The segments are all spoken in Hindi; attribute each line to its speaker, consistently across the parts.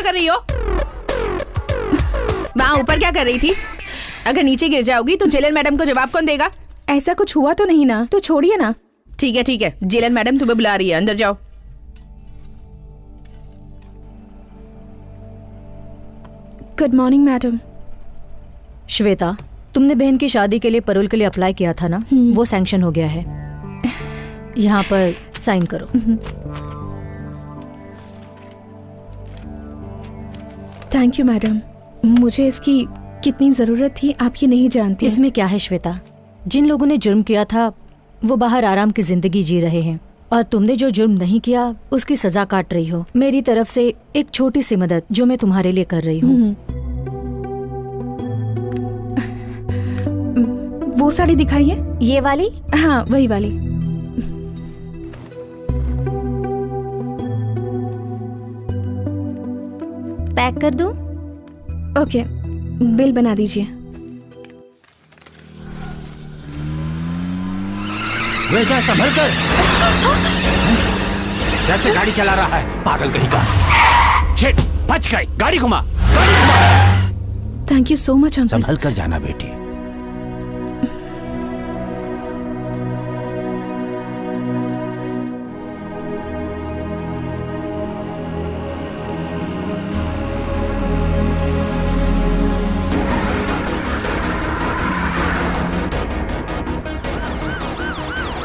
Speaker 1: कर रही हो? वहाँ ऊपर क्या कर रही थी? अगर नीचे गिर जाओगी तो जेलर मैडम को जवाब कौन देगा?
Speaker 2: ऐसा कुछ हुआ तो नहीं ना, तो छोड़िए ना।
Speaker 1: ठीक है, जेलर मैडम तुम्हें बुला रही है, अंदर जाओ।
Speaker 2: Good morning madam.
Speaker 3: श्वेता, तुमने बहन की शादी के लिए पैरोल के लिए अप्लाई किया था ना, वो सैंक्शन हो गया है। यहाँ पर साइन करो।
Speaker 2: थैंक यू मैडम, मुझे इसकी कितनी जरूरत थी आप ये नहीं जानती।
Speaker 3: इसमें क्या है श्वेता, जिन लोगों ने जुर्म किया था वो बाहर आराम की जिंदगी जी रहे हैं, और तुमने जो जुर्म नहीं किया उसकी सजा काट रही हो। मेरी तरफ से एक छोटी सी मदद जो मैं तुम्हारे लिए कर रही हूँ।
Speaker 2: वो साड़ी दिखाइए।
Speaker 3: ये वाली?
Speaker 2: हाँ, वही वाली।
Speaker 3: पैक कर दूं?
Speaker 2: ओके, बिल बना दीजिए।
Speaker 4: बेटा संभल कर। कैसे गाड़ी चला रहा है, पागल कहीं का। शिट, बच गई। गाड़ी घुमा।
Speaker 2: Thank you so much uncle.
Speaker 4: संभल कर जाना बेटी।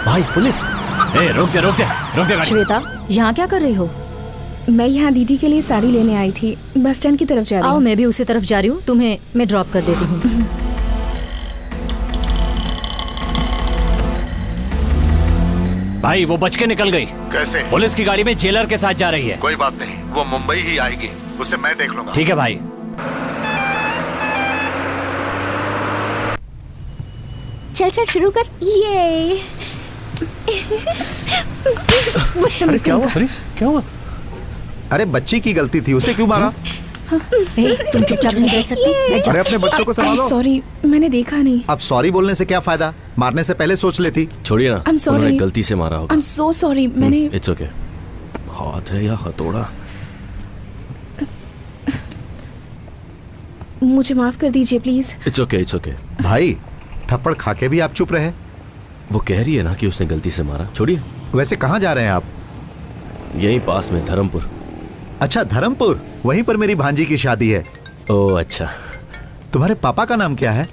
Speaker 4: भाई पुलिस। रोक दे गाड़ी।
Speaker 3: श्वेता, यहाँ क्या कर रही हो?
Speaker 2: मैं यहाँ दीदी के लिए साड़ी लेने आई थी, बस स्टैंड की तरफ जा रही हूँ।
Speaker 3: आओ, मैं भी उसी तरफ जा रही हूँ, तुम्हें मैं ड्रॉप कर देती हूँ।
Speaker 4: भाई वो बच के निकल गई।
Speaker 5: कैसे?
Speaker 4: पुलिस की गाड़ी में जेलर के साथ जा रही है।
Speaker 5: कोई बात नहीं, वो मुंबई ही आएगी, उसे मैं देख लूंगा।
Speaker 4: ठीक है भाई।
Speaker 2: चल शुरू कर। ये
Speaker 5: अरे क्या हुआ? अरे बच्ची की गलती थी, उसे क्यों मारा?
Speaker 3: तुम चुपचाप नहीं बैठ सकती?
Speaker 5: अरे अपने बच्चों को संभालो।
Speaker 2: सॉरी, मैंने देखा नहीं।
Speaker 5: अब सॉरी बोलने से क्या फायदा, मारने से पहले सोच लेती।
Speaker 6: छोड़िए ना,
Speaker 2: I'm sorry.
Speaker 6: उन्होंने गलती से मारा होगा।
Speaker 2: I'm so sorry, मैंने।
Speaker 6: It's okay. हाथ है या हथौड़ा?
Speaker 2: मुझे माफ कर दीजिए प्लीज।
Speaker 6: It's okay.
Speaker 5: भाई थप्पड़ खा के भी आप चुप रहे।
Speaker 6: वो कह रही है ना कि उसने गलती से मारा। छोड़िए।
Speaker 5: वैसे कहाँ जा रहे हैं आप?
Speaker 6: यहीं पास में, धर्मपुर।
Speaker 5: अच्छा धर्मपुर, वहीं पर मेरी भांजी की शादी है।
Speaker 6: ओह अच्छा।
Speaker 5: तुम्हारे पापा का नाम क्या है?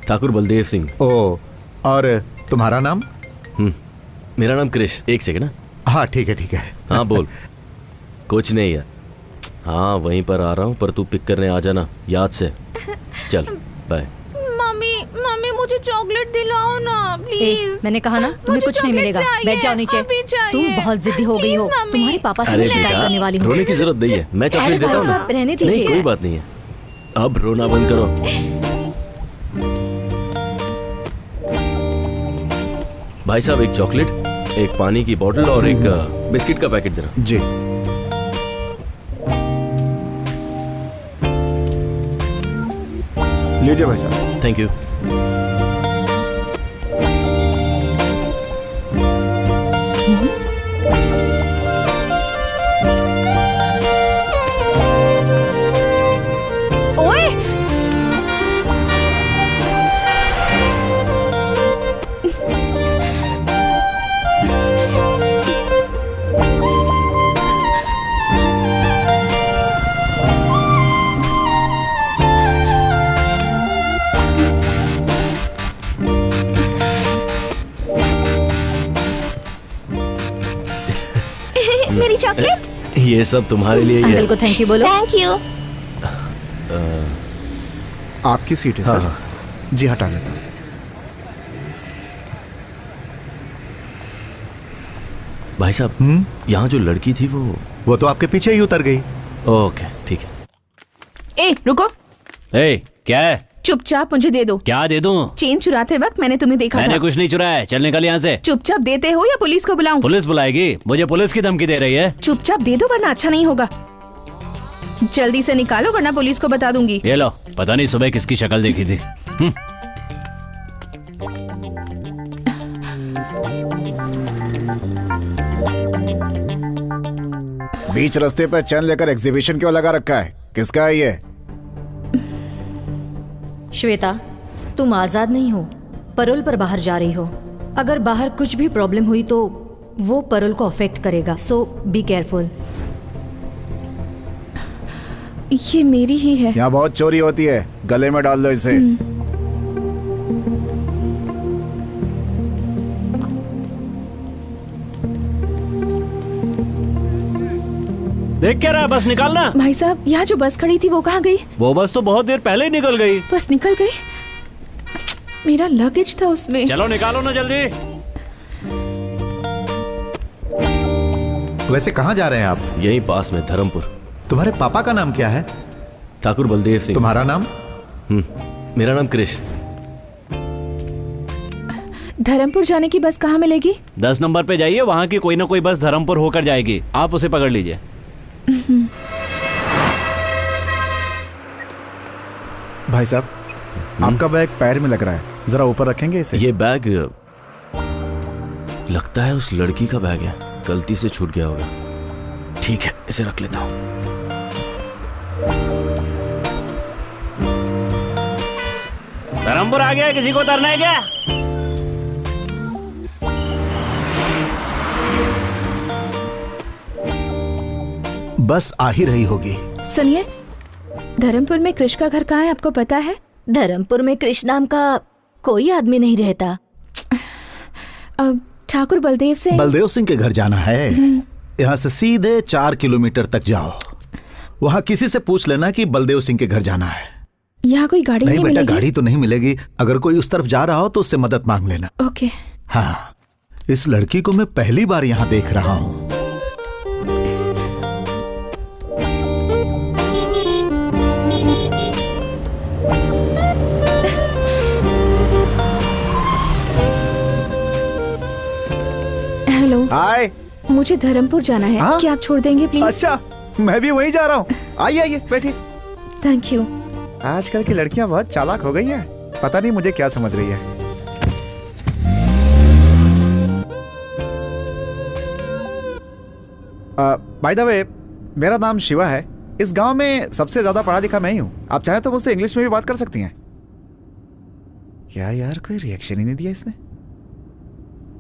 Speaker 6: ठाकुर बलदेव सिंह।
Speaker 5: ओह, और तुम्हारा नाम?
Speaker 6: मेरा नाम क्रिश। एक सेकंड।
Speaker 5: हाँ ठीक है।
Speaker 6: हाँ बोल। कुछ नहीं यार। हाँ वहीं पर आ रहा हूँ, पर तू पिक करने आ जाना याद से। चल बाय।
Speaker 1: मम्मी मुझे चॉकलेट दिलाओ ना प्लीज।
Speaker 3: मैंने कहा ना तुम्हें कुछ नहीं मिलेगा। बैठ जाओ नीचे। तुम बहुत जिद्दी हो गई हो। तुम्हारे पापा से मैं शिकायत करने वाली हूँ।
Speaker 6: रोने की जरूरत नहीं है, मैं चॉकलेट देता हूँ।
Speaker 3: रहने दीजिए।
Speaker 6: नहीं कोई बात नहीं है, अब रोना बंद करो। भाई साहब एक चॉकलेट, एक पानी की बोतल और एक बिस्किट का पैकेट देना।
Speaker 5: जी। लीजिए भाई साहब।
Speaker 6: Thank you.
Speaker 2: मेरी चॉकलेट।
Speaker 6: ये सब तुम्हारे लिए ही है।
Speaker 3: अंकल को थैंक यू बोलो।
Speaker 2: Thank you.
Speaker 5: आपकी सीट है सर।
Speaker 6: हाँ।
Speaker 5: जी हटा लेता हूँ।
Speaker 6: भाई साहब यहाँ जो लड़की थी वो
Speaker 5: तो आपके पीछे ही उतर गई।
Speaker 6: ओके ठीक है।
Speaker 1: ए रुको।
Speaker 4: ए क्या है?
Speaker 1: चुपचाप मुझे दे दो।
Speaker 4: क्या दे दूं?
Speaker 1: चेन चुराते वक्त मैंने तुम्हें देखा
Speaker 4: मैंने
Speaker 1: था।
Speaker 4: कुछ नहीं चुराया, चल निकल यहाँ से।
Speaker 1: चुपचाप देते हो या पुलिस को बुलाऊं?
Speaker 4: पुलिस बुलाएगी? मुझे पुलिस की धमकी दे रही है।
Speaker 1: चुपचाप दे दो वरना अच्छा नहीं होगा। जल्दी से निकालो वरना पुलिस को बता दूंगी।
Speaker 4: ये लो, पता नहीं सुबह किसकी शक्ल देखी थी।
Speaker 7: बीच रास्ते पर चैन लेकर एग्जीबिशन क्यों लगा रखा है? किसका है ये?
Speaker 3: श्वेता, तुम आजाद नहीं हो, परोल पर बाहर जा रही हो। अगर बाहर कुछ भी प्रॉब्लम हुई तो वो परोल को अफेक्ट करेगा, सो बी केयरफुल।
Speaker 2: ये मेरी ही है।
Speaker 7: यहाँ बहुत चोरी होती है, गले में डाल लो इसे।
Speaker 4: देख क्या रहा, बस निकालना।
Speaker 2: भाई साहब, यहाँ जो बस खड़ी थी वो कहाँ गई?
Speaker 4: वो बस तो बहुत देर पहले ही निकल गई।
Speaker 2: बस निकल गई? मेरा लगेज था उसमें।
Speaker 4: चलो निकालो ना जल्दी।
Speaker 5: वैसे कहाँ जा रहे हैं आप?
Speaker 6: यहीं पास में, धर्मपुर।
Speaker 5: तुम्हारे पापा का नाम क्या है?
Speaker 6: ठाकुर बलदेव सिंह।
Speaker 5: तुम्हारा नाम?
Speaker 6: मेरा नाम कृष।
Speaker 2: धर्मपुर जाने की बस कहाँ मिलेगी?
Speaker 4: 10 नंबर पे जाइए, वहाँ की कोई ना कोई बस धर्मपुर होकर जाएगी, आप उसे पकड़ लीजिए।
Speaker 7: भाई साहब, आपका बैग पैर में लग रहा है, जरा ऊपर रखेंगे इसे?
Speaker 6: ये बैग लगता है उस लड़की का बैग है, गलती से छूट गया होगा। ठीक है, इसे रख लेता हूं।
Speaker 4: धर्मपुर आ गया, किसी को उतरना है क्या?
Speaker 5: बस आ ही रही होगी।
Speaker 2: सुनिए, धर्मपुर में कृष का घर कहाँ है, आपको पता है?
Speaker 3: धर्मपुर में कृष नाम का कोई आदमी नहीं रहता।
Speaker 2: अब ठाकुर बलदेव सिंह।
Speaker 5: बलदेव सिंह के घर जाना है। यहाँ से सीधे 4 किलोमीटर तक जाओ, वहाँ किसी से पूछ लेना कि बलदेव सिंह के घर जाना है।
Speaker 2: यहाँ कोई गाड़ी नहीं
Speaker 5: बेटा,
Speaker 2: मिलेगी?
Speaker 5: गाड़ी तो नहीं मिलेगी। अगर कोई उस तरफ जा रहा हो तो उससे मदद मांग लेना।
Speaker 2: ओके।
Speaker 5: हाँ, इस लड़की को मैं पहली बार यहाँ देख रहा हूँ।
Speaker 2: हेलो।
Speaker 7: हाय।
Speaker 2: मुझे धर्मपुर जाना है।
Speaker 7: हाँ?
Speaker 2: क्या आप छोड़ देंगे प्लीज?
Speaker 7: अच्छा, मैं भी वहीं जा रहा हूँ। आइए आइए, बैठिए।
Speaker 2: Thank you.
Speaker 7: आजकल की लड़कियां बहुत चालाक हो गई हैं। पता नहीं मुझे क्या समझ रही है। बाय द वे, मेरा नाम शिवा है। इस गांव में सबसे ज्यादा पढ़ा लिखा मैं ही हूँ। आप चाहे तो मुझसे इंग्लिश में भी बात कर सकती हैं। क्या यार, कोई रिएक्शन ही नहीं दिया इसने।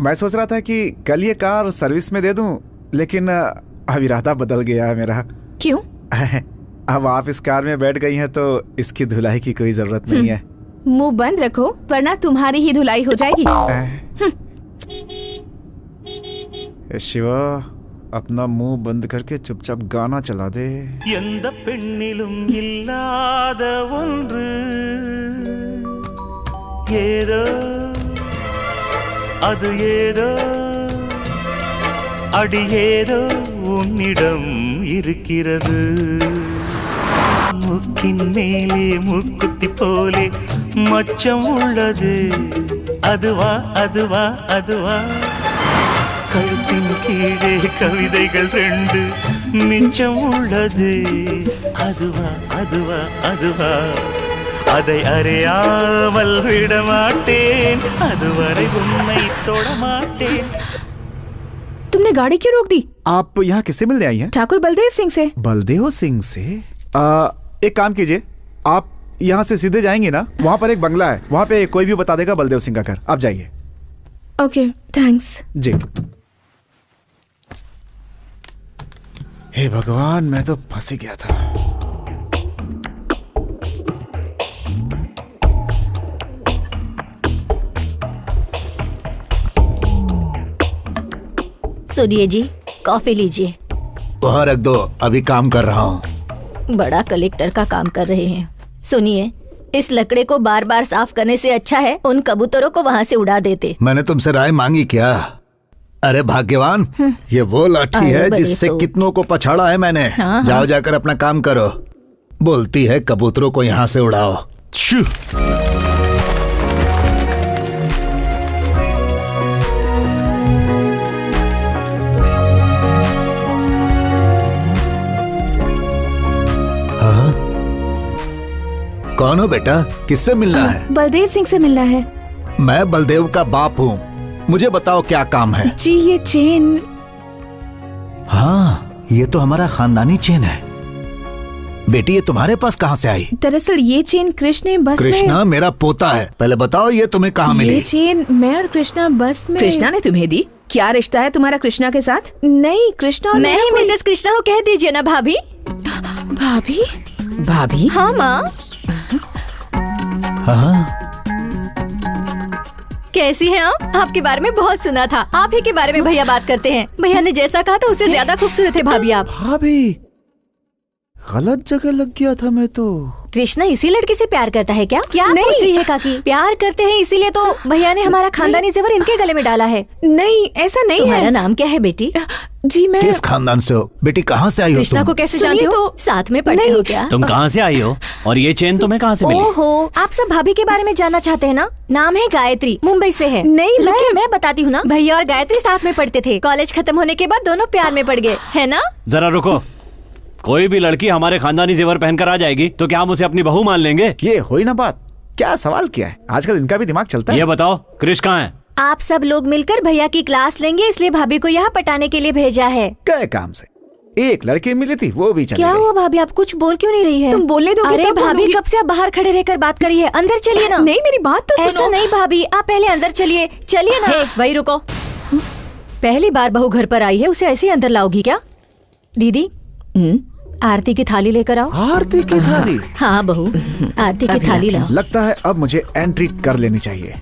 Speaker 7: मैं सोच रहा था कि कल ये कार सर्विस में दे दूं, लेकिन अब इरादा बदल गया है मेरा।
Speaker 2: क्यों?
Speaker 7: अब आप इस कार में बैठ गई हैं तो इसकी धुलाई की कोई जरूरत नहीं है।
Speaker 2: मुंह बंद रखो वरना तुम्हारी ही धुलाई हो जाएगी।
Speaker 7: शिवा, अपना मुंह बंद करके चुपचाप गाना चला दे।
Speaker 8: எந்த பெண்ணிலும் இல்லாத ஒன்று ஏதோ அது ஏதோ அடி ஏதோ உன்னிடம் இருக்கிறது முக்கின் மேலே முக்குத்தி போலே மச்சம் உள்ளது அதுவா அதுவா அதுவா கழுத்தின் கீழே கவிதைகள் 2 மிச்சம் உள்ளது அதுவா அதுவா அதுவா அதை அறியாமல் விட மாட்டேன் அதுவரை உன்னை தொட மாட்டேன்।
Speaker 2: तुमने गाड़ी क्यों रोक दी?
Speaker 7: आप यहाँ किससे मिलने आई हैं?
Speaker 2: ठाकुर बलदेव सिंह से।
Speaker 7: बलदेव सिंह से? एक काम कीजिए, आप यहाँ से सीधे जाएंगे ना, वहाँ पर एक बंगला है, वहाँ पे कोई भी बता देगा बलदेव सिंह का घर। आप जाइए।
Speaker 2: Okay, thanks.
Speaker 7: जी। हे भगवान, मैं तो फंस ही गया था।
Speaker 3: सुनिए जी, कॉफी लीजिए।
Speaker 5: वहाँ रख दो, अभी काम कर रहा हूँ।
Speaker 3: बड़ा कलेक्टर का काम कर रहे हैं। सुनिए, इस लकड़े को बार बार साफ करने से अच्छा है उन कबूतरों को वहाँ से उड़ा देते।
Speaker 5: मैंने तुमसे राय मांगी क्या? अरे भाग्यवान, ये वो लाठी है जिससे कितनों को पछाड़ा है मैंने। जाओ जाकर अपना काम करो। बोलती है कबूतरों को यहाँ से उड़ाओ। शू। हाँ? कौन हो बेटा? किससे मिलना है?
Speaker 2: बलदेव सिंह से मिलना है।
Speaker 5: मैं बलदेव का बाप हूँ। मुझे बताओ क्या काम है?
Speaker 2: जी, ये चेन।
Speaker 5: हाँ, ये तो हमारा खानदानी चेन है। बेटी ये तुम्हारे पास कहाँ से आई?
Speaker 2: दरअसल ये चेन कृष्ण ने बस
Speaker 5: कृष्णा मेरा पोता है। पहले बताओ ये तुम्हें कहाँ
Speaker 2: में
Speaker 5: मिली?
Speaker 2: ये चेन मैं और कृष्णा बस में।
Speaker 1: कृष्णा ने तुम्हें दी? क्या रिश्ता है तुम्हारा कृष्णा के साथ?
Speaker 2: नहीं, कृष्णा और
Speaker 3: मैं ही मिसेस कृष्णा को कह दीजिए ना भाभी।
Speaker 2: भाभी?
Speaker 1: भाभी?
Speaker 3: हाँ माँ।
Speaker 5: हाँ
Speaker 3: कैसी हैं आप? आपके बारे में बहुत सुना था। आप ही के बारे में भैया बात करते हैं। भैया ने जैसा कहा था उससे ज्यादा खूबसूरत है भाभी आप।
Speaker 7: भाभी, गलत जगह लग गया था मैं तो।
Speaker 3: कृष्णा इसी लड़की से प्यार करता है क्या? क्या
Speaker 2: नहीं।
Speaker 3: पूछ रही है काकी? प्यार करते हैं इसीलिए तो भैया ने हमारा खानदानी जेवर इनके गले में डाला है।
Speaker 2: नहीं, ऐसा नहीं
Speaker 3: तुम्हारा
Speaker 2: है।
Speaker 3: नाम क्या है बेटी?
Speaker 2: जी मैं
Speaker 5: किस खानदान से हो? बेटी कहाँ से आई हो
Speaker 3: कृष्णा
Speaker 5: तुम?
Speaker 3: को कैसे
Speaker 2: सुनिए
Speaker 3: जानते हो?
Speaker 2: तो-
Speaker 3: साथ में पढ़ते हो क्या?
Speaker 4: तुम कहाँ से आई हो और ये चेन तुम्हें कहाँ से मिली?
Speaker 3: ओहो, आप सब भाभी के बारे में जानना चाहते हैं ना? नाम है गायत्री, मुंबई से है।
Speaker 2: नहीं,
Speaker 3: रुकिए, मैं बताती हूँ ना। भैया और गायत्री साथ में पढ़ते थे। कॉलेज खत्म होने के बाद दोनों प्यार में पड़ गए, है ना?
Speaker 4: जरा रुको। कोई भी लड़की हमारे खानदानी जेवर पहनकर आ जाएगी तो क्या हम उसे अपनी बहू मान लेंगे?
Speaker 7: ये हुई ना बात। क्या सवाल किया है? आजकल इनका भी दिमाग चलता है।
Speaker 4: ये बताओ कृष कहाँ है?
Speaker 3: आप सब लोग मिलकर भैया की क्लास लेंगे इसलिए भाभी को यहाँ पटाने के लिए भेजा है।
Speaker 7: गए काम से। एक लड़की मिली थी, वो भी चली
Speaker 3: क्या
Speaker 7: गई।
Speaker 3: हुआ भाभी, आप कुछ बोल क्यों नहीं रही है?
Speaker 2: तुम बोलने दोगे
Speaker 3: अरे
Speaker 2: तब
Speaker 3: भाभी,
Speaker 2: बोलूंगी।
Speaker 3: कब से आप बाहर खड़े रहकर बात करी है? अंदर चलिए ना।
Speaker 2: नहीं, मेरी बात तो
Speaker 3: ऐसा
Speaker 2: सुनो।
Speaker 3: नहीं भाभी, आप पहले अंदर चलिए। चलिए ना। वही रुको। पहली बार बहू घर पर आई है, उसे ऐसे ही अंदर लाओगी क्या? दीदी आरती की थाली लेकर आओ।
Speaker 7: आरती की थाली?
Speaker 3: हाँ बहू, आरती की थाली लाओ।
Speaker 7: लगता है अब मुझे एंट्री कर लेनी चाहिए।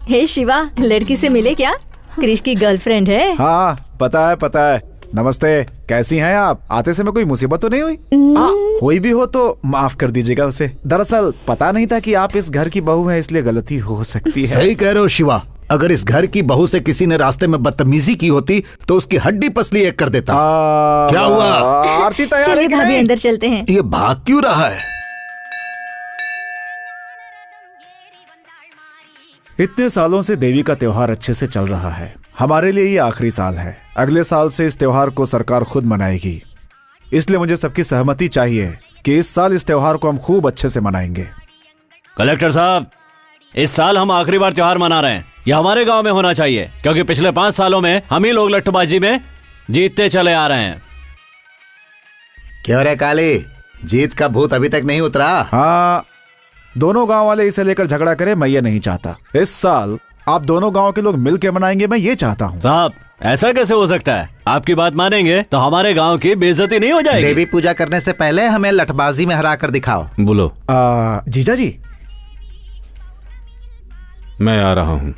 Speaker 3: हे शिवा, लड़की से मिले क्या? क्रिश की गर्लफ्रेंड है।
Speaker 7: हाँ पता है पता है। नमस्ते, कैसी हैं आप? आते समय कोई मुसीबत तो नहीं हुई? हुई भी हो तो माफ कर दीजिएगा उसे। दरअसल पता नहीं था कि आप इस घर की बहू हैं, इसलिए गलती हो सकती है।
Speaker 5: सही कह रहे हो शिवा। अगर इस घर की बहू से किसी ने रास्ते में बदतमीजी की होती तो उसकी हड्डी पसली एक कर देता। क्या हुआ?
Speaker 7: आरती तैयार
Speaker 3: चलिए
Speaker 7: है कि
Speaker 3: भाभी,
Speaker 7: नहीं?
Speaker 3: अंदर चलते हैं।
Speaker 5: ये भाग क्यों रहा है?
Speaker 7: इतने सालों से देवी का त्योहार अच्छे से चल रहा है। हमारे लिए ये आखिरी साल है। अगले साल से इस त्योहार को सरकार खुद मनाएगी, इसलिए मुझे सबकी सहमति चाहिए कि इस साल इस त्योहार को हम खूब अच्छे से मनाएंगे।
Speaker 4: कलेक्टर साहब, इस साल हम आखिरी बार त्योहार मना रहे हैं। यह हमारे गांव में होना चाहिए क्योंकि पिछले 5 सालों में हम ही लोग लट्ठूबाजी में जीतते चले आ रहे हैं।
Speaker 5: क्यों रे काली, जीत का भूत अभी तक नहीं उतरा?
Speaker 7: हाँ, दोनों गांव वाले इसे लेकर झगड़ा करें, मैं ये नहीं चाहता। इस साल आप दोनों गांव के लोग मिलकर मनाएंगे, मैं ये चाहता हूँ।
Speaker 4: साहब, ऐसा कैसे हो सकता है? आपकी बात मानेंगे तो हमारे गांव की बेइज्जती नहीं हो जाएगी।
Speaker 5: देवी पूजा करने से पहले हमें लठबाजी में हरा कर दिखाओ।
Speaker 4: बोलो।
Speaker 7: जीजा जी,
Speaker 9: मैं आ रहा हूं।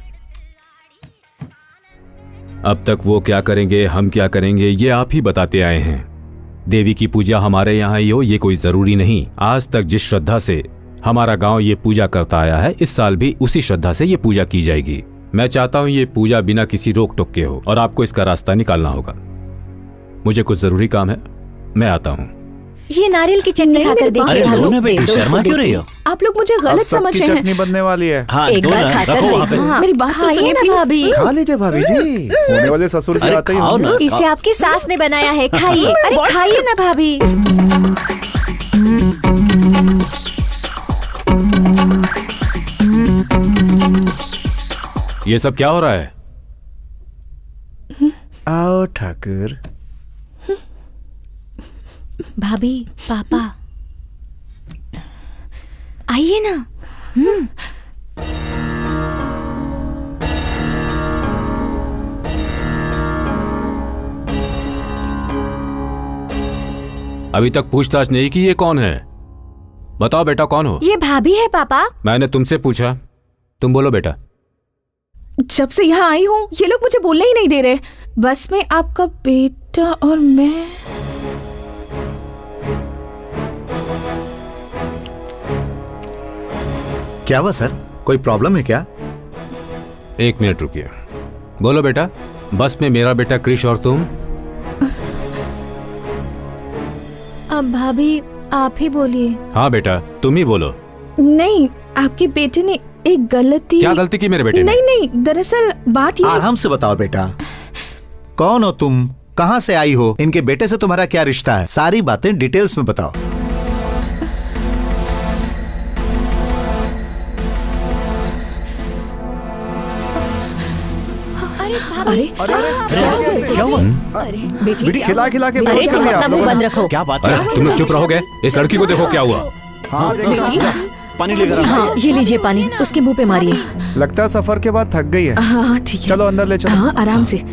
Speaker 9: अब तक वो क्या करेंगे, हम क्या करेंगे, ये आप ही बताते आए हैं। देवी की पूजा हमारे यहाँ ही हो ये कोई जरूरी नहीं। आज तक जिस श्रद्धा से हमारा गांव ये पूजा करता आया है, इस साल भी उसी श्रद्धा से ये पूजा की जाएगी। मैं चाहता हूँ ये पूजा बिना किसी रोक टोक के हो और आपको इसका रास्ता निकालना होगा। मुझे कुछ जरूरी काम है, मैं आता हूँ।
Speaker 3: ये नारियल की चटनी खाकर देखिए।
Speaker 4: अरे
Speaker 3: भाभी,
Speaker 4: लो ना बेटी,
Speaker 3: दे दो
Speaker 4: शर्मा
Speaker 3: उसे
Speaker 4: क्यों रही
Speaker 3: बेटी।
Speaker 4: हो?
Speaker 2: आप लोग मुझे
Speaker 7: अब
Speaker 2: गलत समझ
Speaker 7: सबकी
Speaker 2: रहे हैं।
Speaker 7: चटनी बनने वाली है।
Speaker 4: हाँ,
Speaker 3: एक
Speaker 4: दो
Speaker 3: बार
Speaker 4: ना,
Speaker 3: खाकर
Speaker 4: रखो वहाँ पे।
Speaker 3: देखो। हाँ,
Speaker 2: मेरी बात तो
Speaker 3: खाइए
Speaker 2: सुनिए,
Speaker 3: ना
Speaker 2: please।
Speaker 3: भाभी।
Speaker 7: खा लीजिए भाभी जी, होने वाले ससुर की
Speaker 4: अरे
Speaker 7: आते ही
Speaker 4: खाओ
Speaker 7: होंगे।
Speaker 4: ना।
Speaker 3: इसे आपकी सास ने बनाया है, खाइए। अरे खाइए ना भाभी।
Speaker 9: ये सब क्या हो रहा है?
Speaker 7: आओ ठाकुर।
Speaker 3: भाभी, पापा आइए ना।
Speaker 9: अभी तक पूछताछ नहीं की ये कौन है? बताओ बेटा, कौन हो?
Speaker 3: ये भाभी है पापा।
Speaker 9: मैंने तुमसे पूछा, तुम बोलो बेटा।
Speaker 2: जब से यहाँ आई हूँ ये लोग मुझे बोलने ही नहीं दे रहे। बस में आपका बेटा और मैं।
Speaker 5: क्या हुआ सर, कोई प्रॉब्लम है क्या?
Speaker 9: 1 मिनट रुकिए। बोलो बेटा, बस में मेरा बेटा क्रिश और तुम।
Speaker 3: अब भाभी आप ही बोलिए।
Speaker 9: हाँ बेटा, तुम ही बोलो।
Speaker 2: नहीं, आपके बेटे ने एक गलती।
Speaker 9: क्या गलती की मेरे बेटे ने?
Speaker 2: नहीं नहीं, दरअसल बात ये।
Speaker 5: आराम से बताओ बेटा, कौन हो तुम, कहाँ से आई हो, इनके बेटे से तुम्हारा क्या रिश्ता है, सारी बातें डिटेल्स में बताओ।
Speaker 3: अरे
Speaker 2: अरे
Speaker 7: अरे अरे
Speaker 4: क्या हुआ?
Speaker 7: बेटी खिला खिला के
Speaker 3: अरे
Speaker 7: बेहोश कर
Speaker 3: तुम
Speaker 7: दिया
Speaker 3: अपना
Speaker 7: आप
Speaker 3: मुंह
Speaker 7: लोगों
Speaker 3: बंद
Speaker 7: ने।
Speaker 3: रखो।
Speaker 4: क्या बात
Speaker 9: अरे
Speaker 4: है?
Speaker 9: तुम लोग चुप रहोगे? इस लड़की को देखो क्या हुआ।
Speaker 7: हाँ देखो,
Speaker 4: पानी लेकर आओ।
Speaker 3: हाँ ये लीजिए पानी, उसके मुंह पे मारिए।
Speaker 7: लगता है सफर के बाद थक गई है।
Speaker 2: हाँ ठीक है।
Speaker 7: चलो अंदर ले चलो।
Speaker 2: हाँ आराम से।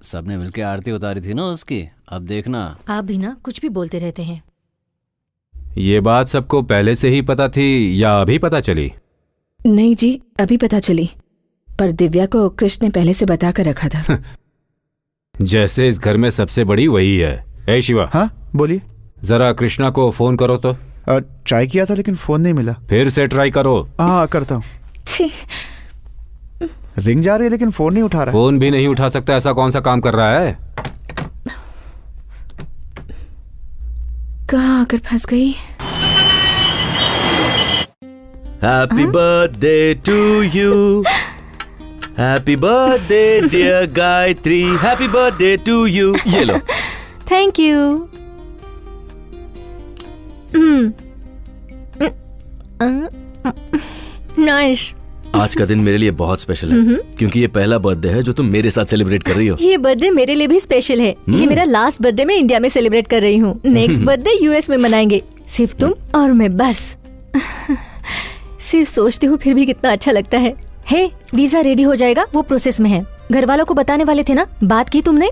Speaker 4: सबने मिलकर आरती उतारी थी ना उसकी, अब देखना।
Speaker 3: आप भी ना कुछ भी बोलते रहते हैं।
Speaker 9: ये बात सबको पहले से ही पता थी या अभी पता चली?
Speaker 2: नहीं जी, अभी पता चली, पर दिव्या को कृष्ण ने पहले से बता कर रखा था।
Speaker 9: जैसे इस घर में सबसे बड़ी वही है। ए शिवा,
Speaker 7: हाँ बोलिए।
Speaker 9: जरा कृष्णा को फोन करो तो।
Speaker 7: ट्राई किया था लेकिन फोन नहीं मिला।
Speaker 9: फिर से ट्राई करो।
Speaker 7: हाँ करता हूँ।
Speaker 2: छी,
Speaker 7: रिंग जा रही है लेकिन फोन नहीं उठा रहा।
Speaker 9: फोन भी नहीं उठा सकता, ऐसा कौन सा काम कर रहा है?
Speaker 2: कहाँ आकर फंस गई।
Speaker 6: Happy birthday to you, happy birthday dear Gayatri, happy birthday to you. ये लो।
Speaker 3: Thank you. नाइस।
Speaker 6: आज का दिन मेरे लिए बहुत स्पेशल है क्योंकि ये पहला बर्थडे है जो तुम मेरे साथ सेलिब्रेट कर रही हो।
Speaker 3: ये बर्थडे मेरे लिए भी स्पेशल है। ये मेरा लास्ट बर्थडे मैं इंडिया में सेलिब्रेट कर रही हूँ। नेक्स्ट बर्थडे यूएस में मनाएंगे, सिर्फ तुम और मैं बस। सिर्फ सोचती हूँ फिर भी कितना अच्छा लगता है। हे, वीजा रेडी हो जाएगा, वो प्रोसेस में है। घर वालों को बताने वाले थे ना, बात की तुमने?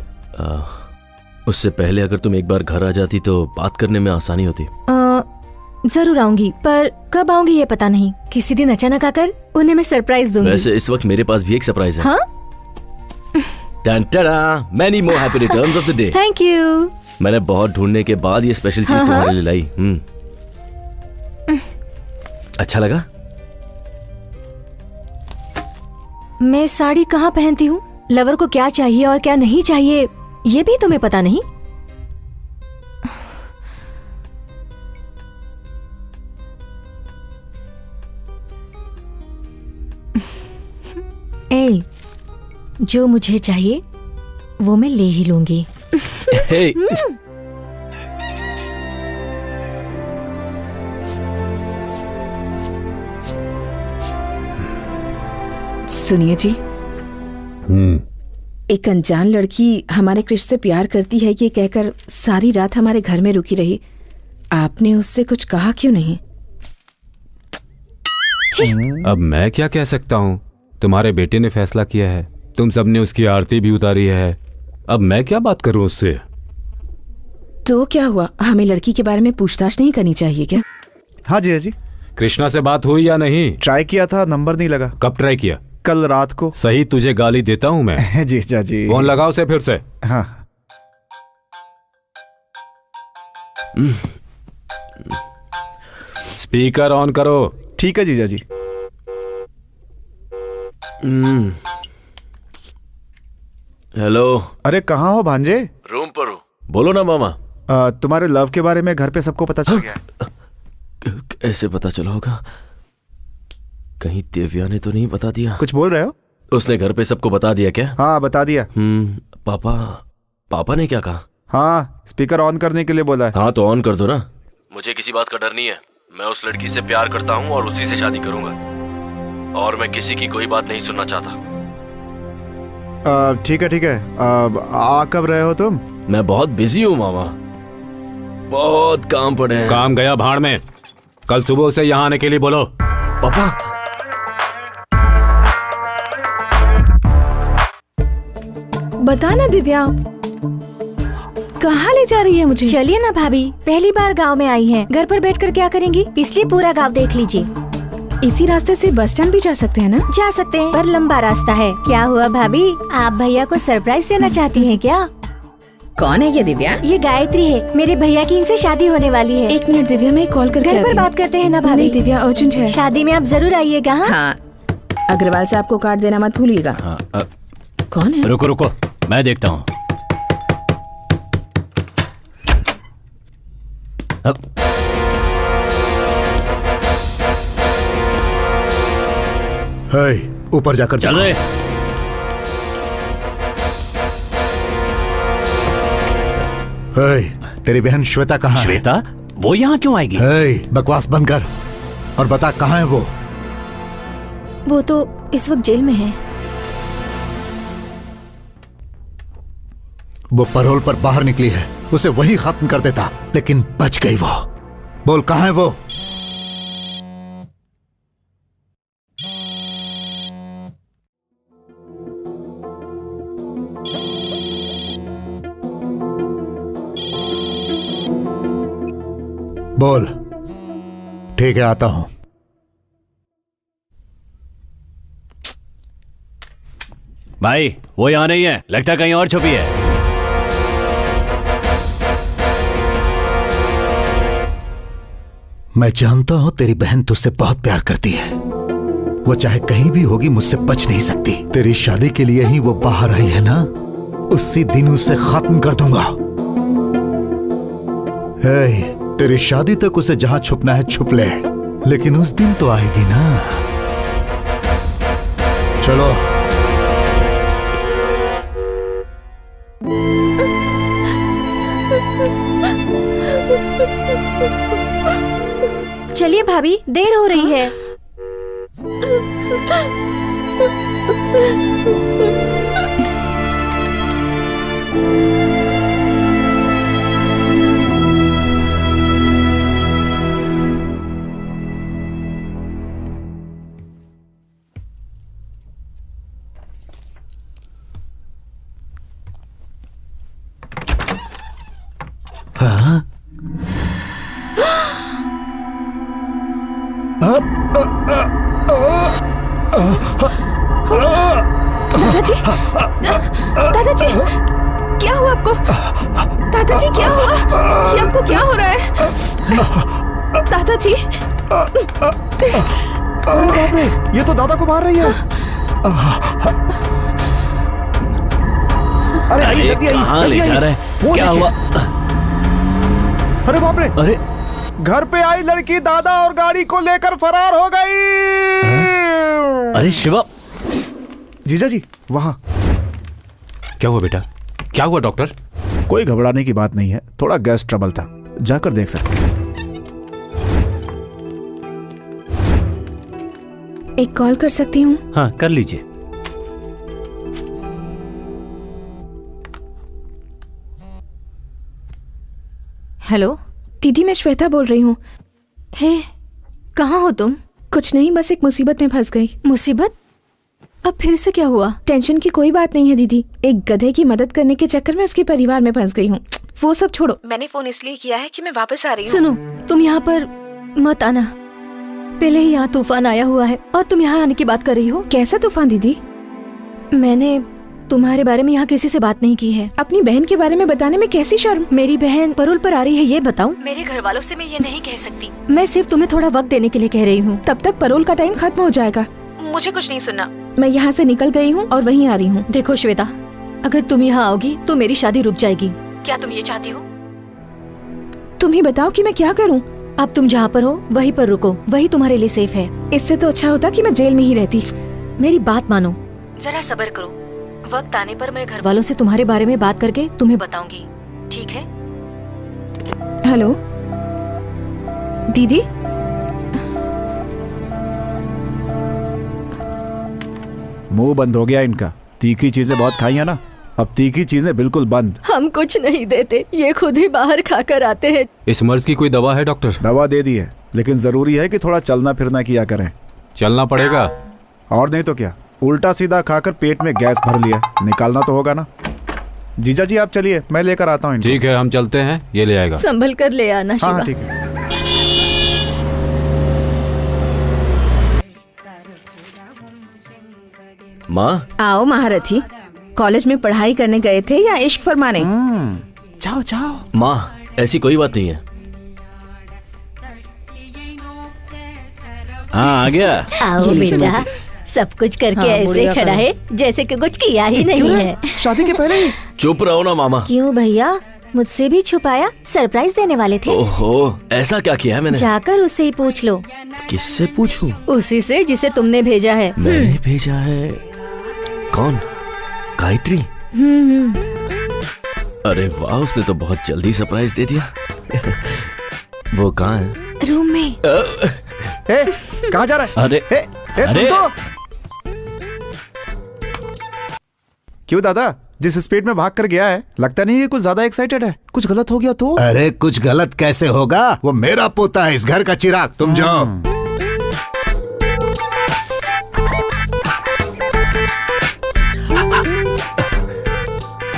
Speaker 6: उससे पहले अगर तुम एक बार घर आ जाती तो बात करने में आसानी होती।
Speaker 3: जरूर आऊंगी, पर कब आऊंगी ये पता नहीं। किसी दिन अचानक आकर उन्हें मैं सरप्राइज दूंगी।
Speaker 6: वैसे इस वक्त मेरे पास भी एक सरप्राइज है।
Speaker 3: हाँ?
Speaker 6: Many more happy returns of the day.
Speaker 3: Thank you.
Speaker 6: मैंने बहुत ढूंढने के बाद ये स्पेशल चीज तुम्हारे लिए लाई। अच्छा लगा?
Speaker 3: मैं साड़ी कहाँ पहनती हूँ, लवर को क्या चाहिए और क्या नहीं चाहिए, ये भी तुम्हें पता नहीं? ए, जो मुझे चाहिए वो मैं ले ही लूंगी।
Speaker 6: Hey.
Speaker 2: सुनिए जी, एक अनजान लड़की हमारे कृष्ण से प्यार करती है ये कहकर सारी रात हमारे घर में रुकी रही। आपने उससे कुछ कहा क्यों नहीं?
Speaker 9: अब मैं क्या कह सकता हूँ? तुम्हारे बेटे ने फैसला किया है, तुम सबने उसकी आरती भी उतारी है, अब मैं क्या बात करूँ उससे?
Speaker 2: तो क्या हुआ, हमें लड़की के बारे में पूछताछ नहीं करनी चाहिए क्या?
Speaker 7: हाँ जी, हाँ जी।
Speaker 9: कृष्णा से बात हुई या नहीं?
Speaker 7: ट्राई किया था, नंबर नहीं लगा।
Speaker 9: कब ट्राई किया?
Speaker 7: कल रात को।
Speaker 9: सही, तुझे गाली देता हूँ मैं।
Speaker 7: जी चाची।
Speaker 9: फोन लगाओ उसे फिर से।
Speaker 7: हाँ।
Speaker 9: स्पीकर ऑन करो।
Speaker 7: ठीक है जीजा जी।
Speaker 6: हेलो।
Speaker 7: अरे कहाँ हो भांजे?
Speaker 6: रूम पर हूँ। बोलो ना मामा।
Speaker 7: तुम्हारे लव के बारे में घर पे सबको पता चल गया है।
Speaker 6: कैसे पता चला होगा? कहीं दिव्या ने तो नहीं बता दिया?
Speaker 7: कुछ बोल रहे हो?
Speaker 6: उसने घर पे सबको बता दिया क्या?
Speaker 7: हाँ बता दिया।
Speaker 6: पापा ने क्या कहा?
Speaker 7: हाँ, स्पीकर ऑन करने के लिए बोला है।
Speaker 6: हाँ तो ऑन कर दो ना। मुझे किसी बात का डर नहीं है। मैं उस लड़की से प्यार करता हूँ और उसी से शादी करूंगा, और मैं किसी की कोई बात नहीं सुनना चाहता।
Speaker 7: ठीक है ठीक है। आ कब रहे हो तुम?
Speaker 6: मैं बहुत बिजी हूँ मामा, बहुत काम पड़े हैं।
Speaker 9: काम गया भाड़ में। कल सुबह से यहाँ आने के लिए बोलो।
Speaker 6: पापा।
Speaker 2: बता ना दिव्या, कहाँ ले जा रही है मुझे?
Speaker 3: चलिए ना भाभी, पहली बार गांव में आई हैं, घर पर बैठकर क्या करेंगी, इसलिए पूरा गांव देख लीजिए।
Speaker 2: इसी रास्ते से बस स्टैंड भी जा सकते हैं ना?
Speaker 3: जा सकते हैं, पर लंबा रास्ता है। क्या हुआ भाभी, आप भैया को सरप्राइज देना चाहती हैं क्या?
Speaker 2: कौन है ये दिव्या?
Speaker 3: ये गायत्री है, मेरे भैया की इनसे शादी होने वाली है।
Speaker 2: एक मिनट दिव्या, मैं कॉल करके
Speaker 3: घर पर बात करते हैं ना भाभी।
Speaker 2: नहीं दिव्या, अर्जेंट है।
Speaker 3: शादी में आप जरूर आइएगा।
Speaker 2: हाँ, अग्रवाल से आपको कार्ड देना मत भूलिएगा। कौन है?
Speaker 4: रुको रुको, मैं देखता हूँ।
Speaker 5: ऊपर जाकर
Speaker 4: चल रहे।
Speaker 5: तेरी बहन श्वेता कहाँ है?
Speaker 4: श्वेता? वो यहाँ क्यों आएगी?
Speaker 5: बकवास बंद कर और बता कहाँ है वो?
Speaker 3: वो तो इस वक्त जेल में है।
Speaker 5: वो पैरोल पर बाहर निकली है, उसे वही खत्म कर देता, लेकिन बच गई वो। बोल कहाँ है वो? बोल। ठीक है, आता हूं।
Speaker 4: भाई वो यहाँ नहीं है, लगता कहीं और छुपी है।
Speaker 5: मैं जानता हूं तेरी बहन तुझसे बहुत प्यार करती है। वो चाहे कहीं भी होगी, मुझसे बच नहीं सकती। तेरी शादी के लिए ही वो बाहर आई है ना, उसी दिन उसे खत्म कर दूंगा। तेरी शादी तक उसे जहां छुपना है छुप ले, लेकिन उस दिन तो आएगी ना। चलो।
Speaker 3: चलिए भाभी, देर हो रही है।
Speaker 5: हाँ?
Speaker 2: दादाजी, दादाजी, क्या हुआ आपको? दादाजी क्या हुआ? ये आपको क्या हो रहा है? दादाजी,
Speaker 7: अरे बाप रे, ये तो दादा को मार रही है। अरे आइए, जल्दी आइए।
Speaker 4: कहाँ ले जा रहे हैं? क्या हुआ?
Speaker 7: अरे बाप रे,
Speaker 4: अरे
Speaker 7: घर पे आई लड़की दादा और गाड़ी को लेकर फरार हो गई।
Speaker 4: अरे शिवा।
Speaker 7: जीजा जी वहां।
Speaker 9: क्या हुआ बेटा? क्या हुआ डॉक्टर?
Speaker 7: कोई घबराने की बात नहीं है, थोड़ा गैस ट्रबल था, जाकर देख सकते हैं।
Speaker 2: एक कॉल कर सकती हूँ?
Speaker 4: हाँ कर लीजिए।
Speaker 3: हेलो
Speaker 2: दीदी, मैं श्वेता बोल रही हूँ।
Speaker 3: हे, कहाँ हो तुम?
Speaker 2: कुछ नहीं, बस एक मुसीबत में फंस गई।
Speaker 3: मुसीबत? अब फिर से क्या हुआ?
Speaker 2: टेंशन की कोई बात नहीं है दीदी, एक गधे की मदद करने के चक्कर में उसके परिवार में फंस गई हूँ। वो सब छोड़ो, मैंने फोन इसलिए किया है कि मैं वापस आ रही हूँ।
Speaker 3: सुनो, तुम यहाँ पर मत आना। पहले ही यहाँ तूफान आया हुआ है और तुम यहाँ आने की बात कर रही हो।
Speaker 2: कैसा तूफान दीदी?
Speaker 3: मैंने तुम्हारे बारे में यहाँ किसी से बात नहीं की है।
Speaker 2: अपनी बहन के बारे में बताने में कैसी शर्म?
Speaker 3: मेरी बहन पैरोल पर आ रही है, ये बताऊं? मेरे घर वालों से मैं ये नहीं कह सकती। मैं सिर्फ तुम्हें थोड़ा वक्त देने के लिए कह रही हूँ।
Speaker 2: तब तक पैरोल का टाइम खत्म हो जाएगा। मुझे कुछ नहीं सुनना। मैं यहाँ से निकल गई हूँ और वहीं आ रही हूँ।
Speaker 3: देखो श्वेता, अगर तुम यहाँ आओगी तो मेरी शादी रुक जाएगी। क्या तुम ये चाहती हो?
Speaker 2: तुम ही बताओ कि मैं क्या करूँ।
Speaker 3: अब तुम जहाँ पर हो वहीं पर रुको, वही तुम्हारे लिए सेफ है।
Speaker 2: इससे तो अच्छा होता कि मैं जेल में ही रहती।
Speaker 3: मेरी बात मानो, जरा सब्र करो। वक्त आने पर मैं घर वालों से तुम्हारे बारे में बात करके तुम्हें बताऊंगी, ठीक है?
Speaker 2: हेलो दीदी।
Speaker 7: मुंह बंद हो गया इनका। तीखी चीजें बहुत खाई है ना, अब तीखी चीजें बिल्कुल बंद।
Speaker 3: हम कुछ नहीं देते, ये खुद ही बाहर खाकर आते हैं।
Speaker 9: इस मर्ज की कोई दवा है डॉक्टर?
Speaker 7: दवा दे दी है, लेकिन जरूरी है कि थोड़ा चलना फिरना किया करें।
Speaker 9: चलना पड़ेगा।
Speaker 7: और नहीं तो क्या, उल्टा सीधा खाकर पेट में गैस भर लिया, निकालना तो होगा ना। जीजा जी आप चलिए, मैं लेकर आता हूँ।
Speaker 9: ठीक है, हम चलते हैं, ये ले आएगा।
Speaker 3: संभल कर ले आना शिवा।
Speaker 7: हाँ ठीक है।
Speaker 6: माँ।
Speaker 2: आओ महारथी, कॉलेज में पढ़ाई करने गए थे या इश्क फरमाने?
Speaker 7: जाओ जाओ।
Speaker 6: माँ ऐसी कोई बात नहीं है।
Speaker 4: हाँ आ गया।
Speaker 3: आओ बेटा, सब कुछ करके ऐसे खड़ा है जैसे कि कुछ किया ही नहीं है।
Speaker 7: शादी के पहले ही?
Speaker 6: चुप रहो ना मामा।
Speaker 3: क्यों भैया,
Speaker 10: मुझसे भी छुपाया? सरप्राइज देने वाले थे।
Speaker 6: ओहो, ऐसा क्या किया है मैंने?
Speaker 10: जाकर उससे ही पूछ लो।
Speaker 6: किससे पूछूं?
Speaker 3: उसी से जिसे तुमने भेजा है।
Speaker 6: मैंने भेजा है? कौन? गायत्री? अरे वाह, उसने तो बहुत जल्दी सरप्राइज दे दिया। वो कहाँ है?
Speaker 10: रूम में।
Speaker 7: कहाँ जा रहा है?
Speaker 4: अरे
Speaker 7: सुन तो। क्यों दादा, जिस स्पीड में भाग कर गया है, लगता नहीं है कुछ ज्यादा एक्साइटेड है। कुछ गलत हो गया तो?
Speaker 5: अरे कुछ गलत कैसे होगा, वो मेरा पोता है, इस घर का चिराग। तुम जाओ।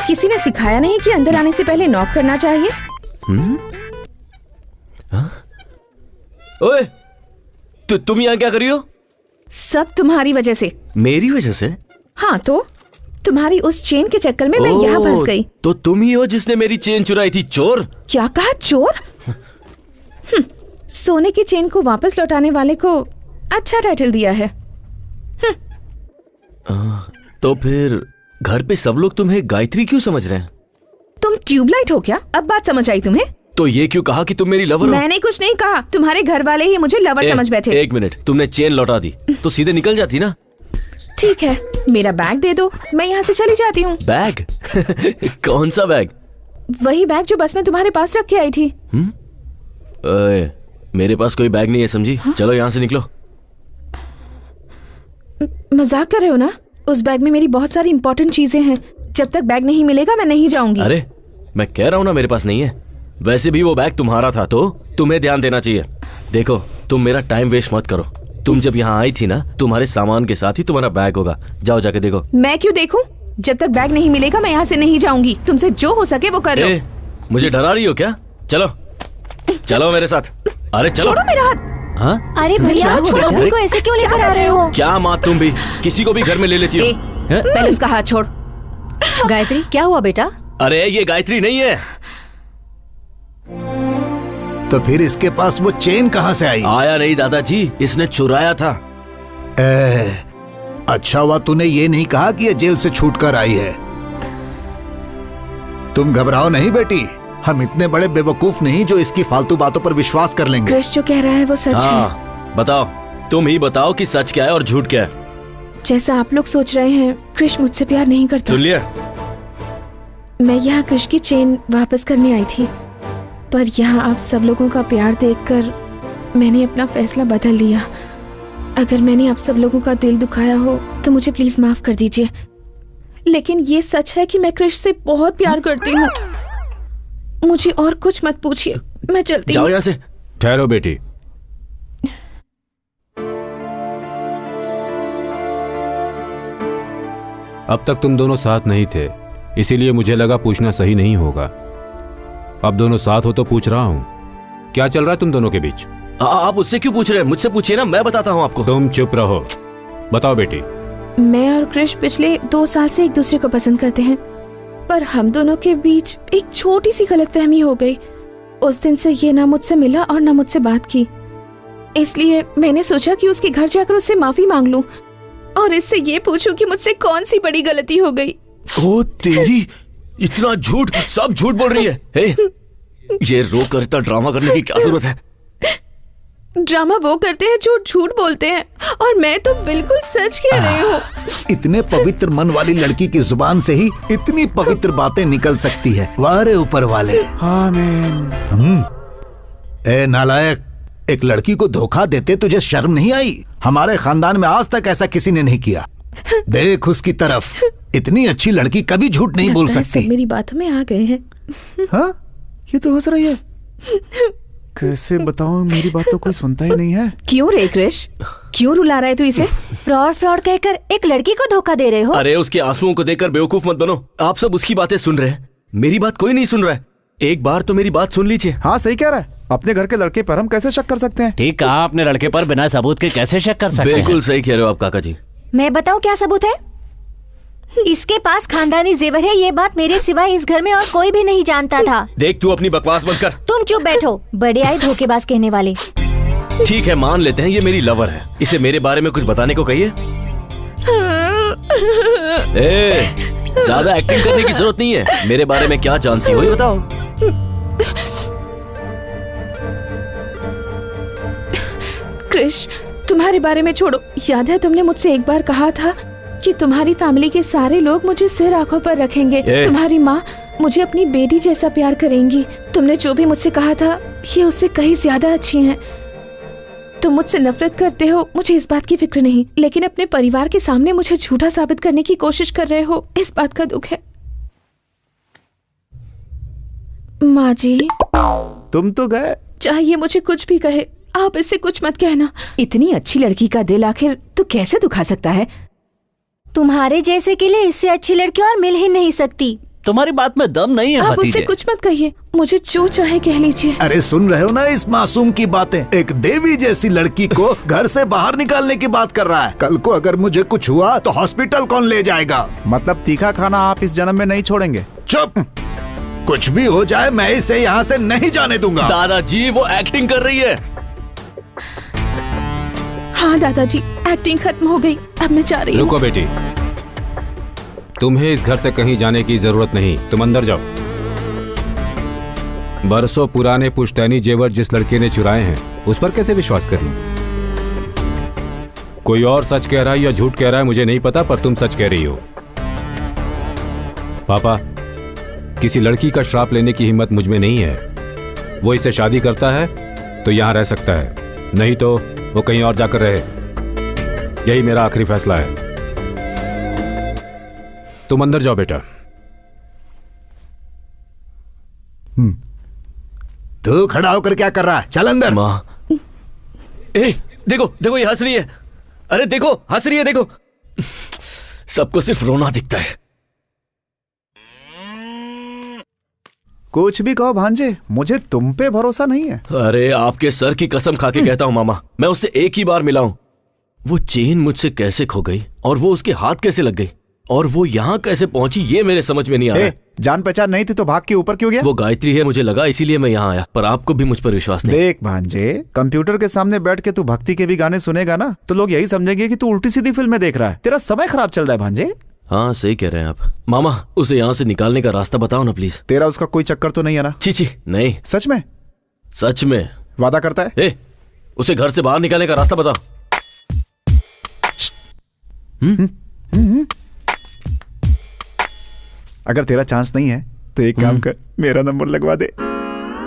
Speaker 2: किसी ने सिखाया नहीं कि अंदर आने से पहले नॉक करना चाहिए?
Speaker 6: ओए, तुम यहाँ क्या कर रही हो?
Speaker 2: सब तुम्हारी वजह से।
Speaker 6: मेरी वजह से?
Speaker 2: हाँ तो तुम्हारी उस चेन के चक्कर में मैं यहाँ फंस गई।
Speaker 6: तो तुम ही हो जिसने मेरी चेन चुराई थी, चोर?
Speaker 2: क्या कहा, चोर? सोने की चेन को वापस लौटाने वाले को अच्छा टाइटल दिया है।
Speaker 6: तो फिर घर पे सब लोग तुम्हें गायत्री क्यों समझ रहे हैं?
Speaker 2: तुम ट्यूबलाइट हो क्या? अब बात समझ आई तुम्हें?
Speaker 6: तो ये क्यों कहा कि तुम मेरी लवर हो?
Speaker 2: मैंने कुछ नहीं कहा, तुम्हारे घर वाले ही मुझे लवर समझ बैठे।
Speaker 6: एक मिनट, तुमने चेन लौटा दी तो सीधे निकल जाती ना।
Speaker 2: ठीक है, मेरा बैग दे दो, मैं यहाँ से चली जाती हूँ।
Speaker 6: बैग? कौन सा बैग?
Speaker 2: वही बैग जो बस में तुम्हारे पास रख के आई थी।
Speaker 6: ओए, मेरे पास कोई बैग नहीं है, समझी? चलो यहाँ से निकलो।
Speaker 2: मजाक कर रहे हो ना? उस बैग में मेरी बहुत सारी इंपॉर्टेंट चीजें हैं। जब तक बैग नहीं मिलेगा मैं नहीं जाऊंगी।
Speaker 6: अरे मैं कह रहा हूँ ना, मेरे पास नहीं है। वैसे भी वो बैग तुम्हारा था तो तुम्हें ध्यान देना चाहिए। देखो, तुम मेरा टाइम वेस्ट मत करो। तुम जब यहाँ आई थी ना, तुम्हारे सामान के साथ ही तुम्हारा बैग होगा। जाओ जाके देखो।
Speaker 2: मैं क्यों देखूं? जब तक बैग नहीं मिलेगा मैं यहाँ से नहीं जाऊंगी। तुमसे जो हो सके वो करो।
Speaker 6: मुझे डरा रही हो क्या? चलो चलो मेरे साथ। अरे चलो।
Speaker 2: छोड़ो मेरा हाथ।
Speaker 6: हाँ?
Speaker 10: अरे भैया, छोटू को ऐसे क्यों लेकर आ रहे हो?
Speaker 6: क्या माँ, तुम भी किसी को भी घर में ले लेती हो?
Speaker 2: पहले उसका हाथ छोड़।
Speaker 3: गायत्री, क्या हुआ बेटा?
Speaker 6: अरे ये गायत्री नहीं है।
Speaker 5: तो फिर इसके पास वो चेन कहाँ से आई?
Speaker 6: आया नहीं दादाजी, इसने चुराया था।
Speaker 5: अच्छा हुआ तूने ये नहीं कहा कि ये जेल से छूट कर आई है। तुम घबराओ नहीं बेटी, हम इतने बड़े बेवकूफ नहीं जो इसकी फालतू बातों पर विश्वास कर लेंगे।
Speaker 2: क्रिश जो कह रहा है वो सच
Speaker 6: है। बताओ, तुम ही बताओ कि सच क्या है और झूठ क्या है।
Speaker 2: जैसा आप लोग सोच रहे हैं, क्रिश मुझसे प्यार नहीं करता।
Speaker 6: सुन लिया?
Speaker 2: मैं यहाँ क्रिश की चेन वापस करने आई थी, पर यहाँ आप सब लोगों का प्यार देखकर मैंने अपना फैसला बदल लिया। अगर मैंने आप सब लोगों का दिल दुखाया हो तो मुझे प्लीज माफ कर दीजिए। लेकिन ये सच है कि मैं क्रिश से बहुत प्यार करती हूँ। मुझे और कुछ मत पूछिए, मैं चलती हूँ।
Speaker 6: जाओ यहाँ से।
Speaker 9: ठहरो बेटी। अब तक तुम दोनों साथ नहीं थे, इसीलिए मुझे लगा पूछना सही नहीं होगा। अब दोनों साथ हो तो पूछ रहा हूं, क्या चल रहा है तुम दोनों के बीच?
Speaker 6: आप उससे क्यों पूछ रहे हैं? मुझसे पूछिए ना, मैं बताता हूं आपको।
Speaker 9: तुम चुप रहो। बताओ बेटी।
Speaker 2: मैं और क्रिश पिछले 2 साल से एक दूसरे को पसंद करते हैं, पर हम दोनों के बीच एक छोटी सी गलतफहमी हो गई। उस दिन से ये ना मुझसे मिला और ना मुझसे बात की, इसलिए मैंने सोचा कि उसके घर जाकर उससे माफी मांग लूं और इससे ये पूछूं कि मुझसे कौन सी बड़ी गलती हो गई।
Speaker 6: ओ तेरी, इतना झूठ, सब झूठ बोल रही है। हे, ये रो कर इतना ड्रामा करने की क्या जरूरत है?
Speaker 2: ड्रामा वो करते हैं जो झूठ बोलते हैं, और मैं तो बिल्कुल सच कह रही हूँ।
Speaker 5: इतने पवित्र मन वाली लड़की की जुबान से ही इतनी पवित्र बातें निकल सकती है। वाह रे ऊपर वाले। आमीन। ए नालायक, एक लड़की को धोखा देते तुझे शर्म नहीं आई? हमारे खानदान में आज तक ऐसा किसी ने नहीं किया। देख उसकी तरफ, इतनी अच्छी लड़की कभी झूठ नहीं बोल सकती।
Speaker 2: सब मेरी बातों में आ गए हैं।
Speaker 7: हाँ, ये तो हंस रही है। कैसे बताऊं, मेरी बात तो कोई सुनता ही नहीं है।
Speaker 2: क्यों रे क्रिश, क्यों रुला रहा है तू इसे?
Speaker 10: फ्रॉड फ्रॉड कहकर एक लड़की को धोखा दे रहे हो?
Speaker 6: अरे उसके आंसुओं को देखकर बेवकूफ मत बनो। आप सब उसकी बातें सुन रहे हैं, मेरी बात कोई नहीं सुन रहा है। एक बार तो मेरी बात सुन लीजिए।
Speaker 7: हाँ सही कह रहा है, अपने घर के लड़के पर हम कैसे शक कर सकते हैं?
Speaker 4: ठीक कहा, अपने लड़के पर बिना सबूत के कैसे शक कर सकते हैं?
Speaker 6: बिल्कुल सही कह रहे हो आप काका जी।
Speaker 10: मैं बताऊं क्या सबूत है? इसके पास खानदानी जेवर है, ये बात मेरे सिवाय इस घर में और कोई भी नहीं जानता था।
Speaker 6: देख तू अपनी बकवास बंद कर। तुम
Speaker 10: चुप बैठो, बड़े आए धोखेबाज कहने वाले।
Speaker 6: ठीक है, मान लेते हैं ये मेरी लवर है, इसे मेरे बारे में कुछ बताने को कहिए। ज्यादा एक्टिंग करने की जरूरत नहीं है, मेरे बारे में क्या जानती हो ये बताओ।
Speaker 2: क्रिश, तुम्हारे बारे में छोड़ो। याद है तुमने मुझसे एक बार कहा था कि तुम्हारी फैमिली के सारे लोग मुझे सिर आंखों पर रखेंगे। तुम्हारी माँ मुझे अपनी बेटी जैसा प्यार करेंगी। तुमने जो भी मुझसे कहा था ये उससे कहीं ज्यादा अच्छी हैं। तुम मुझसे नफरत करते हो, मुझे इस बात की फिक्र नहीं, लेकिन अपने परिवार के सामने मुझे झूठा साबित करने की कोशिश कर रहे हो, इस बात का दुख है। माँ जी,
Speaker 7: तुम तो गए।
Speaker 2: चाहिए मुझे कुछ भी कहे, आप इससे कुछ मत कहना।
Speaker 1: इतनी अच्छी लड़की का दिल आखिर तू कैसे दुखा सकता है?
Speaker 10: तुम्हारे जैसे के लिए इससे अच्छी लड़की और मिल ही नहीं सकती।
Speaker 4: तुम्हारी बात में दम नहीं है
Speaker 2: आप
Speaker 4: भतीजे।
Speaker 2: उससे कुछ मत कहिए, मुझे जो चाहे कह लीजिए।
Speaker 5: अरे सुन रहे हो ना इस मासूम की बातें? एक देवी जैसी लड़की को घर से बाहर निकालने की बात कर रहा है। कल को अगर मुझे कुछ हुआ तो हॉस्पिटल कौन ले जाएगा?
Speaker 7: मतलब तीखा खाना आप इस जन्म में नहीं छोड़ेंगे?
Speaker 5: चुप! कुछ भी हो जाए मैं इसे यहाँ से नहीं जाने दूंगा।
Speaker 6: दादाजी वो एक्टिंग कर रही है।
Speaker 2: हाँ दादाजी, एक्टिंग खत्म हो गई, अब मैं जा रही हूँ।
Speaker 9: रुको बेटी, तुम्हें इस घर से कहीं जाने की जरूरत नहीं, तुम अंदर जाओ। बरसों पुराने पुश्तैनी जेवर जिस लड़के ने चुराए हैं उस पर कैसे विश्वास कर लूं? कोई और सच कह रहा है या झूठ कह रहा है मुझे नहीं पता, पर तुम सच कह रही हो। पापा, किसी लड़की का श्राप लेने की हिम्मत मुझ में नहीं है। वो इससे शादी करता है तो यहां रह सकता है, नहीं तो वो कहीं और जाकर रहे। यही मेरा आखिरी फैसला है। तुम अंदर जाओ बेटा।
Speaker 5: तू खड़ा होकर क्या कर रहा है? चल अंदर।
Speaker 6: माँ, देखो देखो ये हंस रही है। अरे देखो हंस रही है, देखो। सबको सिर्फ रोना दिखता है।
Speaker 7: कुछ भी कहो भांजे, मुझे तुम पे भरोसा नहीं है।
Speaker 6: अरे आपके सर की कसम खा के कहता हूँ मामा, मैं उससे एक ही बार मिला हूं। वो चेन मुझसे कैसे खो गई और वो उसके हाथ कैसे लग गई और वो यहाँ कैसे पहुंची ये मेरे समझ में नहीं आ रहा।
Speaker 7: जान पहचान नहीं थी तो भाग के ऊपर क्यों गया?
Speaker 6: वो गायत्री है मुझे लगा, इसीलिए मैं यहाँ आया, पर आपको भी मुझ पर विश्वास नहीं।
Speaker 7: देख भांजे, कंप्यूटर के सामने बैठ के तू भक्ति के भी गाने सुनेगा ना तो लोग यही समझेंगे कि तू उल्टी सीधी फिल्में देख रहा है। तेरा समय खराब चल रहा है भांजे।
Speaker 6: हाँ सही कह रहे हैं आप। मामा उसे यहाँ से निकालने का रास्ता बताओ ना प्लीज।
Speaker 7: तेरा उसका कोई चक्कर तो नहीं है ना?
Speaker 6: छी नहीं।
Speaker 7: सच में?
Speaker 6: सच में।
Speaker 7: वादा करता है?
Speaker 6: उसे घर से बाहर निकालने का रास्ता बताओ।
Speaker 7: अगर तेरा चांस नहीं है तो एक काम कर, मेरा नंबर लगवा दे।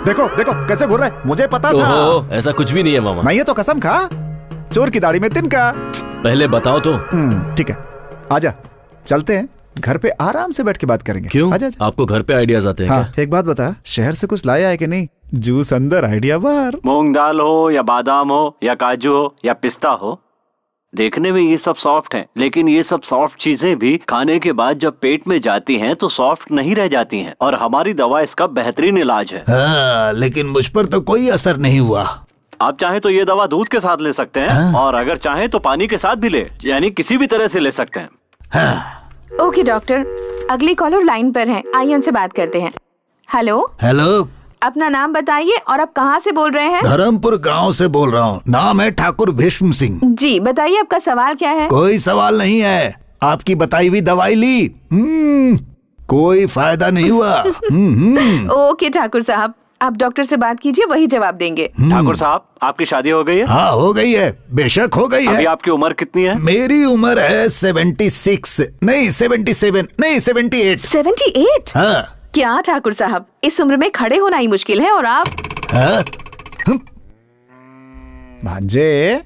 Speaker 7: देखो देखो कैसे घूर रहा है, मुझे पता था।
Speaker 6: ऐसा कुछ भी नहीं है मामा।
Speaker 7: नहीं है तो कसम खा, चोर की दाढ़ी में तिनका।
Speaker 6: पहले बताओ तो।
Speaker 7: ठीक है, आजा चलते हैं, घर पे आराम से बैठ के बात करेंगे।
Speaker 6: क्यों?
Speaker 7: आजा।
Speaker 6: आपको घर पे आइडियाज आते हैं?
Speaker 7: हाँ, एक बात बता, शहर से कुछ लाया है कि नहीं? जूस अंदर आइडिया बाहर।
Speaker 4: मूंग दाल हो या बादाम हो या काजू हो या पिस्ता हो, देखने में ये सब सॉफ्ट हैं, लेकिन ये सब सॉफ्ट चीजें भी खाने के बाद जब पेट में जाती हैं तो सॉफ्ट नहीं रह जाती हैं, और हमारी दवा इसका बेहतरीन इलाज है।
Speaker 5: हाँ, लेकिन मुझ पर तो कोई असर नहीं हुआ।
Speaker 4: आप चाहें तो ये दवा दूध के साथ ले सकते हैं, और अगर चाहें तो पानी के साथ भी ले, यानी किसी भी तरह से ले सकते हैं।
Speaker 2: ओके डॉक्टर, अगली कॉलर लाइन पर है, आइए उनसे बात करते हैं। हेलो
Speaker 5: हेलो,
Speaker 2: अपना नाम बताइए और आप कहाँ से बोल रहे हैं?
Speaker 5: धर्मपुर गांव से बोल रहा हूँ, नाम है ठाकुर भीष्म सिंह।
Speaker 2: जी बताइए, आपका सवाल क्या है?
Speaker 5: कोई सवाल नहीं है, आपकी बताई हुई दवाई ली, कोई फायदा नहीं हुआ।
Speaker 2: ओके ठाकुर साहब, आप डॉक्टर से बात कीजिए, वही जवाब देंगे।
Speaker 4: ठाकुर साहब, आपकी शादी हो गई है?
Speaker 5: हाँ हो गई है, बेशक हो गई है।
Speaker 4: अभी आपकी उम्र कितनी है?
Speaker 5: मेरी उम्र है 76 नहीं 77 नहीं 78।
Speaker 2: 78?
Speaker 5: हाँ।
Speaker 2: क्या ठाकुर साहब, इस उम्र में खड़े होना ही मुश्किल है, और आप?
Speaker 5: हाँ?
Speaker 7: भांजे,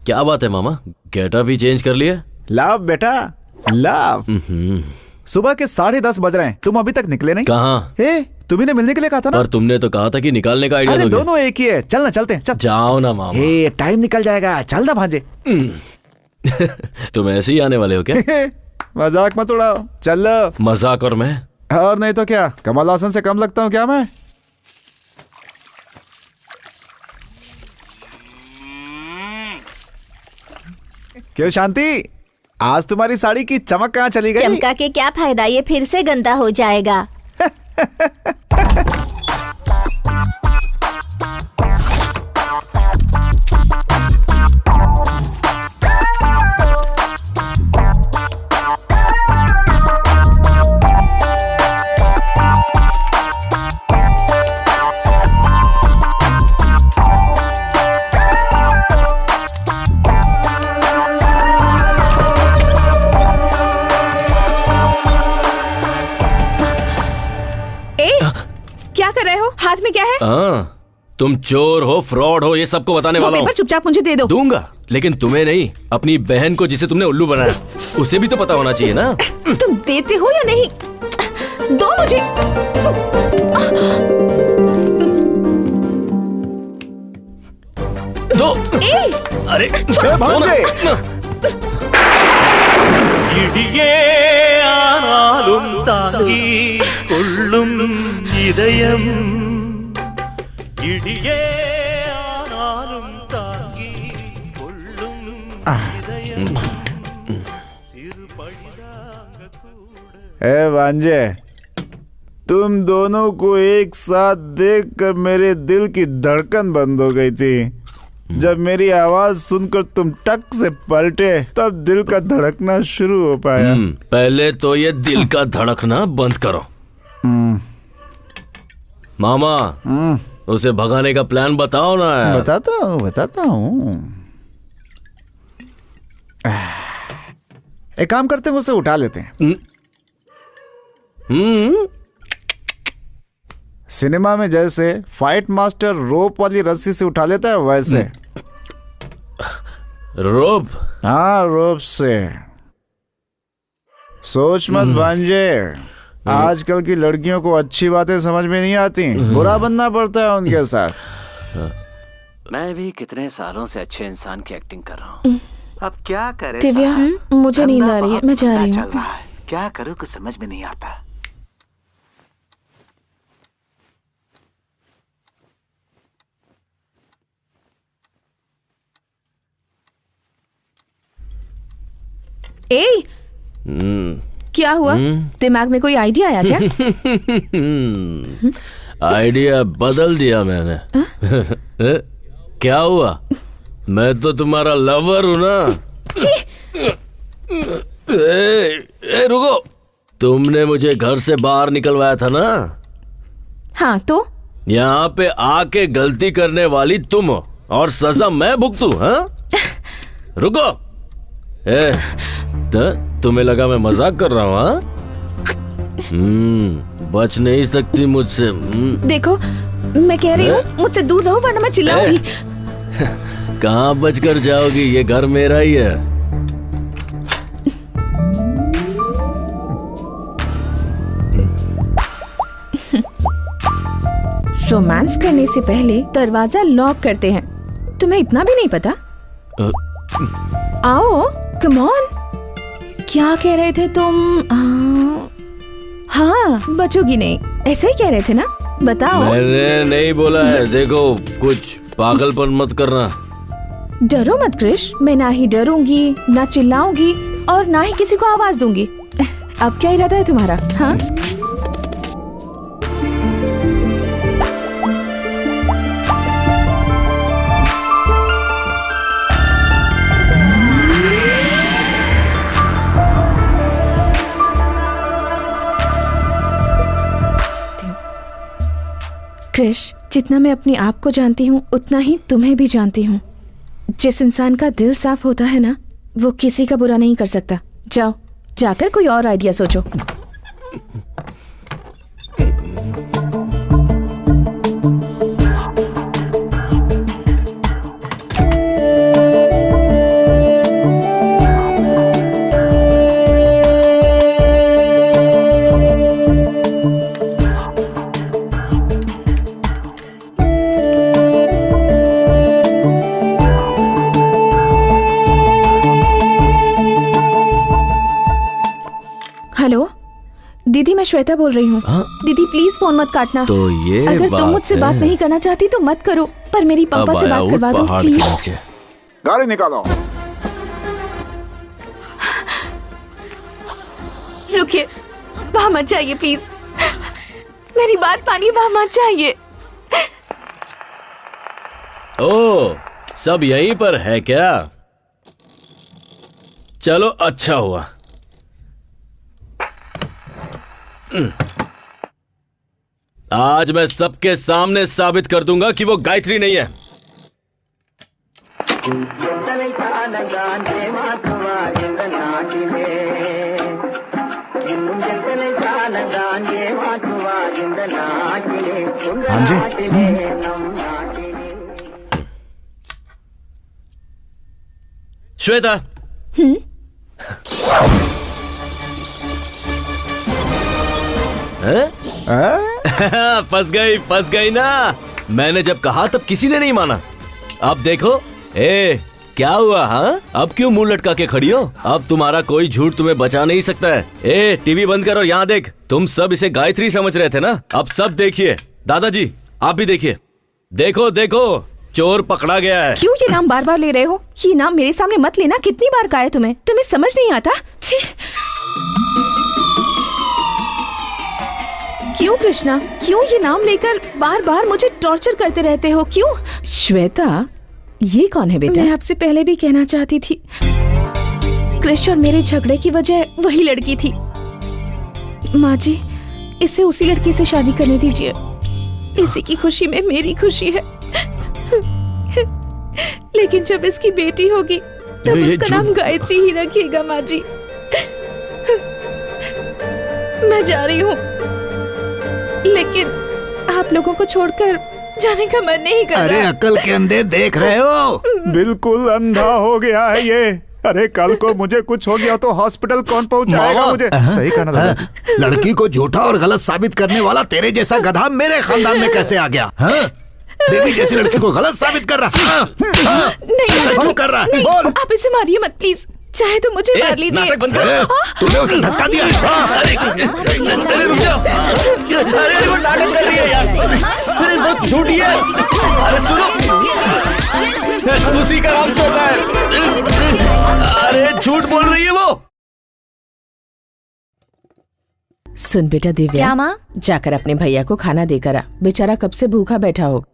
Speaker 6: क्या बात है मामा, गेटअप भी चेंज कर लिया?
Speaker 7: लव बेटा लव। सुबह के 10:30 बज रहे हैं, तुम अभी तक निकले नहीं।
Speaker 6: कहाँ?
Speaker 7: तुम्ही ने मिलने के लिए कहा था ना।
Speaker 6: पर तुमने तो कहा था कि निकालने का आइडिया दोगे।
Speaker 7: दोनों एक ही है, चल ना चलते हैं। चल
Speaker 6: जाओ ना मामा।
Speaker 7: टाइम निकल जाएगा, चल ना भांजे।
Speaker 6: तुम ऐसे ही आने वाले हो क्या?
Speaker 7: मजाक मत उड़ाओ, चल।
Speaker 6: मजाक? और मैं?
Speaker 7: और नहीं तो क्या, कमल हासन से कम लगता हूँ क्या मैं? क्यों शांति, आज तुम्हारी साड़ी की चमक कहाँ चली गई?
Speaker 10: चमका के क्या फायदा, ये फिर से गंदा हो जाएगा।
Speaker 1: क्या कर रहे हो? हाथ में क्या है?
Speaker 6: तुम चोर हो, फ्रॉड हो, ये सबको बताने वाला हूँ।
Speaker 1: पेपर चुपचाप मुझे दे दो।
Speaker 6: दूंगा, लेकिन तुम्हें नहीं, अपनी बहन को जिसे तुमने उल्लू बनाया उसे भी तो पता होना चाहिए ना।
Speaker 1: तुम देते हो या नहीं? दो मुझे।
Speaker 6: दो। अरे
Speaker 8: இடியே ஆனாலும் தாங்கி கொள்ளும் இதயம், இடியே ஆனாலும் தாங்கி கொள்ளும் இதயம், சிறு பழிதாங்க கூட।
Speaker 7: ए भांजे, तुम दोनों को एक साथ देखकर मेरे दिल की धड़कन बंद हो गई थी। जब मेरी आवाज सुनकर तुम टक से पलटे तब दिल का धड़कना शुरू हो पाया।
Speaker 6: पहले तो ये दिल का धड़कना बंद करो। मामा, उसे भगाने का प्लान बताओ ना यार।
Speaker 7: बताता हूँ। एक काम करते हैं, उसे उठा लेते हैं। सिनेमा में जैसे फाइट मास्टर रोप वाली रस्सी से उठा लेता है वैसे।
Speaker 6: रोप?
Speaker 7: हाँ, रोप से। सोच मत भांजे, आजकल की लड़कियों को अच्छी बातें समझ में नहीं आती, बुरा बनना पड़ता है उनके साथ।
Speaker 4: मैं भी कितने सालों से अच्छे इंसान की एक्टिंग कर रहा हूँ।
Speaker 11: अब क्या करे?
Speaker 2: दिव्या, मुझे नींद आ रही है, मैं जा रही हूँ।
Speaker 11: क्या करूँ कुछ समझ में नहीं आता।
Speaker 2: क्या हुआ? दिमाग में कोई आइडिया आया क्या?
Speaker 6: आइडिया बदल दिया मैंने। क्या हुआ? मैं तो तुम्हारा लवर हूं ना। रुको, तुमने मुझे घर से बाहर निकलवाया था ना?
Speaker 2: हाँ तो?
Speaker 6: यहाँ पे आके गलती करने वाली तुम हो और सजा मैं भुगतूं? हाँ? रुको। तुम्हें लगा मैं मजाक कर रहा हूँ? हाँ? बच नहीं सकती मुझसे।
Speaker 2: देखो, मैं कह रही हूँ मुझसे दूर रहो वरना मैं चिल्लाऊंगी।
Speaker 6: कहाँ बच कर जाओगी? ये घर मेरा ही है।
Speaker 2: रोमांस करने से पहले दरवाजा लॉक करते हैं। तुम्हें इतना भी नहीं पता? आओ, कम ऑन। क्या कह रहे थे तुम? हाँ, बचोगी नहीं, ऐसा ही कह रहे थे ना? बताओ।
Speaker 6: मैंने नहीं बोला है। देखो, कुछ पागलपन मत करना।
Speaker 2: डरो मत कृष, मैं ना ही डरूंगी, ना चिल्लाऊंगी और ना ही किसी को आवाज दूंगी। अब क्या इरादा है तुम्हारा? हाँ? कृष, जितना मैं अपने आप को जानती हूँ उतना ही तुम्हें भी जानती हूँ। जिस इंसान का दिल साफ होता है ना, वो किसी का बुरा नहीं कर सकता। जाओ, जाकर कोई और आइडिया सोचो। हेलो दीदी, मैं श्वेता बोल रही हूँ। दीदी प्लीज फोन मत काटना।
Speaker 6: तो ये
Speaker 2: अगर तुम मुझसे बात नहीं करना चाहती तो मत करो, पर मेरी पापा से बात करवा दो प्लीज।
Speaker 7: गाड़ी निकालो।
Speaker 2: रुकिए, वहां मत जाइए प्लीज, मेरी बात मानिए, वहां मत जाइए।
Speaker 6: ओ, सब यहीं पर है क्या? चलो अच्छा हुआ। आज मैं सबके सामने साबित कर दूंगा कि वो गायत्री नहीं है।
Speaker 7: हाँ जी।
Speaker 6: श्वेता, फंस गई ना। मैंने जब कहा तब किसी ने नहीं माना। अब देखो, क्या हुआ? हाँ, अब क्यों मुंह लटका के खड़ी हो? अब तुम्हारा कोई झूठ तुम्हें बचा नहीं सकता है। टीवी बंद कर और यहाँ देख। तुम सब इसे गायत्री समझ रहे थे ना, अब सब देखिए। दादाजी आप भी देखिए। देखो देखो, चोर पकड़ा गया है।
Speaker 2: क्यों ये नाम बार बार ले रहे हो? ये नाम मेरे सामने मत लेना। कितनी बार कहा है तुम्हें समझ नहीं आता? क्यों कृष्णा, क्यों ये नाम लेकर बार बार मुझे टॉर्चर करते रहते हो? क्यों? श्वेता, ये कौन है बेटा? मैं आपसे पहले भी कहना चाहती थी, कृष और मेरे झगड़े की वजह वही लड़की थी। माँ जी, इसे उसी लड़की से शादी करने दीजिए। इसी की खुशी में मेरी खुशी है। लेकिन जब इसकी बेटी होगी तब उसका नाम गायत्री ही रखिएगा। माँ जी, मैं जा रही हूँ, लेकिन आप लोगों को छोड़कर जाने का मन नहीं कर रहा।
Speaker 5: अरे अकल के अंधे देख रहे हो?
Speaker 7: बिल्कुल अंधा हो गया है ये। अरे कल को मुझे कुछ हो गया तो हॉस्पिटल कौन पहुंचाएगा मुझे? सही कहा ना दादा।
Speaker 5: लड़की को झूठा और गलत साबित करने वाला तेरे जैसा गधा मेरे खानदान में कैसे आ गया? देवी जैसी लड़की को गलत साबित कर रहा। नहीं कर रहा है। बोल।
Speaker 2: आप इसे मारिए मत प्लीज, चाहे तो मुझे मार लीजिए।
Speaker 5: तूने उसे धक्का दिया।
Speaker 6: रुक जाओ। अरे वो नाटक कर रही है यार। अरे वो झूठी है। अरे सुनो, उसी का नाम श्वेता है। अरे झूठ बोल रही है वो।
Speaker 2: सुन बेटा दिव्या,
Speaker 10: क्या माँ?
Speaker 2: जाकर अपने भैया को खाना देकर आ। बेचारा कब से भूखा बैठा हो।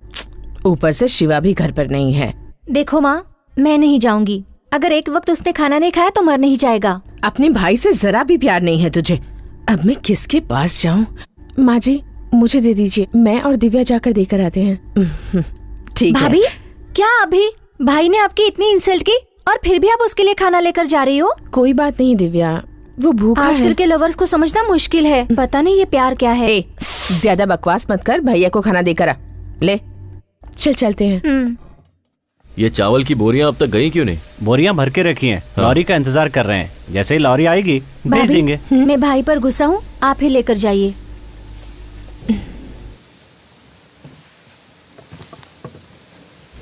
Speaker 2: ऊपर से शिवा भी घर पर नहीं है।
Speaker 10: देखो माँ, मैं नहीं जाऊंगी। अगर एक वक्त उसने खाना नहीं खाया तो मर नहीं जाएगा।
Speaker 2: अपने भाई से जरा भी प्यार नहीं है तुझे। अब मैं किसके पास जाऊं? माँ जी, मुझे दे दीजिए, मैं और दिव्या जाकर देकर आते हैं। ठीक है।
Speaker 10: भाभी, क्या अभी भाई ने आपकी इतनी इंसल्ट की और फिर भी आप उसके लिए खाना लेकर जा रही हो?
Speaker 2: कोई बात नहीं दिव्या, वो भूखा है।
Speaker 10: आजकल के लवर्स को समझना मुश्किल है। पता नहीं ये प्यार क्या है।
Speaker 2: ज्यादा बकवास मत कर, भैया को खाना देकर आ। ले चल चलते हैं।
Speaker 6: ये चावल की बोरियां अब तक गई क्यों नहीं?
Speaker 4: बोरियां भर के रखी हैं, लॉरी का इंतजार कर रहे हैं। जैसे ही लॉरी आएगी भेज देंगे।
Speaker 10: मैं भाई पर गुस्सा हूँ, आप ही लेकर जाइए।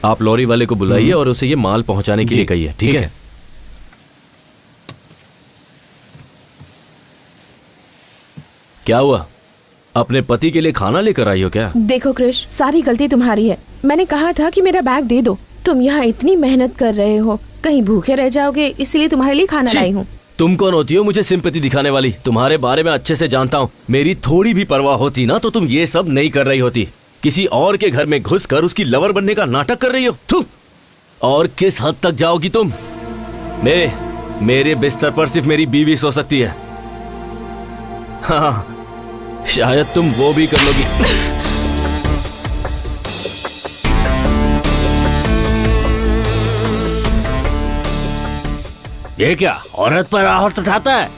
Speaker 6: आप लॉरी वाले को बुलाइए और उसे ये माल पहुंचाने के लिए कहिए। ठीक है? क्या हुआ? अपने पति के लिए खाना लेकर आई हो क्या?
Speaker 2: देखो कृष, सारी गलती तुम्हारी है। मैंने कहा था कि मेरा बैग दे दो। तुम यहाँ इतनी मेहनत कर रहे हो, कहीं भूखे रह जाओगे, इसलिए तुम्हारे लिए खाना लाई हूँ।
Speaker 6: तुम कौन होती हो मुझे सिंपैथी दिखाने वाली? तुम्हारे बारे में अच्छे से जानता हूँ। मेरी थोड़ी भी परवाह होती ना तो तुम ये सब नहीं कर रही होती। किसी और के घर में घुसकर उसकी लवर बनने का नाटक कर रही हो। थू! और किस हद तक जाओगी तुम? मेरे बिस्तर पर सिर्फ मेरी बीवी सो सकती है। हाँ, शायद तुम वो भी कर लोगी।
Speaker 12: ये क्या औरत पर आहट उठाता है?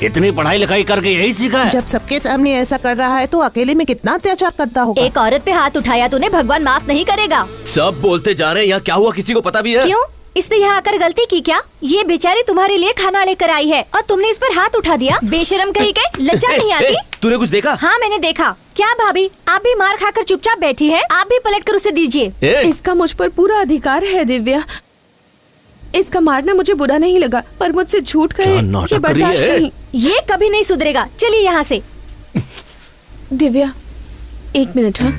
Speaker 12: इतनी पढ़ाई लिखाई करके यही सीखा है?
Speaker 13: जब सबके सामने ऐसा कर रहा है तो अकेले में कितना अत्याचार करता होगा।
Speaker 10: एक औरत पे हाथ उठाया तूने, भगवान माफ नहीं करेगा।
Speaker 6: सब बोलते जा रहे हैं, यहाँ क्या हुआ किसी को पता भी है?
Speaker 10: क्यों? इसने यहाँ आकर गलती की क्या? ये बेचारी तुम्हारे लिए खाना लेकर आई है और तुमने इस पर हाथ उठा दिया। बेशरम कहीं के, लज्जा नहीं आती?
Speaker 6: तूने कुछ देखा?
Speaker 10: हाँ मैंने देखा। क्या भाभी, आप भी मार खाकर चुपचाप बैठी है? आप भी पलट कर उसे दीजिए।
Speaker 2: इसका मुझ पर पूरा अधिकार है दिव्या। इसका मारना मुझे बुरा नहीं लगा, पर मुझसे झूठ कहे ये बर्दाश्त नहीं।
Speaker 10: ये कभी नहीं सुधरेगा। चलिए यहाँ से।
Speaker 2: दिव्या, एक मिनट। हाँ,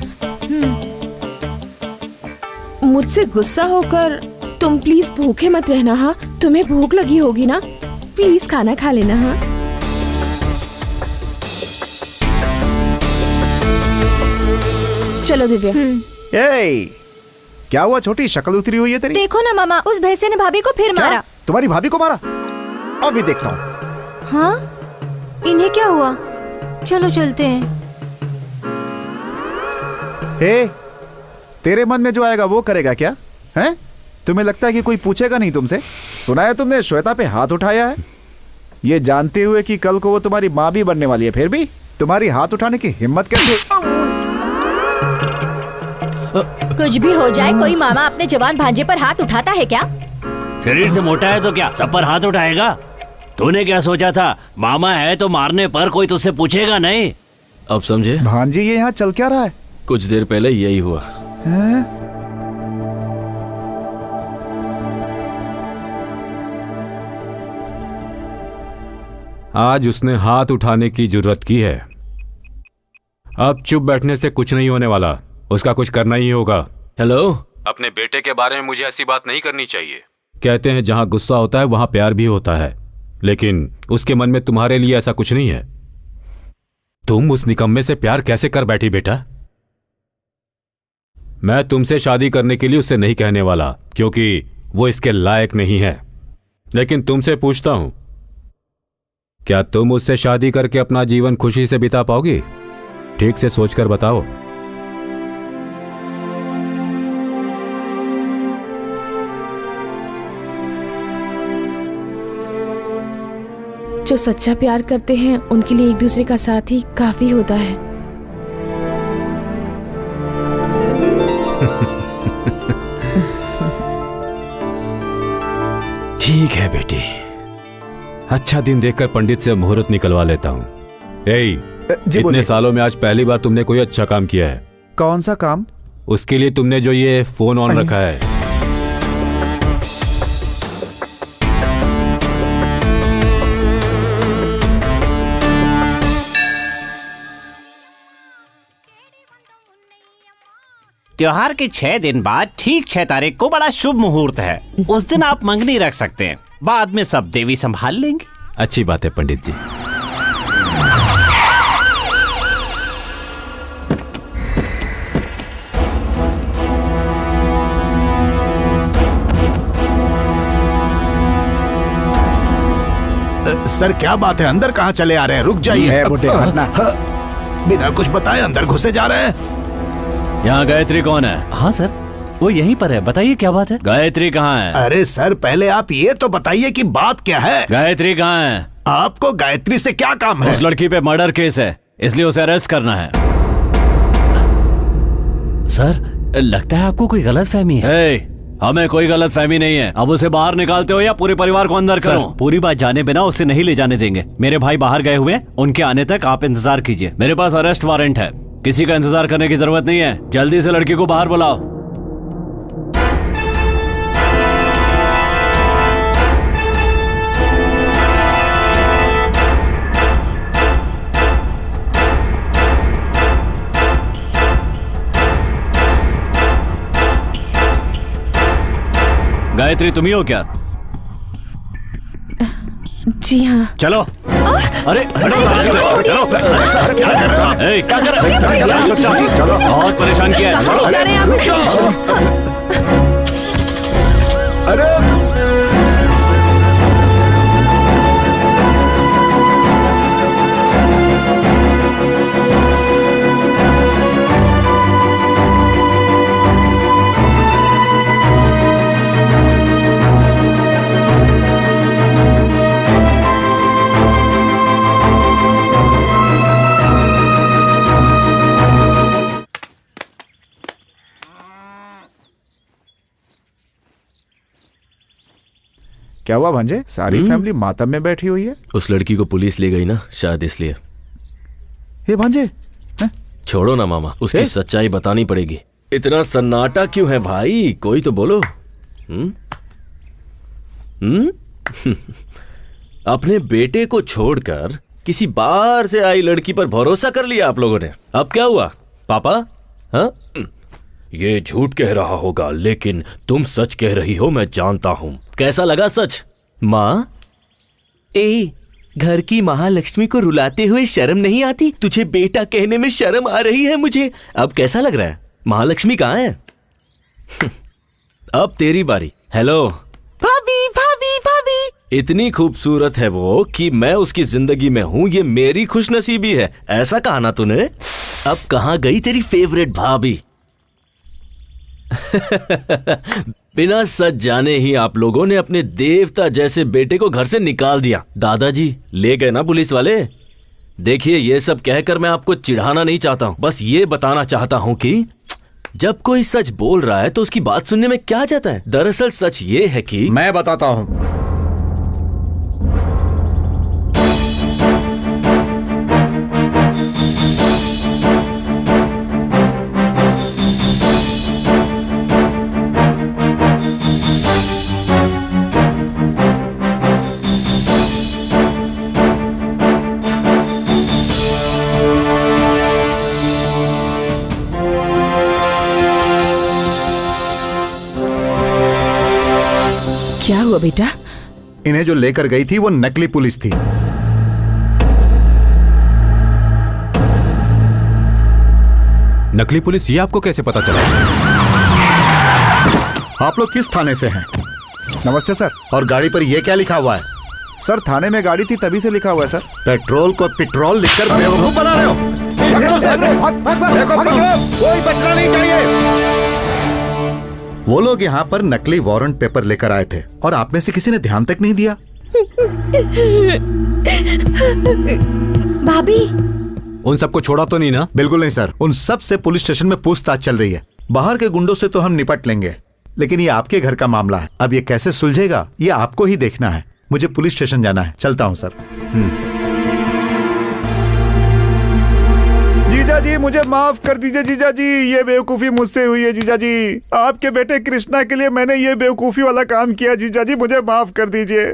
Speaker 2: मुझसे गुस्सा होकर तुम प्लीज भूखे मत रहना। हाँ, तुम्हें भूख लगी होगी ना, प्लीज खाना खा लेना। हाँ चलो दिव्या।
Speaker 7: ए, क्या हुआ छोटी, शक्ल उतरी हुई है तेरी?
Speaker 10: देखो ना मामा, उस भैंसे ने भाभी को फिर मारा।
Speaker 7: तुम्हारी भाभी को मारा? अभी देखता हूँ।
Speaker 10: हाँ, इन्हें क्या हुआ? चलो चलते हैं।
Speaker 7: हे, तेरे मन में जो आएगा वो करेगा क्या? हैं? तुम्हें लगता है कि कोई पूछेगा नहीं तुमसे? सुना है तुमने श्वेता पे हाथ उठाया है, ये जानते हुए कि कल को वो तुम्हारी माँ भी बनने वाली है, फिर भी तुम्हारी हाथ उठाने की हिम्मत कैसे?
Speaker 10: कुछ भी हो जाए, कोई मामा अपने जवान भांजे पर हाथ उठाता है क्या?
Speaker 12: शरीर से मोटा है तो क्या सब पर हाथ उठाएगा? तूने क्या सोचा था, मामा है तो मारने पर कोई तुझसे पूछेगा नहीं?
Speaker 6: अब समझे?
Speaker 7: भांजी ये यहाँ चल क्या रहा है?
Speaker 6: कुछ देर पहले यही हुआ।
Speaker 9: आज उसने हाथ उठाने की जरूरत की है। अब चुप बैठने से कुछ नहीं होने वाला, उसका कुछ करना ही होगा।
Speaker 6: हेलो,
Speaker 9: अपने बेटे के बारे में मुझे ऐसी बात नहीं करनी चाहिए। कहते हैं जहां गुस्सा होता है वहां प्यार भी होता है, लेकिन उसके मन में तुम्हारे लिए ऐसा कुछ नहीं है। तुम उस निकम्मे से प्यार कैसे कर बैठी बेटा? मैं तुमसे शादी करने के लिए उससे नहीं कहने वाला, क्योंकि वो इसके लायक नहीं है। लेकिन तुमसे पूछता हूं, क्या तुम उससे शादी करके अपना जीवन खुशी से बिता पाओगी? ठीक से सोचकर बताओ।
Speaker 2: जो सच्चा प्यार करते हैं उनके लिए एक दूसरे का साथ ही काफी होता है।
Speaker 9: ठीक है बेटी, अच्छा दिन देखकर पंडित से मुहूर्त निकलवा लेता हूँ। इतने सालों में आज पहली बार तुमने कोई अच्छा काम किया है।
Speaker 7: कौन सा काम?
Speaker 9: उसके लिए तुमने जो ये फोन ऑन रखा है।
Speaker 12: त्योहार के 6 दिन बाद ठीक 6 तारीख को बड़ा शुभ मुहूर्त है। उस दिन आप मंगनी रख सकते हैं, बाद में सब देवी संभाल लेंगे।
Speaker 9: अच्छी बात है पंडित जी।
Speaker 5: सर क्या बात है, अंदर कहाँ चले आ रहे हैं? रुक जाइए। बिना कुछ बताए अंदर घुसे जा रहे हैं।
Speaker 12: यहाँ गायत्री कौन है? हाँ सर, वो यहीं पर है, बताइए क्या बात है? गायत्री कहाँ है?
Speaker 5: अरे सर पहले आप ये तो बताइए कि बात क्या है।
Speaker 12: गायत्री कहाँ है?
Speaker 5: आपको गायत्री से क्या काम है?
Speaker 12: उस लड़की पे मर्डर केस है, इसलिए उसे अरेस्ट करना है। सर लगता है आपको कोई गलतफहमी है। हमें कोई गलतफहमी नहीं है। अब उसे बाहर निकालते हो या पूरे परिवार को अंदर करो? पूरी बात जाने बिना उसे नहीं ले जाने देंगे। मेरे भाई बाहर गए हुए, उनके आने तक आप इंतजार कीजिए। मेरे पास अरेस्ट वारंट है, किसी का इंतजार करने की जरूरत नहीं है। जल्दी से लड़की को बाहर बुलाओ। गायत्री तुम ही हो क्या?
Speaker 2: जी हाँ।
Speaker 12: चलो। अरे चलो, क्या कर रहे हो? चलो, बहुत परेशान किया है।
Speaker 5: अरे
Speaker 7: क्या हुआ भांजे, सारी फैमिली मातम में बैठी हुई है?
Speaker 6: उस लड़की को पुलिस ले गई ना, शायद इसलिए।
Speaker 7: ये भांजे
Speaker 6: छोड़ो ना मामा, उसकी सच्चाई बतानी पड़ेगी। इतना सन्नाटा क्यों है भाई? कोई तो बोलो। अपने बेटे को छोड़कर किसी बाहर से आई लड़की पर भरोसा कर लिया आप लोगों ने। अब क्या हुआ पापा? हाँ, ये झूठ कह रहा होगा, लेकिन तुम सच कह रही हो, मैं जानता हूं। कैसा लगा सच? माँ, घर की महालक्ष्मी को रुलाते हुए शर्म नहीं आती? तुझे बेटा कहने में शर्म आ रही है मुझे। अब कैसा लग रहा है? महालक्ष्मी कहाँ है? अब तेरी बारी। हेलो
Speaker 13: भाभी भाभी भाभी।
Speaker 6: इतनी खूबसूरत है वो कि मैं उसकी जिंदगी में हूँ, ये मेरी खुशनसीबी है। ऐसा कहा ना तूने। अब कहाँ गई तेरी फेवरेट भाभी? बिना सच जाने ही आप लोगों ने अपने देवता जैसे बेटे को घर से निकाल दिया। दादाजी ले गए ना पुलिस वाले। देखिए, ये सब कहकर मैं आपको चिढ़ाना नहीं चाहता हूँ, बस ये बताना चाहता हूँ कि जब कोई सच बोल रहा है तो उसकी बात सुनने में क्या जाता है। दरअसल सच ये है कि
Speaker 5: मैं बताता हूँ।
Speaker 2: क्या हुआ बेटा?
Speaker 5: इन्हें जो लेकर गई थी वो नकली पुलिस थी।
Speaker 9: नकली पुलिस, ये आपको कैसे पता चला?
Speaker 5: आप लोग किस थाने से हैं?
Speaker 7: नमस्ते सर।
Speaker 5: और गाड़ी पर ये क्या लिखा हुआ है?
Speaker 7: सर थाने में गाड़ी थी तभी से लिखा हुआ है सर।
Speaker 5: पेट्रोल को पेट्रोल लिखकर बेवकूफ बना रहे हो। देखो, कोई बचना नहीं चाहिए। वो लोग यहाँ पर नकली वारंट पेपर लेकर आए थे और आप में से किसी ने ध्यान तक नहीं दिया।
Speaker 10: भाभी,
Speaker 9: उन सबको छोड़ा तो नहीं ना?
Speaker 5: बिल्कुल नहीं सर, उन सब से पुलिस स्टेशन में पूछताछ चल रही है। बाहर के गुंडों से तो हम निपट लेंगे, लेकिन ये आपके घर का मामला है। अब ये कैसे सुलझेगा ये आपको ही देखना है। मुझे पुलिस स्टेशन जाना है, चलता हूँ सर।
Speaker 7: जीजा जी मुझे माफ कर दीजिए जीजा जी, ये बेवकूफी मुझसे हुई है जीजा जी। आपके बेटे कृष्णा के लिए मैंने ये बेवकूफी वाला काम किया जीजा जी, मुझे माफ कर दीजिए।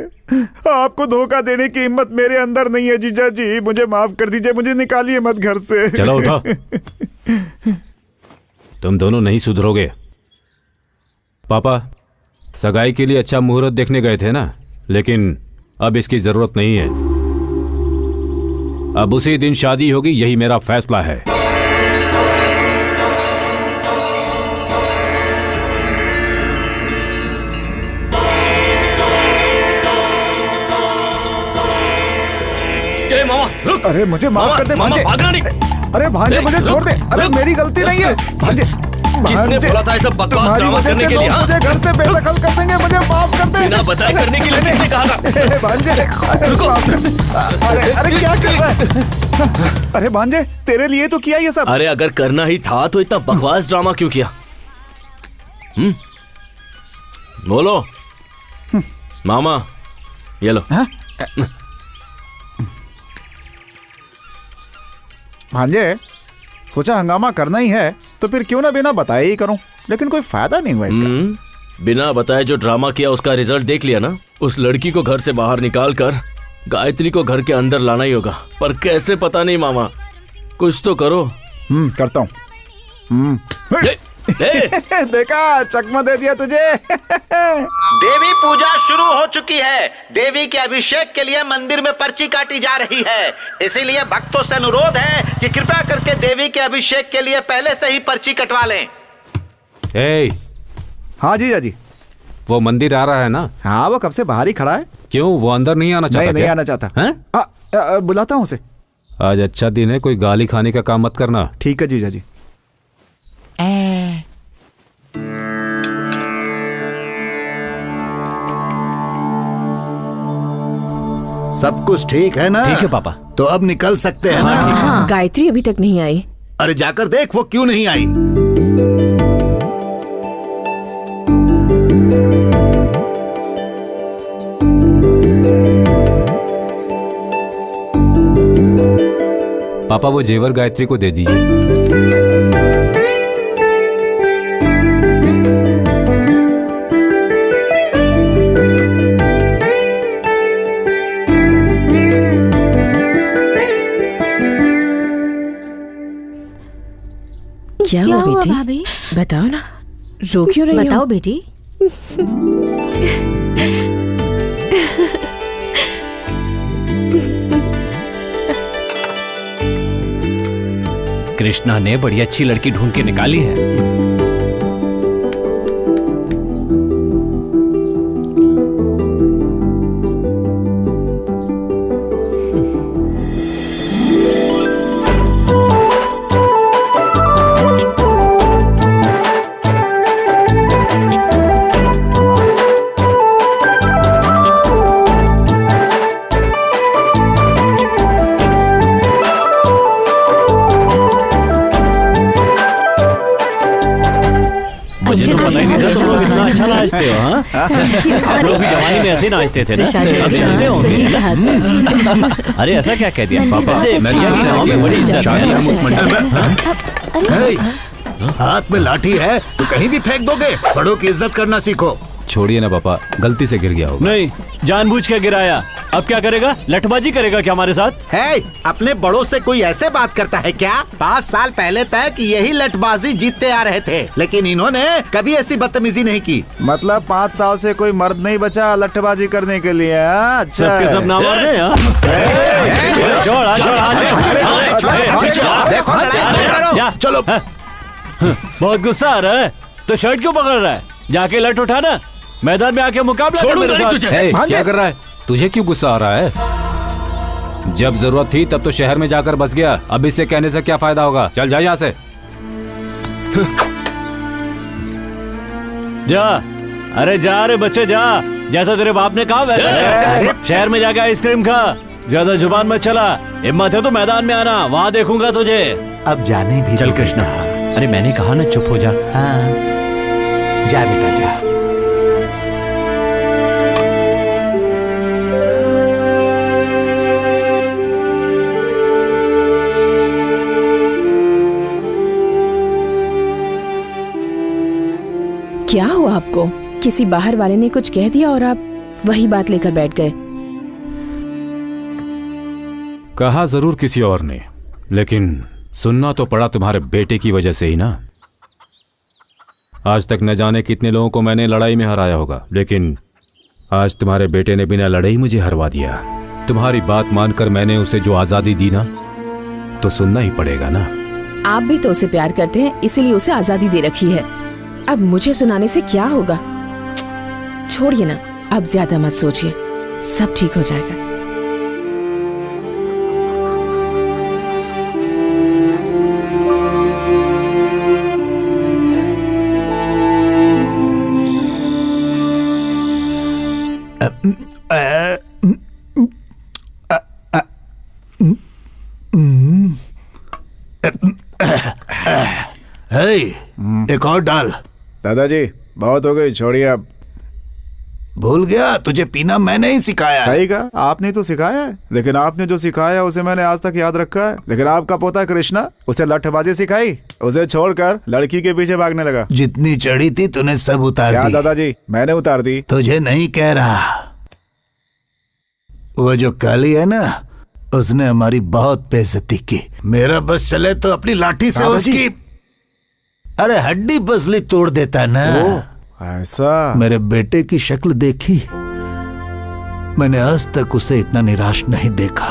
Speaker 7: आपको धोखा देने की हिम्मत मेरे अंदर नहीं है जीजा जी, मुझे माफ कर दीजिए। मुझे निकालिए मत घर से।
Speaker 9: चलो उठो। तुम दोनों नहीं सुधरोगे। पापा सगाई के लिए अच्छा मुहूर्त देखने गए थे ना, लेकिन अब इसकी जरूरत नहीं है। अब उसी दिन शादी होगी, यही मेरा फैसला है।
Speaker 6: मामा रुक।
Speaker 7: अरे मुझे माफ कर दे भांजे।
Speaker 6: भागना नहीं।
Speaker 7: अरे भांजे मुझे छोड़ दे। अरे मेरी गलती नहीं है भांजे।
Speaker 6: किसने बोला था ऐसा बकवास ड्रामा करने के लिए?
Speaker 7: मुझे घर से बेदखल कर देंगे, मुझे माफ कर दे।
Speaker 6: बिना बताए करने के लिए किसने कहा था?
Speaker 7: भांजे रुको। अरे क्या कर रहा है? अरे भांजे तेरे लिए तो किया ये सब।
Speaker 6: अरे अगर करना ही था तो इतना बकवास ड्रामा क्यों किया? बोलो मामा, ये लो।
Speaker 7: भांजे सोचा हंगामा करना ही है तो फिर क्यों ना बिना बताए ही करूं, लेकिन कोई फायदा नहीं हुआ इसका।
Speaker 6: बिना बताए जो ड्रामा किया उसका रिजल्ट देख लिया ना। उस लड़की को घर से बाहर निकाल कर गायत्री को घर के अंदर लाना ही होगा, पर कैसे पता नहीं मामा, कुछ तो करो।
Speaker 7: करता हूँ। देखा, चकमा दे दिया तुझे।
Speaker 11: देवी पूजा शुरू हो चुकी है। देवी के अभिषेक के लिए मंदिर में पर्ची काटी जा रही है, इसीलिए भक्तों से अनुरोध है कि कृपया करके देवी के अभिषेक के लिए पहले से ही पर्ची कटवा लें।
Speaker 7: हाँ जीजा जी।
Speaker 9: वो मंदिर आ रहा है ना?
Speaker 7: हाँ, वो कब से बाहर ही खड़ा है।
Speaker 9: क्यों, वो अंदर नहीं आना चाहता?
Speaker 7: नहीं आना चाहता है? बुलाता हूँ उसे।
Speaker 9: आज अच्छा दिन है, कोई गाली खाने का काम मत करना।
Speaker 7: ठीक है जीजा जी।
Speaker 5: सब कुछ ठीक है ना?
Speaker 12: ठीक है पापा।
Speaker 5: तो अब निकल सकते हैं ना?
Speaker 2: गायत्री अभी तक नहीं आई।
Speaker 5: अरे जाकर देख वो क्यों नहीं आई।
Speaker 9: पापा वो जेवर गायत्री को दे दीजिए।
Speaker 2: क्या हुआ बेटी?
Speaker 10: भाभी?
Speaker 2: बताओ ना, रो क्यों रही हो?
Speaker 10: बताओ बेटी।
Speaker 12: कृष्णा ने बड़ी अच्छी लड़की ढूंढ के निकाली है। नाचते हो हाँ? आप लोग भी जवानी में ऐसे नाचते थे ना, सब जानते होंगे। अरे ऐसा क्या कह दिया पापा? बड़ी इज्जत है।
Speaker 5: हाथ में लाठी है तो कहीं भी फेंक दोगे। बड़ों की इज्जत करना सीखो।
Speaker 9: छोड़िए ना पापा, गलती से गिर गया होगा।
Speaker 12: नहीं, जानबूझ के गिराया। अब क्या करेगा? लठबाजी करेगा क्या हमारे साथ?
Speaker 11: है, अपने बड़ों से कोई ऐसे बात करता है क्या? 5 साल पहले तक यही लठबाजी जीतते आ रहे थे, लेकिन इन्होंने कभी ऐसी बदतमीजी नहीं की।
Speaker 7: मतलब 5 साल से कोई मर्द नहीं बचा लठबाजी करने के लिए। अच्छा,
Speaker 12: सबके सब ना मार दे।
Speaker 5: चलो।
Speaker 12: बहुत गुस्सा आ रहा है तो शर्ट क्यों पकड़ रहा है? जाके लठ उठाना, मैदान में आके मुकाबला कर मेरे साथ।
Speaker 9: क्या कर रहा है? तुझे क्यों गुस्सा आ रहा है? जब जरूरत थी तब तो शहर में जाकर बस गया। अब इससे कहने से क्या फायदा होगा? चल जा यहाँ से।
Speaker 12: जा, अरे जा रे बच्चे जा, जैसा तेरे बाप ने कहा वैसा। शहर में जाके आइसक्रीम खा, ज्यादा जुबान मत चला। हिम्मत है तो मैदान में आना, वहाँ देखूंगा तुझे।
Speaker 11: अब जाने भी
Speaker 12: चल कृष्णा। अरे मैंने कहा ना चुप हो जा।
Speaker 11: हाँ, जा बेटा जा।
Speaker 2: क्या हुआ आपको? किसी बाहर वाले ने कुछ कह दिया और आप वही बात लेकर बैठ गए?
Speaker 9: कहा जरूर किसी और ने, लेकिन सुनना तो पड़ा तुम्हारे बेटे की वजह से ही ना। आज तक न जाने कितने लोगों को मैंने लड़ाई में हराया होगा, लेकिन आज तुम्हारे बेटे ने बिना लड़ाई मुझे हरवा दिया। तुम्हारी बात मानकर मैंने उसे जो आजादी दी ना, तो सुनना ही पड़ेगा ना।
Speaker 2: आप भी तो उसे प्यार करते हैं, इसीलिए उसे आजादी दे रखी है। अब मुझे सुनाने से क्या होगा? छोड़िए ना, अब ज्यादा मत सोचिए, सब ठीक हो जाएगा।
Speaker 5: एक और डाल।
Speaker 7: दादाजी बहुत हो गई, छोड़िए अब।
Speaker 5: भूल गया, तुझे पीना मैंने ही सिखाया।
Speaker 7: सही कहा, आपने तो सिखाया है, लेकिन आपने जो सिखाया उसे मैंने आज तक याद रखा है। लेकिन आपका पोता कृष्णा, उसे लठबाजी सिखाई, उसे छोड़कर लड़की के पीछे भागने लगा।
Speaker 5: जितनी चढ़ी थी तूने सब उतार दी।
Speaker 7: दादाजी मैंने उतार दी।
Speaker 5: तुझे नहीं कह रहा, वो जो काली है ना, उसने हमारी बहुत बेइज्जती की। मेरा बस चले तो अपनी लाठी से उसकी अरे हड्डी पसली तोड़ देता ना।
Speaker 7: ऐसा?
Speaker 5: मेरे बेटे की शक्ल देखी, मैंने आज तक उसे इतना निराश नहीं देखा।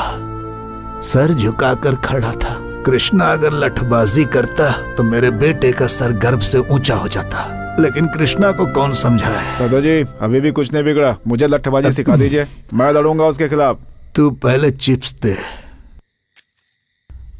Speaker 5: सर झुकाकर खड़ा था। कृष्णा अगर लठबाजी करता तो मेरे बेटे का सर गर्व से ऊंचा हो जाता, लेकिन कृष्णा को कौन समझाए।
Speaker 7: दादाजी अभी भी कुछ नहीं बिगड़ा, मुझे लठबाजी सिखा दीजिए, मैं लड़ूंगा उसके खिलाफ।
Speaker 5: तू पहले चिप्स दे,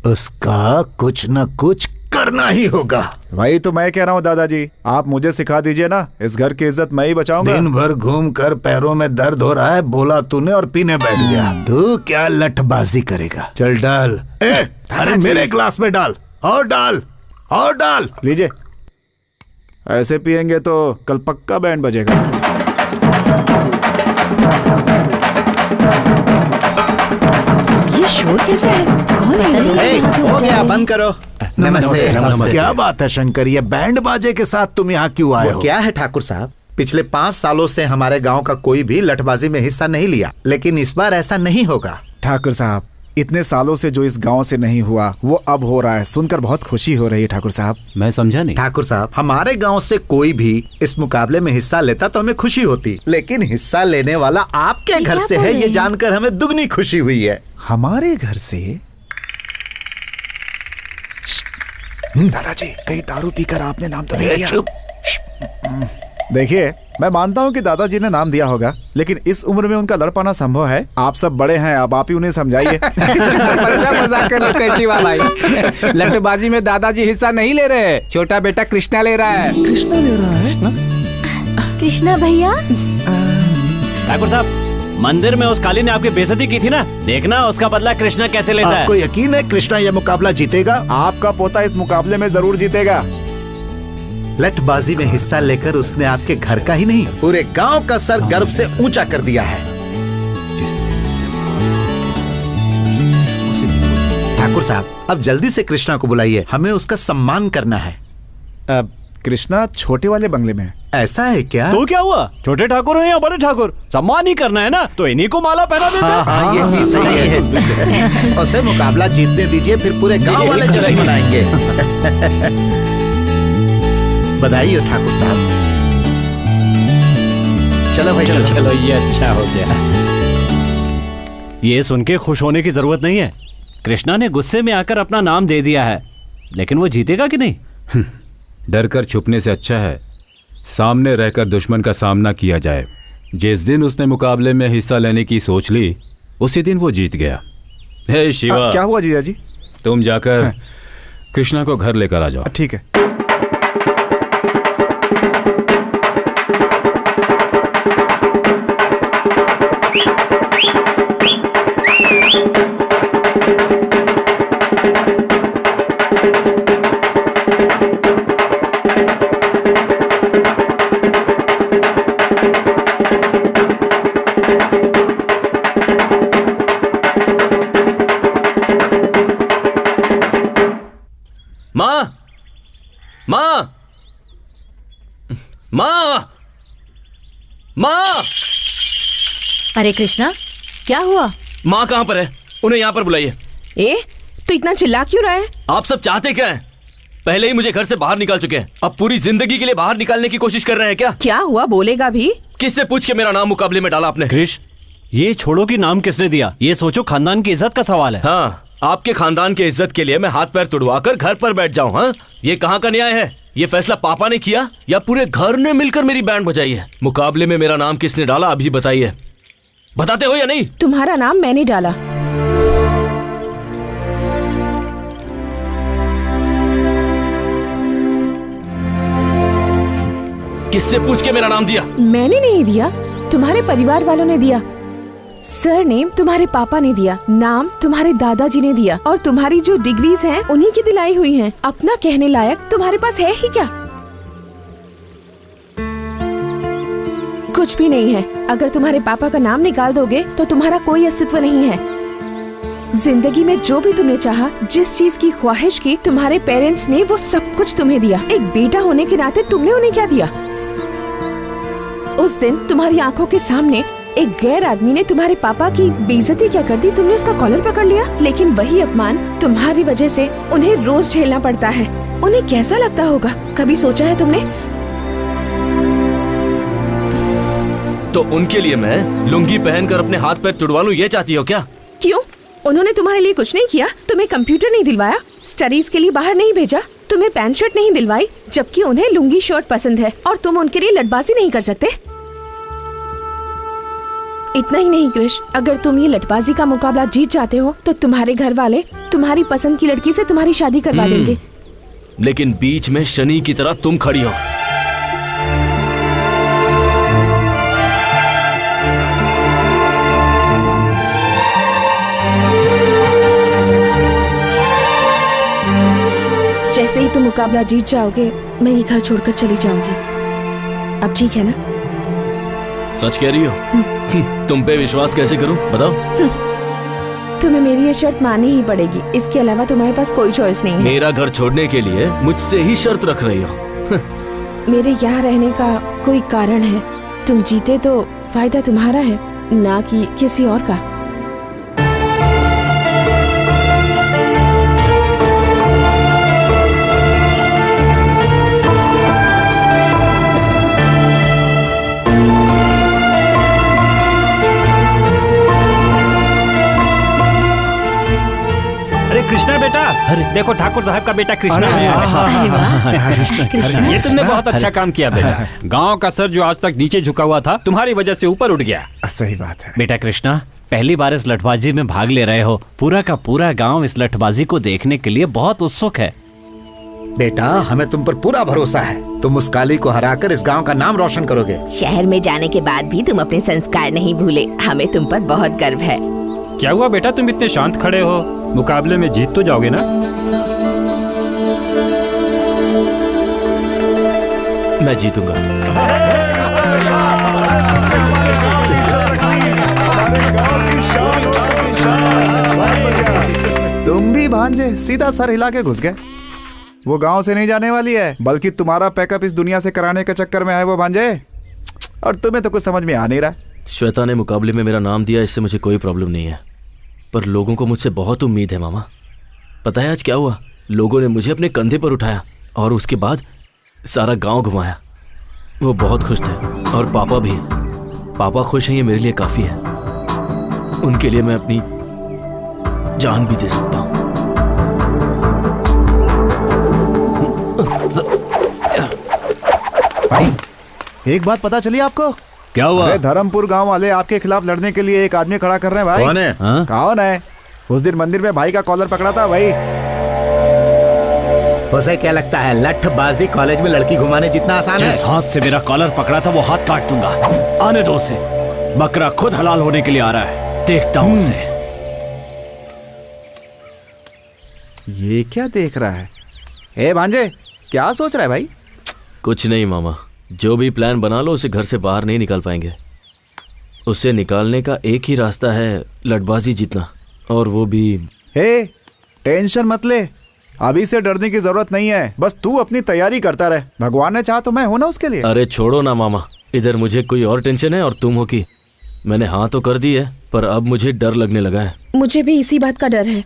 Speaker 5: उसका कुछ न कुछ करना ही होगा।
Speaker 7: वही तो मैं कह रहा हूँ दादाजी, आप मुझे सिखा दीजिए ना, इस घर की इज्जत मैं ही बचाऊंगा।
Speaker 5: दिन भर घूम कर पैरों में दर्द हो रहा है, बोला तूने और पीने बैठ गया। तू क्या लठबाजी करेगा? चल डाल। अरे मेरे ग्लास में डाल, और डाल, और डाल।
Speaker 7: लीजिए, ऐसे पियेंगे तो कल पक्का बैंड बजेगा।
Speaker 2: ये शोर कैसा है? कौन है?
Speaker 11: हो गया, बंद करो।
Speaker 5: नमस्ते, नमस्ते। क्या बात है शंकर, ये बैंड बाजे के साथ तुम यहाँ क्यों आए हो?
Speaker 11: क्या है ठाकुर साहब, पिछले 5 सालों से हमारे गांव का कोई भी लठबाजी में हिस्सा नहीं लिया, लेकिन इस बार ऐसा नहीं होगा।
Speaker 7: ठाकुर साहब, इतने सालों से जो इस गांव से नहीं हुआ वो अब हो रहा है, सुनकर बहुत खुशी हो रही है। ठाकुर साहब
Speaker 9: मैं समझा नहीं।
Speaker 11: ठाकुर साहब, हमारे गांव से कोई भी इस मुकाबले में हिस्सा लेता तो हमें खुशी होती, लेकिन हिस्सा लेने वाला आपके घर से है, ये जानकर हमें दुगनी खुशी हुई है।
Speaker 7: हमारे घर से? दादाजी कहीं दारू पीकर आपने नाम तो नहीं दिया? चुप। देखिए, मैं मानता हूँ कि दादाजी ने नाम दिया होगा, लेकिन इस उम्र में उनका लड़ पाना संभव है। आप सब बड़े हैं, अब आप ही उन्हें समझाइए।
Speaker 14: बच्चा मजाक कर लेते हैं शिवा भाई। लट्टूबाजी में दादाजी हिस्सा नहीं ले रहे, छोटा बेटा कृष्णा ले रहा है।
Speaker 7: कृष्णा ले रहा है?
Speaker 10: कृष्णा भैया,
Speaker 12: ठाकुर साहब, मंदिर में उस काली ने आपकी बेइज्जती की थी ना, देखना उसका बदला कृष्णा कैसे लेता है।
Speaker 5: आपको यकीन है कृष्णा यह मुकाबला जीतेगा?
Speaker 7: आपका पोता इस मुकाबले में जरूर जीतेगा।
Speaker 5: लठबाजी में हिस्सा लेकर उसने आपके घर का ही नहीं, पूरे गांव का सर गर्व से ऊंचा कर दिया है। ठाकुर साहब, अब जल्दी से कृष्णा को बुलाइए, हमें उसका सम्मान करना है।
Speaker 7: कृष्णा छोटे वाले बंगले में है।
Speaker 5: ऐसा है क्या?
Speaker 12: तो क्या हुआ, छोटे ठाकुर हैं या बड़े ठाकुर, सम्मान ही करना है ना, तो इन्हीं को माला पहना देते हैं।
Speaker 5: हाँ, ये भी सही है। उसे मुकाबला जीतने दीजिए, फिर पूरे गांव वाले जश्न मनाएंगे। बधाई हो ठाकुर साहब। चलो भाई,
Speaker 12: चलो ये अच्छा हो गया। ये सुन के खुश होने की जरूरत नहीं है। कृष्णा ने गुस्से में आकर अपना नाम दे दिया है, लेकिन वो जीतेगा कि नहीं?
Speaker 9: डर कर छुपने से अच्छा है सामने रहकर दुश्मन का सामना किया जाए। जिस दिन उसने मुकाबले में हिस्सा लेने की सोच ली, उसी दिन वो जीत गया। हे शिवा,
Speaker 7: क्या हुआ जीजा जी?
Speaker 9: तुम जाकर कृष्णा को घर लेकर आ जाओ।
Speaker 7: ठीक है।
Speaker 6: माँ!
Speaker 3: अरे कृष्णा, क्या हुआ?
Speaker 6: माँ कहाँ पर है? उन्हें यहाँ पर बुलाइए।
Speaker 2: तो इतना चिल्ला क्यों रहा है?
Speaker 6: आप सब चाहते क्या हैं? पहले ही मुझे घर से बाहर निकाल चुके हैं, अब पूरी जिंदगी के लिए बाहर निकालने की कोशिश कर रहे हैं क्या?
Speaker 2: क्या हुआ, बोलेगा भी?
Speaker 6: किससे पूछ के मेरा नाम मुकाबले में डाला आपने?
Speaker 12: कृष, ये छोड़ो कि नाम किसने दिया, ये सोचो खानदान की इज्जत का सवाल है।
Speaker 6: हाँ, आपके खानदान के इज्जत के लिए मैं हाथ पैर तुड़वा कर घर पर बैठ जाऊं? हाँ, ये कहाँ का न्याय है? ये फैसला पापा ने किया या पूरे घर ने मिलकर मेरी बैंड बजाई है? मुकाबले में मेरा नाम किसने डाला, अभी बताइए। बताते हो या नहीं?
Speaker 2: तुम्हारा नाम मैंने डाला।
Speaker 6: किससे पूछ के मेरा नाम दिया?
Speaker 2: मैंने नहीं दिया, तुम्हारे परिवार वालों ने दिया। सरनेम तुम्हारे पापा ने दिया, नाम तुम्हारे दादाजी ने दिया, और तुम्हारी जो डिग्रीज हैं उन्हीं की दिलाई हुई हैं। अपना कहने लायक तुम्हारे पास है ही क्या? कुछ भी नहीं है। अगर तुम्हारे पापा का नाम निकाल दोगे तो तुम्हारा कोई अस्तित्व नहीं है। जिंदगी में जो भी तुमने चाहा, जिस चीज की ख्वाहिश की, तुम्हारे पेरेंट्स ने वो सब कुछ तुम्हें दिया। एक बेटा होने के नाते तुमने उन्हें क्या दिया? उस दिन तुम्हारी आंखों के सामने एक गैर आदमी ने तुम्हारे पापा की बेइज्जती क्या कर दी, तुमने उसका कॉलर पकड़ लिया। लेकिन वही अपमान तुम्हारी वजह से उन्हें रोज झेलना पड़ता है। उन्हें कैसा लगता होगा, कभी सोचा है तुमने?
Speaker 6: तो उनके लिए मैं लुंगी पहनकर अपने हाथ पैर तुड़वा लूं, ये चाहती हो क्या?
Speaker 2: क्यों? उन्होंने तुम्हारे लिए कुछ नहीं किया? तुम्हें कंप्यूटर नहीं दिलवाया, स्टडीज के लिए बाहर नहीं भेजा, तुम्हें पैंट शर्ट नहीं दिलवाई, जबकि उन्हें लुंगी शर्ट पसंद है, और तुम उनके लिए लटबाजी नहीं कर सकते? इतना ही नहीं कृष, अगर तुम ये लटबाजी का मुकाबला जीत जाते हो तो तुम्हारे घर वाले तुम्हारी पसंद की लड़की से तुम्हारी शादी करवा देंगे।
Speaker 6: लेकिन बीच में शनि की तरह तुम खड़ी हो।
Speaker 2: जैसे ही तुम मुकाबला जीत जाओगे, मैं ये घर छोड़कर चली जाऊंगी। अब ठीक है ना?
Speaker 6: सच कह रही हो? तुम पे विश्वास कैसे करूं, बताओ?
Speaker 2: तुम्हें मेरी ये शर्त माननी ही पड़ेगी, इसके अलावा तुम्हारे पास कोई चॉइस नहीं है।
Speaker 6: मेरा घर छोड़ने के लिए मुझसे ही शर्त रख रही हो?
Speaker 2: मेरे यहाँ रहने का कोई कारण है। तुम जीते तो फायदा तुम्हारा है, ना कि किसी और का।
Speaker 12: कृष्णा बेटा,
Speaker 9: अरे देखो ठाकुर साहब का बेटा कृष्णा
Speaker 14: अरे
Speaker 9: है। ये तुमने बहुत अच्छा काम किया बेटा। गांव का सर जो आज तक नीचे झुका हुआ था तुम्हारी वजह से ऊपर उठ गया।
Speaker 7: सही बात है
Speaker 12: बेटा कृष्णा, पहली बार इस लठबाजी में भाग ले रहे हो। पूरा का पूरा गांव इस लठबाजी को देखने के लिए बहुत उत्सुक है।
Speaker 5: बेटा हमें तुम पर पूरा भरोसा है। तुम उस काली को हराकर इस गांव का नाम रोशन करोगे।
Speaker 15: शहर में जाने के बाद भी तुम अपने संस्कार नहीं भूले। हमें तुम पर बहुत गर्व है।
Speaker 9: क्या हुआ बेटा, तुम इतने शांत खड़े हो? मुकाबले में जीत तो जाओगे ना?
Speaker 6: मैं जीतूंगा।
Speaker 7: तुम भी भांजे सीधा सर हिला के घुस गए। वो गांव से नहीं जाने वाली है, बल्कि तुम्हारा पैकअप इस दुनिया से कराने के चक्कर में आए वो भांजे। और तुम्हें तो कुछ समझ में आ नहीं रहा।
Speaker 6: श्वेता ने मुकाबले में मेरा नाम दिया, इससे मुझे कोई प्रॉब्लम नहीं है, पर लोगों को मुझसे बहुत उम्मीद है मामा। पता है आज क्या हुआ? लोगों ने मुझे अपने कंधे पर उठाया और उसके बाद सारा गांव घुमाया। वो बहुत खुश थे और पापा भी। पापा खुश हैं, ये मेरे लिए काफी है। उनके लिए मैं अपनी जान भी दे सकता हूं।
Speaker 7: भाई एक बात पता चली आपको?
Speaker 12: क्या हुआ?
Speaker 7: अरे धर्मपुर गांव वाले आपके खिलाफ लड़ने के लिए एक आदमी खड़ा कर रहे हैं भाई।
Speaker 5: कौन है?
Speaker 7: कौन है? उस दिन मंदिर में भाई का कॉलर पकड़ा था भाई।
Speaker 5: उसे क्या लगता है लठबाजी कॉलेज में लड़की घुमाने जितना आसान है?
Speaker 12: जिस हाथ से मेरा कॉलर पकड़ा था वो हाथ काट दूंगा। आने दो उसे। बकरा खुद हलाल होने के लिए आ रहा है, देखता हूं उसे।
Speaker 7: ये क्या देख रहा है? ए भांजे, क्या सोच रहा है भाई?
Speaker 6: कुछ नहीं मामा, जो भी प्लान बना लो उसे घर से बाहर नहीं निकाल पाएंगे। उससे निकालने का एक ही रास्ता है, लठबाजी जीतना, और वो भी।
Speaker 7: हे, टेंशन मत ले, अभी से डरने की जरूरत नहीं है। बस तू अपनी तैयारी करता रहे। भगवान ने चाहा तो मैं हूं ना उसके लिए।
Speaker 6: अरे छोड़ो ना मामा, इधर मुझे कोई और टेंशन है और तुम हो कि मैंने हाँ तो कर दी है, पर अब मुझे डर लगने लगा है।
Speaker 2: मुझे भी इसी बात का डर है।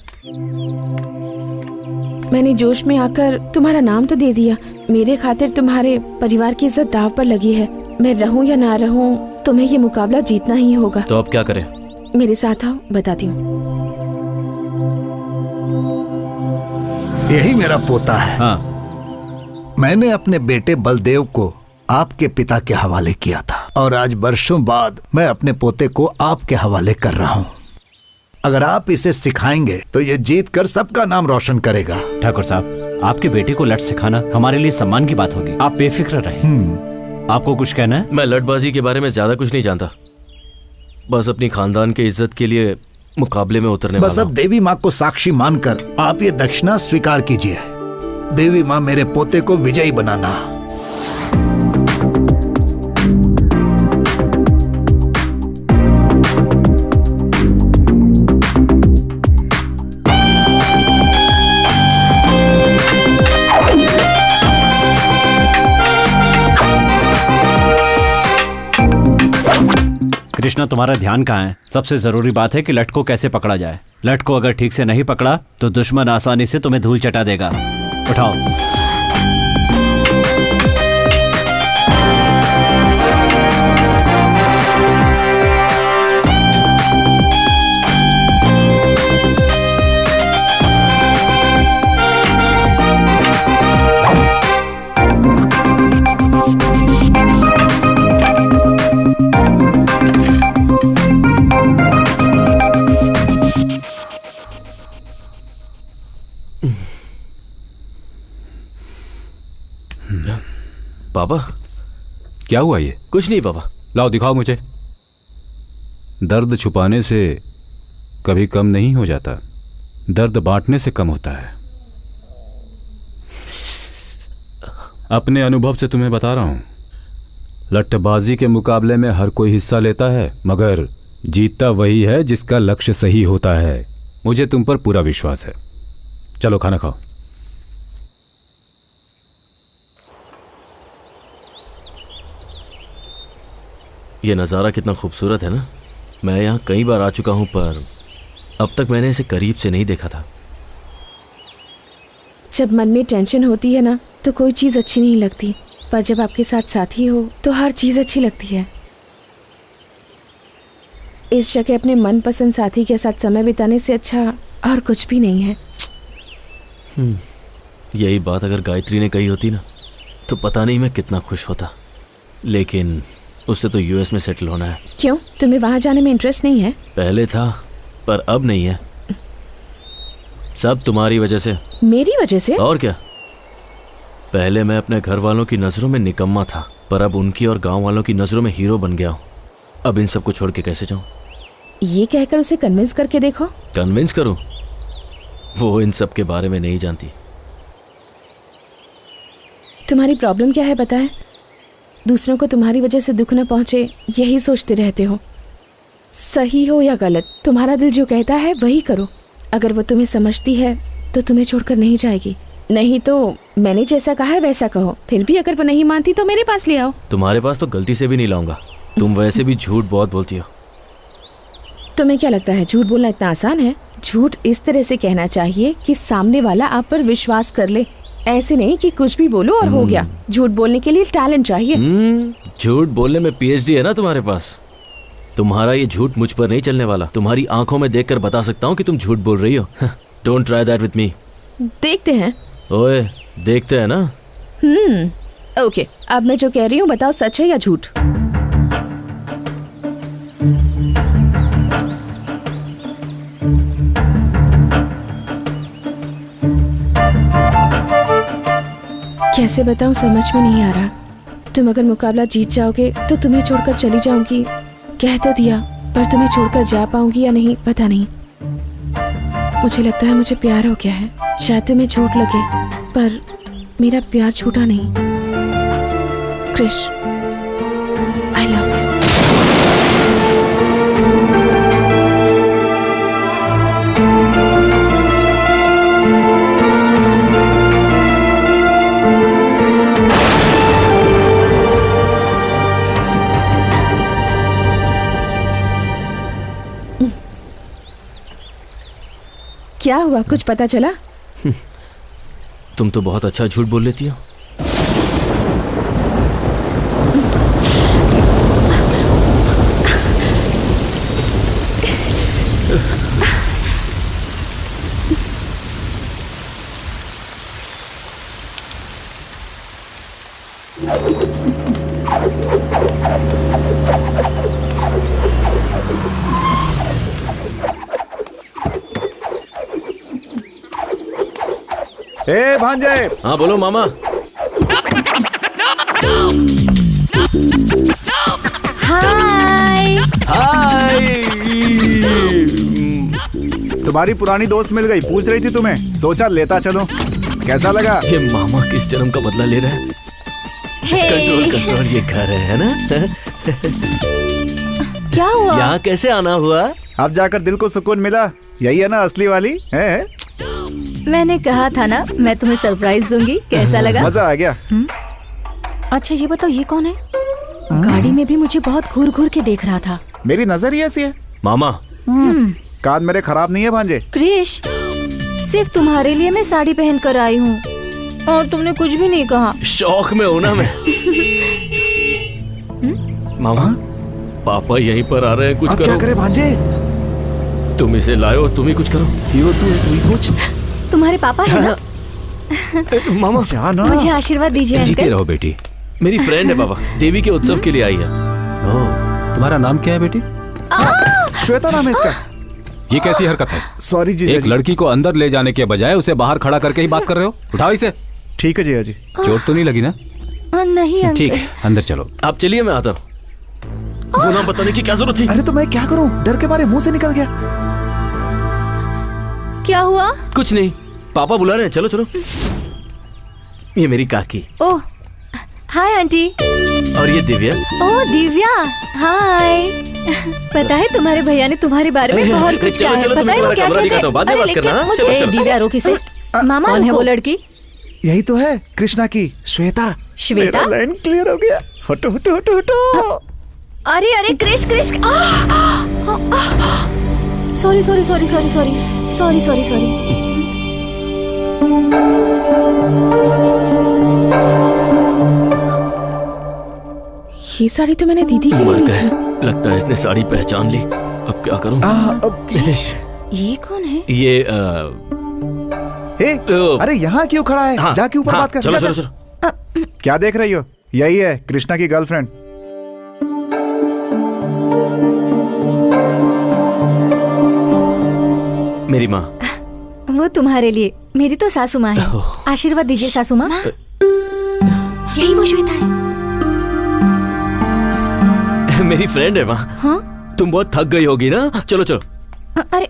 Speaker 2: मैंने जोश में आकर तुम्हारा नाम तो दे दिया। मेरे खातिर तुम्हारे परिवार की इज्जत दाव पर लगी है। मैं रहूं या ना रहूं, तुम्हें ये मुकाबला जीतना ही होगा।
Speaker 6: तो अब क्या करें?
Speaker 2: मेरे साथ आओ, बताती हूँ।
Speaker 5: यही मेरा पोता है।
Speaker 12: हाँ।
Speaker 5: मैंने अपने बेटे बलदेव को आपके पिता के हवाले किया था और आज वर्षों बाद मैं अपने पोते को आपके हवाले कर रहा हूँ। अगर आप इसे सिखाएंगे तो ये जीत कर सबका नाम रोशन करेगा।
Speaker 12: ठाकुर साहब, आपके बेटे को लठ सिखाना हमारे लिए सम्मान की बात होगी। आप बेफिक्र रहें। आपको कुछ कहना है?
Speaker 6: मैं लठबाजी के बारे में ज्यादा कुछ नहीं जानता, बस अपनी खानदान के इज्जत के लिए मुकाबले में उतरने
Speaker 5: बस
Speaker 6: वाला
Speaker 5: अब देवी माँ को साक्षी मानकर आप ये दक्षिणा स्वीकार कीजिए। देवी माँ मेरे पोते को विजयी बनाना।
Speaker 12: कृष्णा, तुम्हारा ध्यान कहाँ है? सबसे जरूरी बात है कि लठ को कैसे पकड़ा जाए। लठ को अगर ठीक से नहीं पकड़ा तो दुश्मन आसानी से तुम्हें धूल चटा देगा। उठाओ।
Speaker 6: पापा,
Speaker 9: क्या हुआ? ये
Speaker 6: कुछ नहीं पापा।
Speaker 9: लाओ दिखाओ मुझे। दर्द छुपाने से कभी कम नहीं हो जाता, दर्द बांटने से कम होता है। अपने अनुभव से तुम्हें बता रहा हूं, लठबाजी के मुकाबले में हर कोई हिस्सा लेता है, मगर जीतता वही है जिसका लक्ष्य सही होता है। मुझे तुम पर पूरा विश्वास है। चलो खाना खाओ।
Speaker 6: ये नज़ारा कितना खूबसूरत है ना। मैं यहाँ कई बार आ चुका हूँ, पर अब तक मैंने इसे करीब से नहीं देखा था।
Speaker 2: जब मन में टेंशन होती है ना तो कोई चीज़ अच्छी नहीं लगती, पर जब आपके साथ साथी हो तो हर चीज़ अच्छी लगती है। इस जगह अपने मनपसंद साथी के साथ समय बिताने से अच्छा और कुछ भी नहीं है।
Speaker 6: यही बात अगर गायत्री ने कही होती ना तो पता नहीं मैं कितना खुश होता, लेकिन उससे तो यूएस में सेटल होना है।
Speaker 2: क्यों, तुम्हें वहां जाने में इंटरेस्ट नहीं है?
Speaker 6: पहले था पर अब नहीं है। सब तुम्हारी वजह से।
Speaker 2: मेरी वजह से?
Speaker 6: और क्या। पहले मैं अपने घर वालों की नजरों में निकम्मा था, पर अब उनकी और गांव वालों की नजरों में हीरो बन गया हूँ। अब इन सबको छोड़ के कैसे जाऊं?
Speaker 2: ये कहकर उसे कन्विंस करके देखो।
Speaker 6: कन्विंस करूं? वो इन सब के बारे में नहीं जानती।
Speaker 2: तुम्हारी प्रॉब्लम क्या है पता है? दूसरों को तुम्हारी वजह से दुख न पहुंचे यही सोचते रहते हो। सही हो या गलत, तुम्हारा दिल जो कहता है वही करो। अगर वो तुम्हें समझती है तो तुम्हें छोड़कर नहीं जाएगी, नहीं तो मैंने जैसा कहा है वैसा कहो। फिर भी अगर वो नहीं मानती तो मेरे पास ले आओ।
Speaker 6: तुम्हारे पास तो गलती से भी नहीं लाऊंगा। तुम वैसे भी झूठ बहुत बोलती हो।
Speaker 2: तुम्हें क्या लगता है झूठ बोलना इतना आसान है? झूठ इस तरह से कहना चाहिए कि सामने वाला आप पर विश्वास कर ले, ऐसे नहीं कि कुछ भी बोलो और हो गया। झूठ बोलने के लिए टैलेंट चाहिए।
Speaker 6: झूठ बोलने में पीएचडी है ना तुम्हारे पास। तुम्हारा ये झूठ मुझ पर नहीं चलने वाला। तुम्हारी आंखों में देखकर बता सकता हूँ कि तुम झूठ बोल रही हो। Don't try that with me.
Speaker 2: देखते हैं।
Speaker 6: ओए, देखते हैं ना।
Speaker 2: ओके, अब मैं जो कह रही हूँ बताओ, सच है या झूठ? कैसे बताऊं, समझ में नहीं आ रहा। तुम अगर मुकाबला जीत जाओगे तो तुम्हें छोड़कर चली जाऊंगी, कह तो दिया, पर तुम्हें छोड़कर जा पाऊंगी या नहीं पता नहीं। मुझे लगता है मुझे प्यार हो गया है। शायद तुम्हें झूठ लगे पर मेरा प्यार छूटा नहीं। Krish, I love you. क्या हुआ, कुछ पता चला?
Speaker 6: तुम तो बहुत अच्छा झूठ बोल लेती हो।
Speaker 7: ए भांजे।
Speaker 6: हाँ बोलो मामा।
Speaker 10: हाय।
Speaker 6: हाय।
Speaker 7: तुम्हारी पुरानी दोस्त मिल गई, पूछ रही थी तुम्हें, सोचा लेता चलो। कैसा लगा?
Speaker 6: ये मामा किस जन्म का बदला ले रहा है? कंट्रोल कंट्रोल, ये घर है ना?
Speaker 10: क्या हुआ?
Speaker 6: यहाँ कैसे आना हुआ?
Speaker 7: अब जाकर दिल को सुकून मिला। यही है ना असली वाली है?
Speaker 10: मैंने कहा था ना मैं तुम्हें सरप्राइज दूंगी। कैसा लगा?
Speaker 7: मजा आ गया।
Speaker 3: अच्छा ये बताओ, ये कौन है? गाड़ी में भी मुझे बहुत घूर घूर के देख रहा था।
Speaker 7: मेरी नजर ही ऐसी है।
Speaker 6: मामा,
Speaker 7: कान मेरे खराब नहीं है भांजे।
Speaker 10: क्रिश, सिर्फ तुम्हारे लिए मैं साड़ी पहन कर आई हूँ और तुमने कुछ भी नहीं कहा।
Speaker 6: शौक में हूँ ना मैं। मामा, पापा यहीं पर आ रहे हैं, कुछ करो।
Speaker 7: क्या करे भांजे?
Speaker 6: तुम इसे लाओ, तुम ही कुछ करो।
Speaker 7: हीरो तू है, तू ही सोच।
Speaker 10: तुम्हारे पापा है ना?
Speaker 6: मामा
Speaker 7: जाना।
Speaker 10: मुझे आशीर्वाद दीजिए
Speaker 9: जीते
Speaker 10: अंकल।
Speaker 9: रहो बेटी।
Speaker 6: मेरी फ्रेंड है बाबा, देवी के उत्सव के लिए आई है।
Speaker 9: तुम्हारा नाम क्या है बेटी?
Speaker 7: श्वेता नाम है इसका।
Speaker 9: ये कैसी हरकत है?
Speaker 7: सॉरी जी।
Speaker 9: एक लड़की को अंदर ले जाने के बजाय उसे बाहर खड़ा करके ही बात कर रहे हो। उठाओ इसे।
Speaker 7: ठीक है जी।
Speaker 9: चोट तो नहीं लगी ना?
Speaker 10: नहीं अंकल।
Speaker 9: ठीक है, अंदर चलो।
Speaker 6: आप चलिए, मैं आता हूँ। वो नाम बताने की क्या जरूरत थी?
Speaker 7: अरे तो मैं क्या करूं, डर के मारे मुंह से निकल गया।
Speaker 10: क्या हुआ?
Speaker 6: कुछ नहीं, पापा बुला रहे हैं, चलो चलो। ये मेरी काकी।
Speaker 10: ओह हाय आंटी।
Speaker 6: और ये दिव्या।
Speaker 10: ओह दिव्या, हाय। पता है तुम्हारे भैया ने तुम्हारे बारे में बहुत कुछ कहा है। पता है वो क्या कहते हैं?
Speaker 6: बाद में बात करना।
Speaker 10: मुझे दिव्या रोकी से। मामा
Speaker 3: कौन है वो लड़की?
Speaker 7: यही तो है, कृष्णा की श्वेता।
Speaker 10: श्वेता?
Speaker 7: लाइन क्लियर हो गया। हटो हटो हटो हटो।
Speaker 10: अरे अरे Krish Krish. Sorry sorry sorry sorry sorry sorry sorry sorry.
Speaker 2: ये साड़ी तो मैंने दीदी की ली थी।
Speaker 6: लगता है इसने साड़ी पहचान ली। अब क्या करूं?
Speaker 10: ये कौन है?
Speaker 6: ये
Speaker 7: अरे यहाँ क्यों खड़ा है?
Speaker 6: हाँ,
Speaker 7: जाके ऊपर
Speaker 6: हाँ,
Speaker 7: बात कर।
Speaker 6: चलो,
Speaker 7: जा,
Speaker 6: चलो,
Speaker 7: जा। क्या देख रही हो? यही है कृष्णा की गर्लफ्रेंड।
Speaker 6: मेरी माँ।
Speaker 10: वो तुम्हारे लिए, मेरी तो सासू माँ है। आशीर्वाद दीजिए सासू माँ। यही वो श्वेता है।
Speaker 6: मेरी फ्रेंड है माँ।
Speaker 10: हाँ?
Speaker 6: तुम बहुत थक गई होगी ना, चलो चलो।
Speaker 10: अरे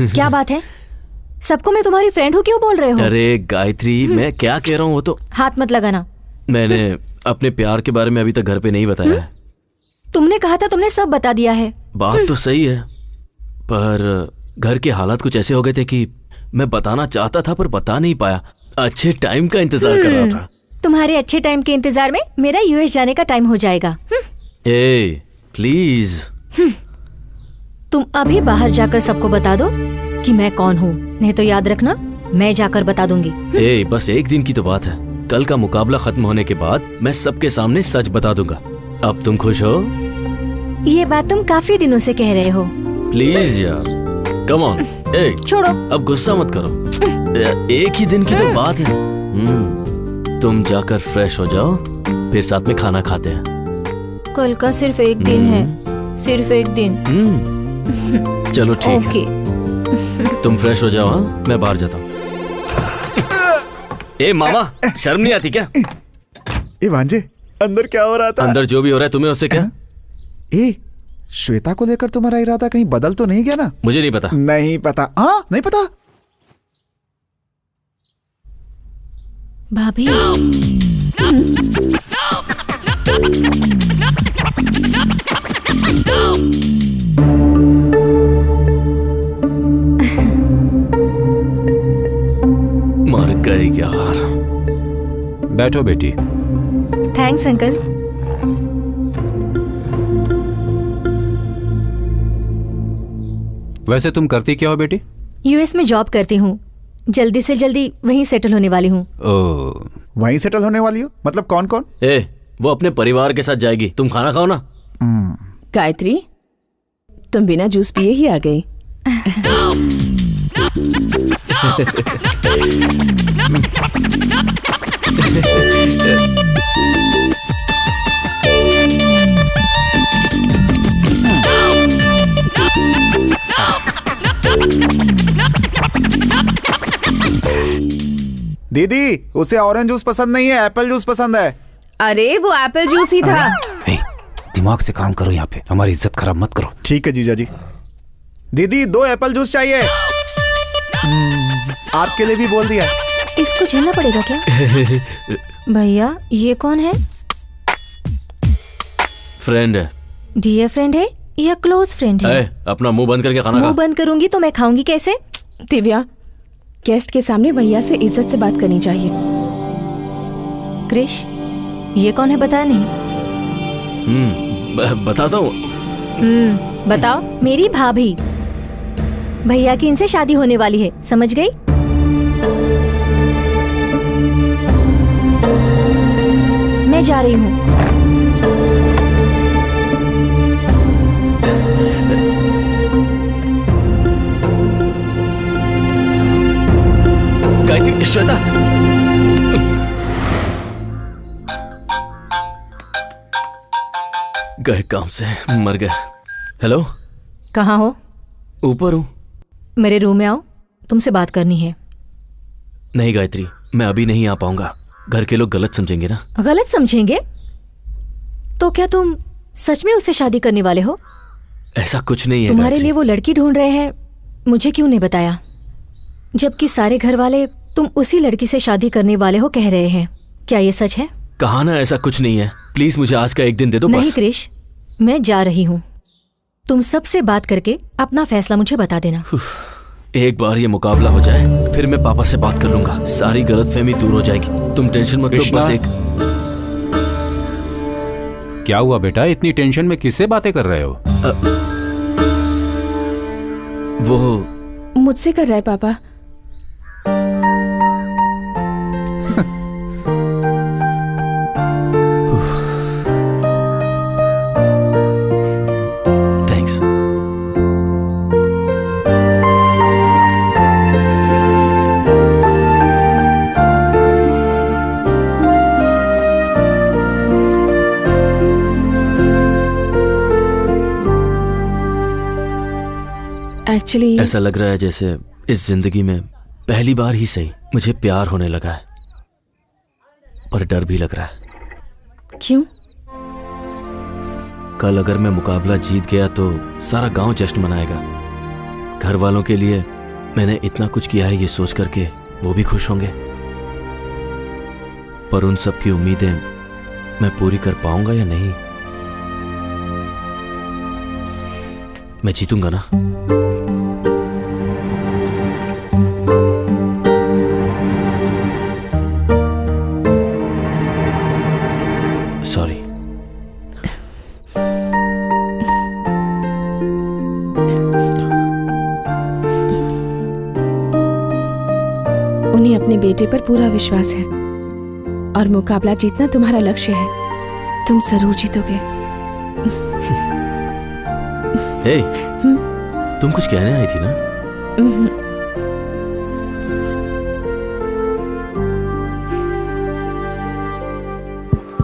Speaker 10: क्या बात है? सबको मैं तुम्हारी फ्रेंड हूँ क्यों बोल रहे हो?
Speaker 6: अरे गायत्री, मैं क्या कह रहा हूँ वो तो।
Speaker 10: हाथ मत लगाना।
Speaker 6: मैंने अपने प्यार के बारे में अभी तक घर पे नहीं बताया है।
Speaker 10: तुमने कहा था तुमने सब बता दिया है।
Speaker 6: बात तो सही है, पर घर के हालात कुछ ऐसे हो गए थे कि मैं बताना चाहता था पर बता नहीं पाया। अच्छे टाइम का इंतजार कर रहा था।
Speaker 10: तुम्हारे अच्छे टाइम के इंतजार में मेरा यूएस जाने का टाइम हो जाएगा।
Speaker 6: ए प्लीज।
Speaker 10: तुम अभी बाहर जाकर सबको बता दो कि मैं कौन हूँ, नहीं तो याद रखना मैं जाकर बता दूंगी।
Speaker 6: ए बस एक दिन की तो बात है। कल का मुकाबला खत्म होने के बाद मैं सबके सामने सच बता दूंगा। अब तुम खुश हो?
Speaker 10: ये बात तुम काफी दिनों से कह रहे हो।
Speaker 6: प्लीज यार, कम ऑन। ए
Speaker 10: छोड़ो,
Speaker 6: अब गुस्सा मत करो। एक ही दिन की तो बात है। तुम जाकर फ्रेश हो जाओ, फिर साथ में खाना खाते हैं।
Speaker 10: कल का सिर्फ एक दिन है, सिर्फ एक दिन।
Speaker 6: चलो ठीक है, तुम फ्रेश हो जाओ। हाँ, मैं बाहर जाता हूँ। ए मामा, शर्म नहीं आती क्या?
Speaker 7: ए भांजे, अंदर क्या हो रहा था?
Speaker 6: अंदर जो भी हो रहा है तुम्हें उससे क्या?
Speaker 7: ए श्वेता को लेकर तुम्हारा इरादा कहीं बदल तो नहीं गया ना?
Speaker 6: मुझे नहीं पता।
Speaker 7: नहीं पता? हाँ नहीं पता।
Speaker 10: भाभी
Speaker 6: मर गए यार।
Speaker 9: बैठो बेटी।
Speaker 10: Thanks uncle.
Speaker 9: वैसे तुम करती क्या हो बेटी?
Speaker 10: यूएस में जॉब करती हूँ, जल्दी से जल्दी वहीं सेटल होने वाली हूँ।
Speaker 7: वहीं सेटल होने वाली हो? मतलब कौन कौन?
Speaker 6: ए वो अपने परिवार के साथ जाएगी, तुम खाना खाओ ना।
Speaker 2: गायत्री, तुम बिना जूस पिए ही आ गई।
Speaker 7: दीदी, उसे ऑरेंज जूस पसंद नहीं है, एप्पल जूस पसंद है।
Speaker 2: अरे वो एप्पल जूस ही था।
Speaker 9: दिमाग से काम करो, यहाँ पे हमारी इज्जत खराब मत करो।
Speaker 7: ठीक है जीजा जी। दीदी 2 एप्पल जूस चाहिए। आपके लिए भी बोल दिया।
Speaker 10: इसको झेलना पड़ेगा क्या? भैया ये कौन है?
Speaker 6: फ्रेंड है।
Speaker 10: डियर फ्रेंड है या क्लोज फ्रेंड है?
Speaker 6: अपना मुंह बंद करके खाना खा।
Speaker 10: मुंह बंद करूंगी तो मैं खाऊंगी कैसे?
Speaker 2: दिव्या, गेस्ट के सामने भैया से इज्जत से बात करनी चाहिए।
Speaker 10: क्रिश, ये कौन है बताया नहीं?
Speaker 6: बताता हूँ।
Speaker 10: बताओ। मेरी भाभी। भैया की इनसे शादी होने वाली है, समझ गई? मैं जा रही हूँ।
Speaker 6: गायत्री, श्वेता, गए काम से, मर गए। हेलो,
Speaker 10: कहाँ हो?
Speaker 6: ऊपर हूँ।
Speaker 10: मेरे रूम में आओ, तुमसे बात करनी है।
Speaker 6: नहीं गायत्री, मैं अभी नहीं आ पाऊंगा। घर के लोग गलत समझेंगे ना।
Speaker 10: गलत समझेंगे? तो क्या तुम सच में उससे शादी करने वाले हो?
Speaker 6: ऐसा कुछ नहीं है।
Speaker 10: तुम्हारे लिए वो लड़की ढूंढ रहे हैं, मुझे क्यों नहीं बताया? जबकि सारे घर वाले तुम उसी लड़की से शादी करने वाले हो कह रहे हैं। क्या ये सच है?
Speaker 6: कहा ना ऐसा कुछ नहीं है। प्लीज मुझे आज का एक दिन दे दो।
Speaker 10: नहीं क्रिश, मैं जा रही हूँ। तुम सबसे बात करके अपना फैसला मुझे बता देना।
Speaker 6: एक बार ये मुकाबला हो जाए, फिर मैं पापा से बात कर लूंगा। सारी गलतफहमी दूर हो जाएगी। तुम टेंशन मत लो। बस एक।
Speaker 9: क्या हुआ बेटा, इतनी टेंशन में किससे बातें कर रहे हो?
Speaker 6: वो
Speaker 2: मुझसे कर रहा है पापा। एक्चुअली
Speaker 6: ऐसा लग रहा है जैसे इस जिंदगी में पहली बार ही सही मुझे प्यार होने लगा है, पर डर भी लग रहा है।
Speaker 2: क्यों?
Speaker 6: कल अगर मैं मुकाबला जीत गया तो सारा गांव जश्न मनाएगा। घर वालों के लिए मैंने इतना कुछ किया है ये सोच करके वो भी खुश होंगे, पर उन सब की उम्मीदें मैं पूरी कर पाऊंगा या नहीं? मैं जीतूंगा ना? सॉरी।
Speaker 2: उन्हें अपने बेटे पर पूरा विश्वास है और मुकाबला जीतना तुम्हारा लक्ष्य है। तुम जरूर जीतोगे।
Speaker 6: हे, तुम कुछ कहने आई थी ना?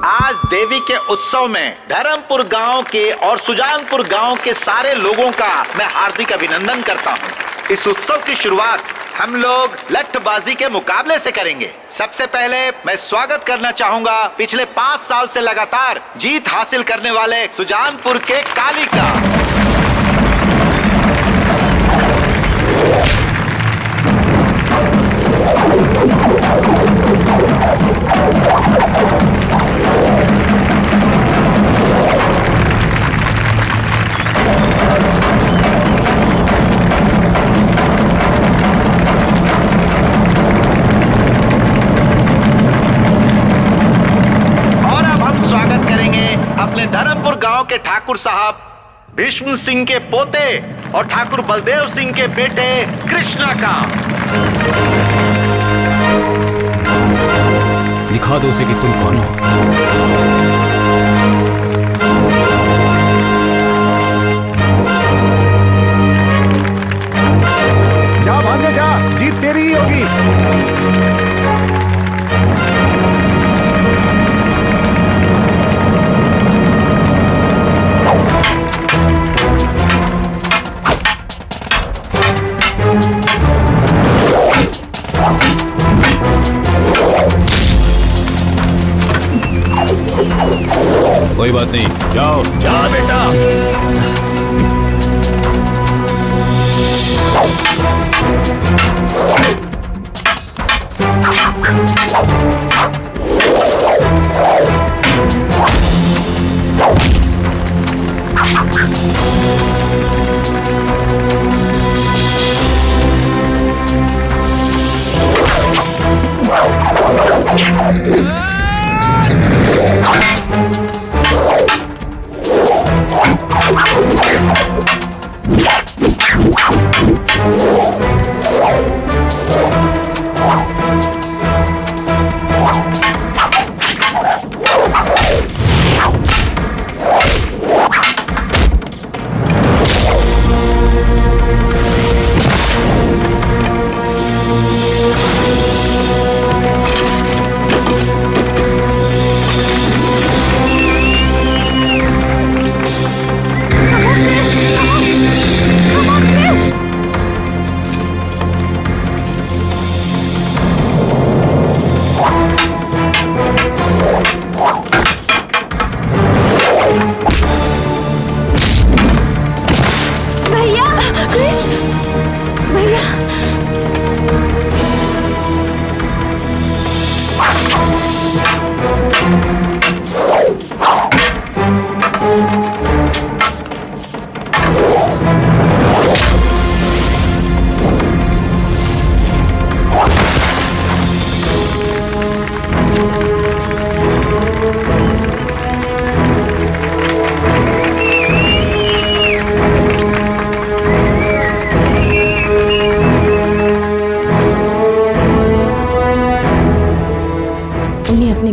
Speaker 11: आज देवी के उत्सव में धर्मपुर गांव के और सुजानपुर गांव के सारे लोगों का मैं हार्दिक अभिनंदन करता हूं। इस उत्सव की शुरुआत हम लोग लठबाजी के मुकाबले से करेंगे। सबसे पहले मैं स्वागत करना चाहूंगा पिछले 5 साल से लगातार जीत हासिल करने वाले सुजानपुर के काली का। अपने धर्मपुर गांव के ठाकुर साहब भीष्म सिंह के पोते और ठाकुर बलदेव सिंह के बेटे कृष्णा का।
Speaker 9: दिखा दो उसे कि तुम कौन हो।
Speaker 7: जा भागे जा, जीत तेरी ही होगी।
Speaker 9: कोई बात नहीं, जाओ
Speaker 11: जा बेटा।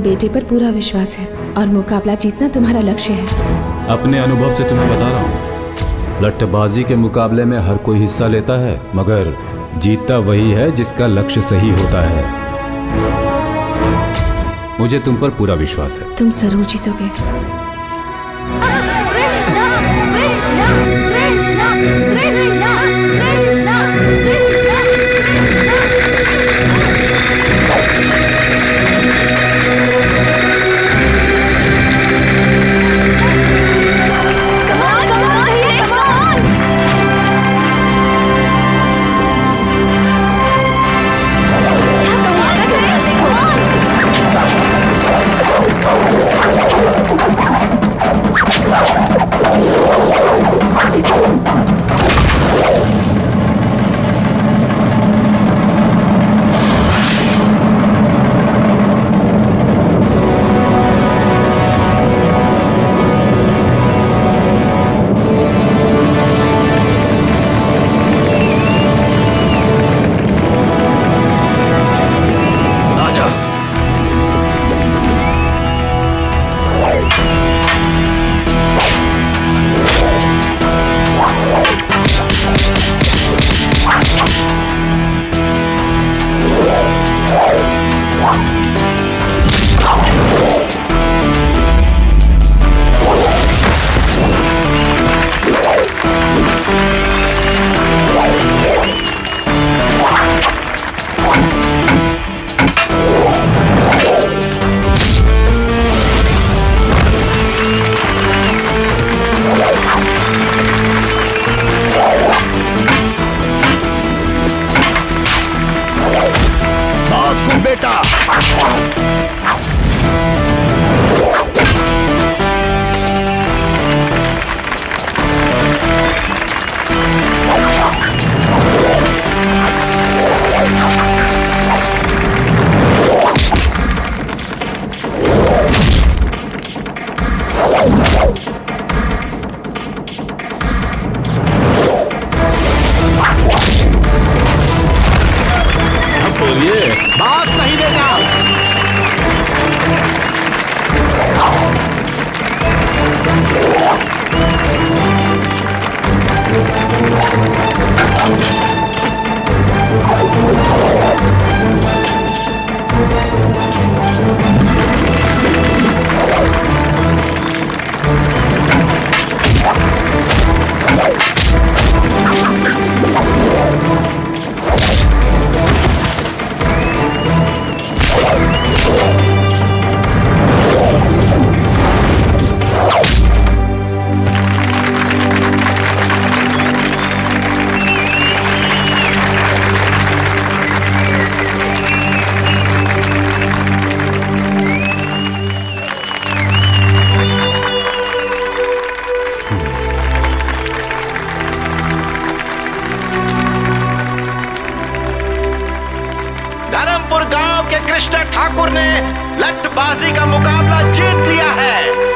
Speaker 2: बेटे पर पूरा विश्वास है और मुकाबला जीतना तुम्हारा लक्ष्य है।
Speaker 9: अपने अनुभव से तुम्हें बता रहा हूँ, लट्ठबाजी के मुकाबले में हर कोई हिस्सा लेता है, मगर जीतता वही है जिसका लक्ष्य सही होता है। मुझे तुम पर पूरा विश्वास है।
Speaker 2: तुम जरूर जीतोगे।
Speaker 16: कृष्णा कृष्णा कृष्णा कृष्णा कृष्णा
Speaker 11: किशोर ने लठबाजी का मुकाबला जीत लिया है।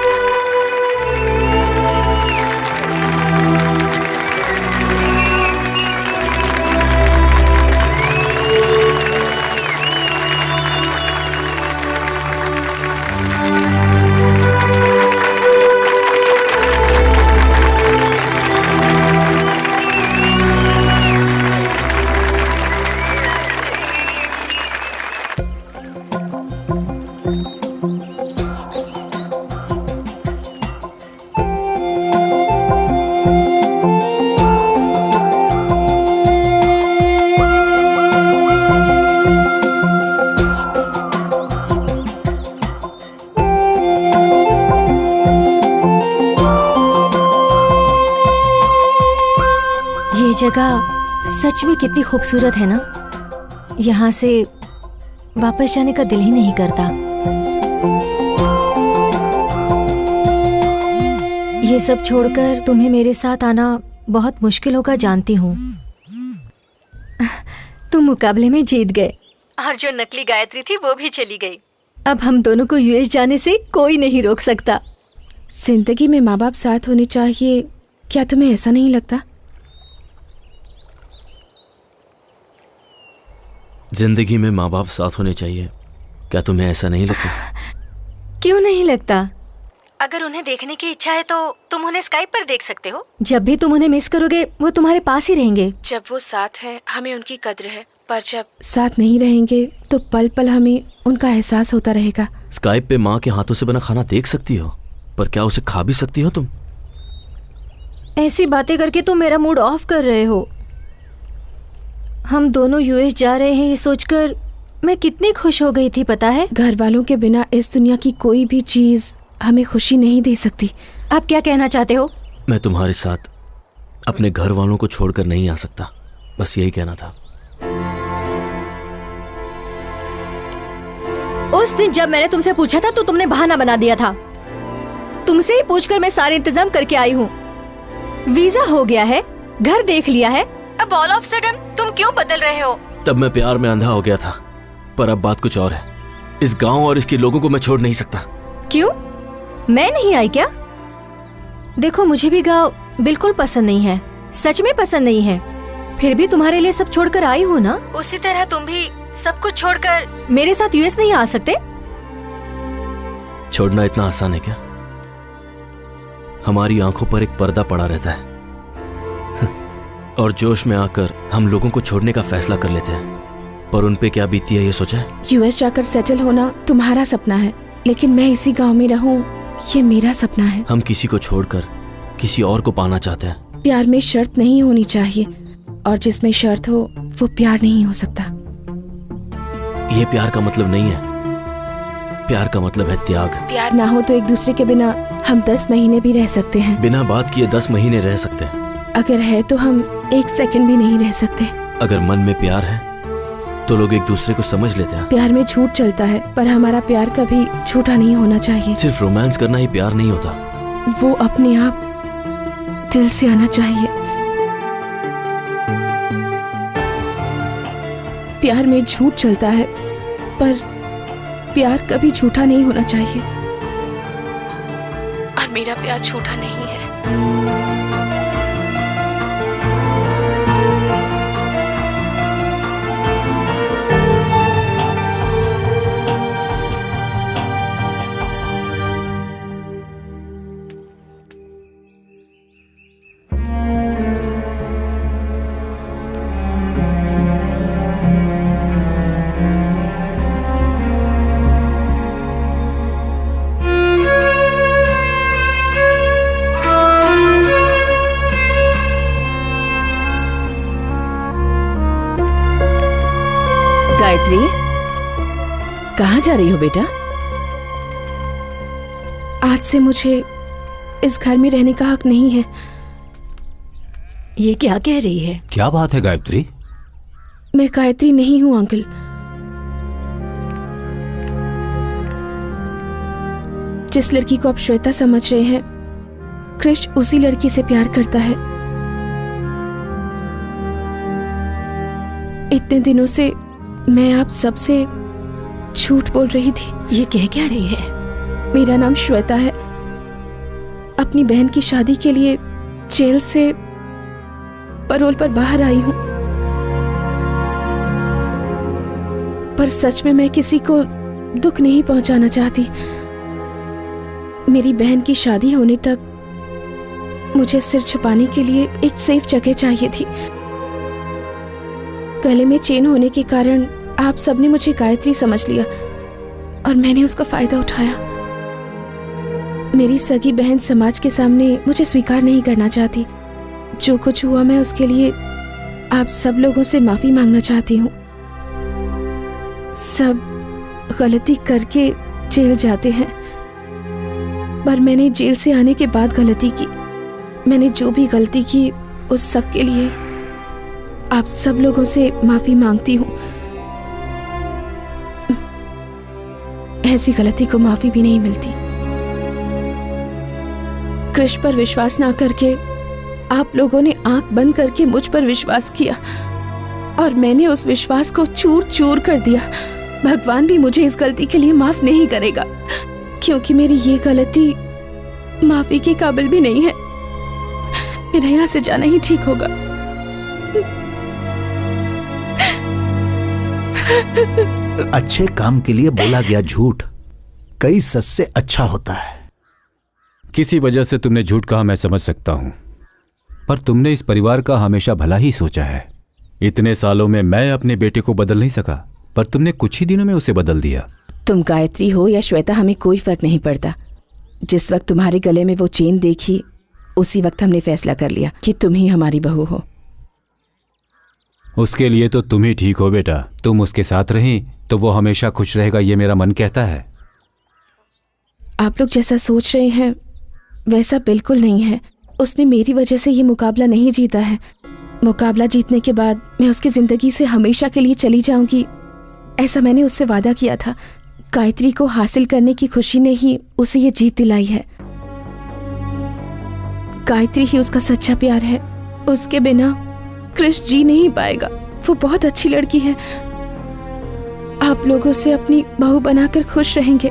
Speaker 10: जगह सच में कितनी खूबसूरत है ना। यहाँ से वापस जाने का दिल ही नहीं करता। ये सब छोड़कर तुम्हें मेरे साथ आना बहुत मुश्किल होगा, जानती हूँ। तुम मुकाबले में जीत गए और जो नकली गायत्री थी वो भी चली गई। अब हम दोनों को यूएस जाने से कोई नहीं रोक सकता।
Speaker 2: जिंदगी में माँ बाप साथ होने चाहिए, क्या तुम्हें ऐसा नहीं लगता?
Speaker 6: जिंदगी में माँ बाप साथ होने चाहिए, क्या तुम्हें ऐसा नहीं लगता?
Speaker 10: क्यों नहीं लगता? अगर उन्हें देखने की इच्छा है तो तुम उन्हें स्काइप पर देख सकते हो। जब भी तुम उन्हें मिस करोगे वो तुम्हारे पास ही रहेंगे।
Speaker 2: जब वो साथ हैं हमें उनकी कद्र है, पर जब साथ नहीं रहेंगे तो पल पल हमें उनका एहसास होता रहेगा।
Speaker 6: स्काइप पे माँ के हाथों से बना खाना देख सकती हो, पर क्या उसे खा भी सकती हो तुम?
Speaker 10: ऐसी बातें करके तुम मेरा मूड ऑफ कर रहे हो। हम दोनों यूएस जा रहे हैं ये सोचकर मैं कितनी खुश हो गई थी, पता है?
Speaker 2: घर वालों के बिना इस दुनिया की कोई भी चीज हमें खुशी नहीं दे सकती।
Speaker 10: आप क्या कहना चाहते हो?
Speaker 6: मैं तुम्हारे साथ अपने घर वालों को छोड़कर नहीं आ सकता, बस यही कहना था।
Speaker 10: उस दिन जब मैंने तुमसे पूछा था तो तुमने बहाना बना दिया था। तुमसे ही पूछकर मैं सारे इंतजाम करके आई हूँ। वीजा हो गया है, घर देख लिया है, अब ऑल ऑफ सडन तुम क्यों बदल रहे हो?
Speaker 6: तब मैं प्यार में अंधा हो गया था, पर अब बात कुछ और है। इस गांव और इसके लोगों को मैं छोड़ नहीं सकता।
Speaker 10: क्यों? मैं नहीं आई क्या? देखो मुझे भी गांव बिल्कुल पसंद नहीं है, सच में पसंद नहीं है। फिर भी तुम्हारे लिए सब छोड़कर आई हूँ ना। उसी तरह तुम भी सब कुछ छोड़कर मेरे साथ यूएस नहीं आ सकते?
Speaker 6: छोड़ना इतना आसान है क्या? हमारी आंखों पर एक पर्दा पड़ा रहता है और जोश में आकर हम लोगों को छोड़ने का फैसला कर लेते हैं, पर उन पे क्या बीती है ये सोचा है?
Speaker 2: यूएस जाकर सेटल होना तुम्हारा सपना है, लेकिन मैं इसी गांव में रहूं ये मेरा सपना है।
Speaker 6: हम किसी को छोड़कर किसी और को पाना चाहते हैं।
Speaker 2: प्यार में शर्त नहीं होनी चाहिए, और जिसमें शर्त हो वो प्यार नहीं हो सकता।
Speaker 6: ये प्यार का मतलब नहीं है। प्यार का मतलब है त्याग।
Speaker 2: प्यार ना हो तो एक दूसरे के बिना हम 10 महीने भी रह सकते हैं।
Speaker 6: बिना बात किए 10 महीने रह सकते हैं।
Speaker 2: अगर है तो हम 1 सेकंड भी नहीं रह सकते।
Speaker 6: अगर मन में प्यार है तो लोग एक दूसरे को समझ लेते हैं।
Speaker 2: प्यार में झूठ चलता है, पर हमारा प्यार कभी झूठा नहीं होना चाहिए।
Speaker 6: सिर्फ रोमांस करना ही प्यार नहीं होता।
Speaker 2: वो अपने आप दिल से आना चाहिए। प्यार में झूठ चलता है, पर प्यार कभी झूठा नहीं होना चाहिए, और मेरा प्यार झूठा नहीं है।
Speaker 16: गायत्री, कहाँ जा रही हो बेटा?
Speaker 2: आज से मुझे इस घर में रहने का हक नहीं है।
Speaker 10: ये क्या कह रही है?
Speaker 9: क्या बात है गायत्री?
Speaker 2: मैं गायत्री नहीं हूँ अंकल। जिस लड़की को आप श्वेता समझ रहे हैं, कृष उसी लड़की से प्यार करता है। इतने दिनों से मैं आप सबसे झूठ बोल रही थी।
Speaker 10: ये कह क्या रही है?
Speaker 2: मेरा नाम श्वेता है। अपनी बहन की शादी के लिए जेल से पैरोल पर बाहर आई हूं, पर सच में मैं किसी को दुख नहीं पहुंचाना चाहती। मेरी बहन की शादी होने तक मुझे सिर छुपाने के लिए एक सेफ जगह चाहिए थी। गले में चेन होने के कारण आप सबने मुझे गायत्री समझ लिया और मैंने उसका फायदा उठाया। मेरी सगी बहन समाज के सामने मुझे स्वीकार नहीं करना चाहती। जो कुछ हुआ मैं उसके लिए आप सब लोगों से माफी मांगना चाहती हूँ। सब गलती करके जेल जाते हैं, पर मैंने जेल से आने के बाद गलती की। मैंने जो भी गलती की उस सब के लिए आप सब लोगों से माफी मांगती हूँ। ऐसी गलती को माफी भी नहीं मिलती। कृष्ण पर विश्वास ना करके आप लोगों ने आंख बंद करके मुझ पर विश्वास किया और मैंने उस विश्वास को चूर चूर कर दिया। भगवान भी मुझे इस गलती के लिए माफ नहीं करेगा, क्योंकि मेरी ये गलती माफी के काबिल भी नहीं है। मेरा यहाँ से जाना ही ठीक होगा।
Speaker 5: अच्छे काम के लिए बोला गया झूठ कई सच से अच्छा होता है।
Speaker 9: किसी वजह से तुमने झूठ कहा, मैं समझ सकता हूं, पर तुमने इस परिवार का हमेशा भला ही सोचा है। इतने सालों में मैं अपने बेटे को बदल नहीं सका, पर तुमने कुछ ही दिनों में उसे बदल दिया।
Speaker 16: तुम गायत्री हो या श्वेता, हमें कोई फर्क नहीं पड़ता। जिस वक्त तुम्हारे गले में वो चेन देखी उसी वक्त हमने फैसला कर लिया कि तुम ही हमारी बहू हो।
Speaker 9: उसके लिए तो तुम ही ठीक हो बेटा। तुम उसके साथ रही तो वो हमेशा खुश रहेगा, ये मेरा मन कहता है।
Speaker 2: आप लोग जैसा सोच रहे हैं वैसा बिल्कुल नहीं है। उसने मेरी वजह से ये मुकाबला नहीं जीता है। मुकाबला जीतने के बाद मैं उसकी जिंदगी से हमेशा के लिए चली जाऊंगी, ऐसा मैंने उससे वादा किया था। गायत्री को हासिल करने की खुशी ने ही उसे ये जीत दिलाई है। गायत्री ही उसका सच्चा प्यार है। उसके बिना कृष्ण जी नहीं पाएगा। वो बहुत अच्छी लड़की है। आप लोगों से अपनी बहू बनाकर खुश रहेंगे।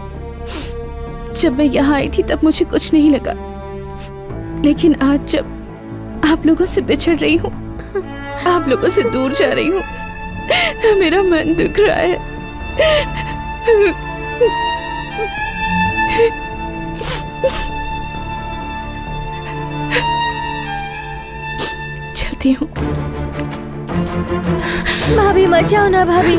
Speaker 2: जब मैं यहाँ आई थी तब मुझे कुछ नहीं लगा, लेकिन आज जब आप लोगों से बिछड़ रही हूँ, आप लोगों से दूर जा रही हूँ, तो मेरा मन दुख रहा है। चलती हूँ।
Speaker 10: भाभी मत जाओ ना भाभी।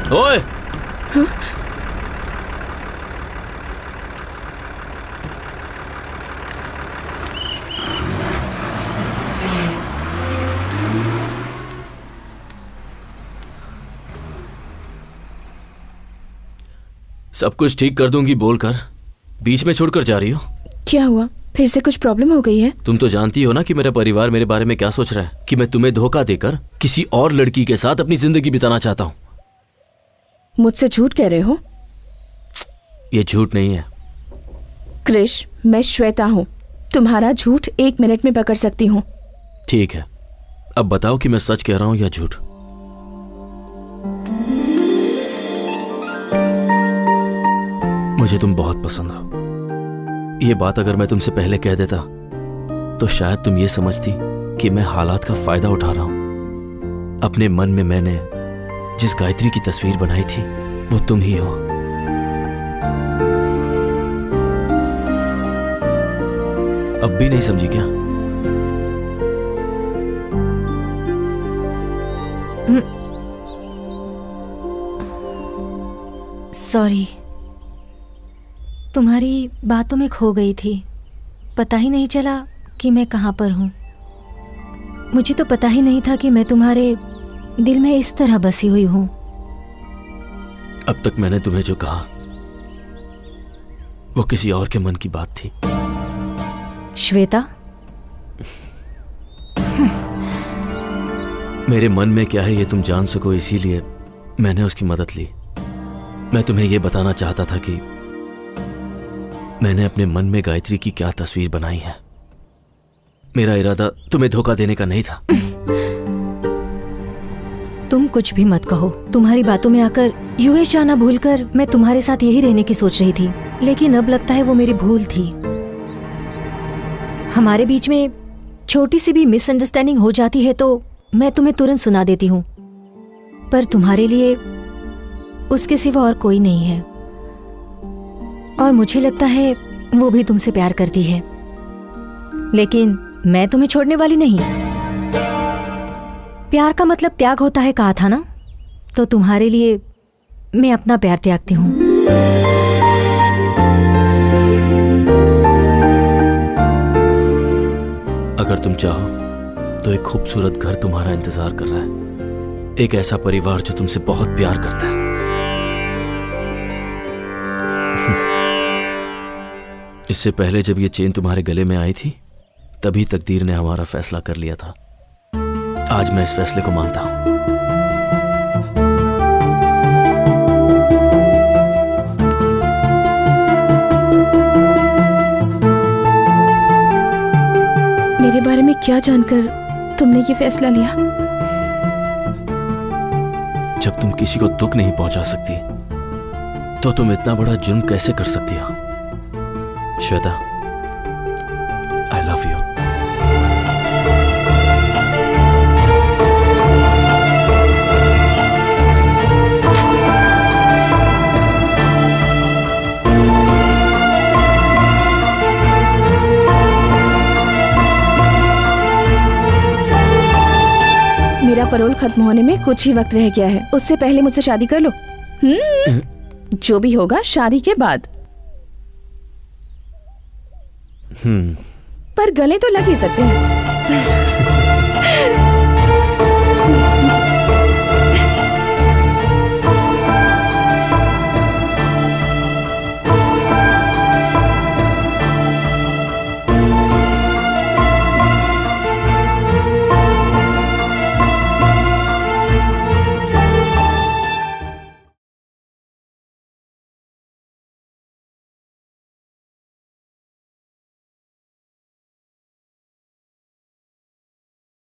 Speaker 6: ओए! सब कुछ ठीक कर दूंगी बोलकर बीच में छोड़कर जा रही हो।
Speaker 2: क्या हुआ? फिर से कुछ प्रॉब्लम हो गई है?
Speaker 6: तुम तो जानती हो ना कि मेरा परिवार मेरे बारे में क्या सोच रहा है, कि मैं तुम्हें धोखा देकर किसी और लड़की के साथ अपनी जिंदगी बिताना चाहता हूँ।
Speaker 2: मुझसे झूठ कह रहे हो?
Speaker 6: ये झूठ नहीं है
Speaker 2: कृष, मैं श्वेता हूँ। तुम्हारा झूठ 1 मिनट में पकड़ सकती हूँ।
Speaker 6: ठीक है, अब बताओ कि मैं सच कह रहा हूँ या झूठ। मुझे तुम बहुत पसंद हो। ये बात अगर मैं तुमसे पहले कह देता तो शायद तुम ये समझती कि मैं हालात का फायदा उठा रहा हूं। अपने मन में मैंने जिस गायत्री की तस्वीर बनाई थी वो तुम ही हो। अब भी नहीं समझी क्या?
Speaker 10: सॉरी, तुम्हारी बातों में खो गई थी। पता ही नहीं चला कि मैं कहाँ पर हूँ। मुझे तो पता ही नहीं था कि मैं तुम्हारे दिल में इस तरह बसी हुई हूँ।
Speaker 6: अब तक मैंने तुम्हें जो कहा वो किसी और के मन की बात थी।
Speaker 10: श्वेता,
Speaker 6: मेरे मन में क्या है ये तुम जान सको, इसीलिए मैंने उसकी मदद ली। मैं तुम्हें ये बताना चाहता था कि मैंने अपने मन में गायत्री की क्या तस्वीर बनाई है। मेरा इरादा तुम्हें धोखा देने का नहीं था।
Speaker 10: तुम कुछ भी मत कहो। तुम्हारी बातों में आकर यूएस जाना भूलकर मैं तुम्हारे साथ यही रहने की सोच रही थी, लेकिन अब लगता है वो मेरी भूल थी। हमारे बीच में छोटी सी भी मिसअंडरस्टैंडिंग हो जाती है तो मैं तुम्हें तुरंत सुना देती हूँ, पर तुम्हारे लिए उसके सिवा और कोई नहीं है। और मुझे लगता है वो भी तुमसे प्यार करती है, लेकिन मैं तुम्हें छोड़ने वाली नहीं। प्यार का मतलब त्याग होता है कहा था ना, तो तुम्हारे लिए मैं अपना प्यार त्यागती हूँ।
Speaker 6: अगर तुम चाहो तो एक खूबसूरत घर तुम्हारा इंतजार कर रहा है, एक ऐसा परिवार जो तुमसे बहुत प्यार करता है। इससे पहले जब ये चेन तुम्हारे गले में आई थी तभी तकदीर ने हमारा फैसला कर लिया था। आज मैं इस फैसले को मानता हूं।
Speaker 2: मेरे बारे में क्या जानकर तुमने ये फैसला लिया?
Speaker 6: जब तुम किसी को दुख नहीं पहुंचा सकती तो तुम इतना बड़ा जुर्म कैसे कर सकती हो? श्वेता, आई लव यू।
Speaker 2: मेरा पैरोल खत्म होने में कुछ ही वक्त रह गया है, उससे पहले मुझसे शादी कर लो। जो भी होगा शादी के बाद। पर गले तो लग ही सकते हैं।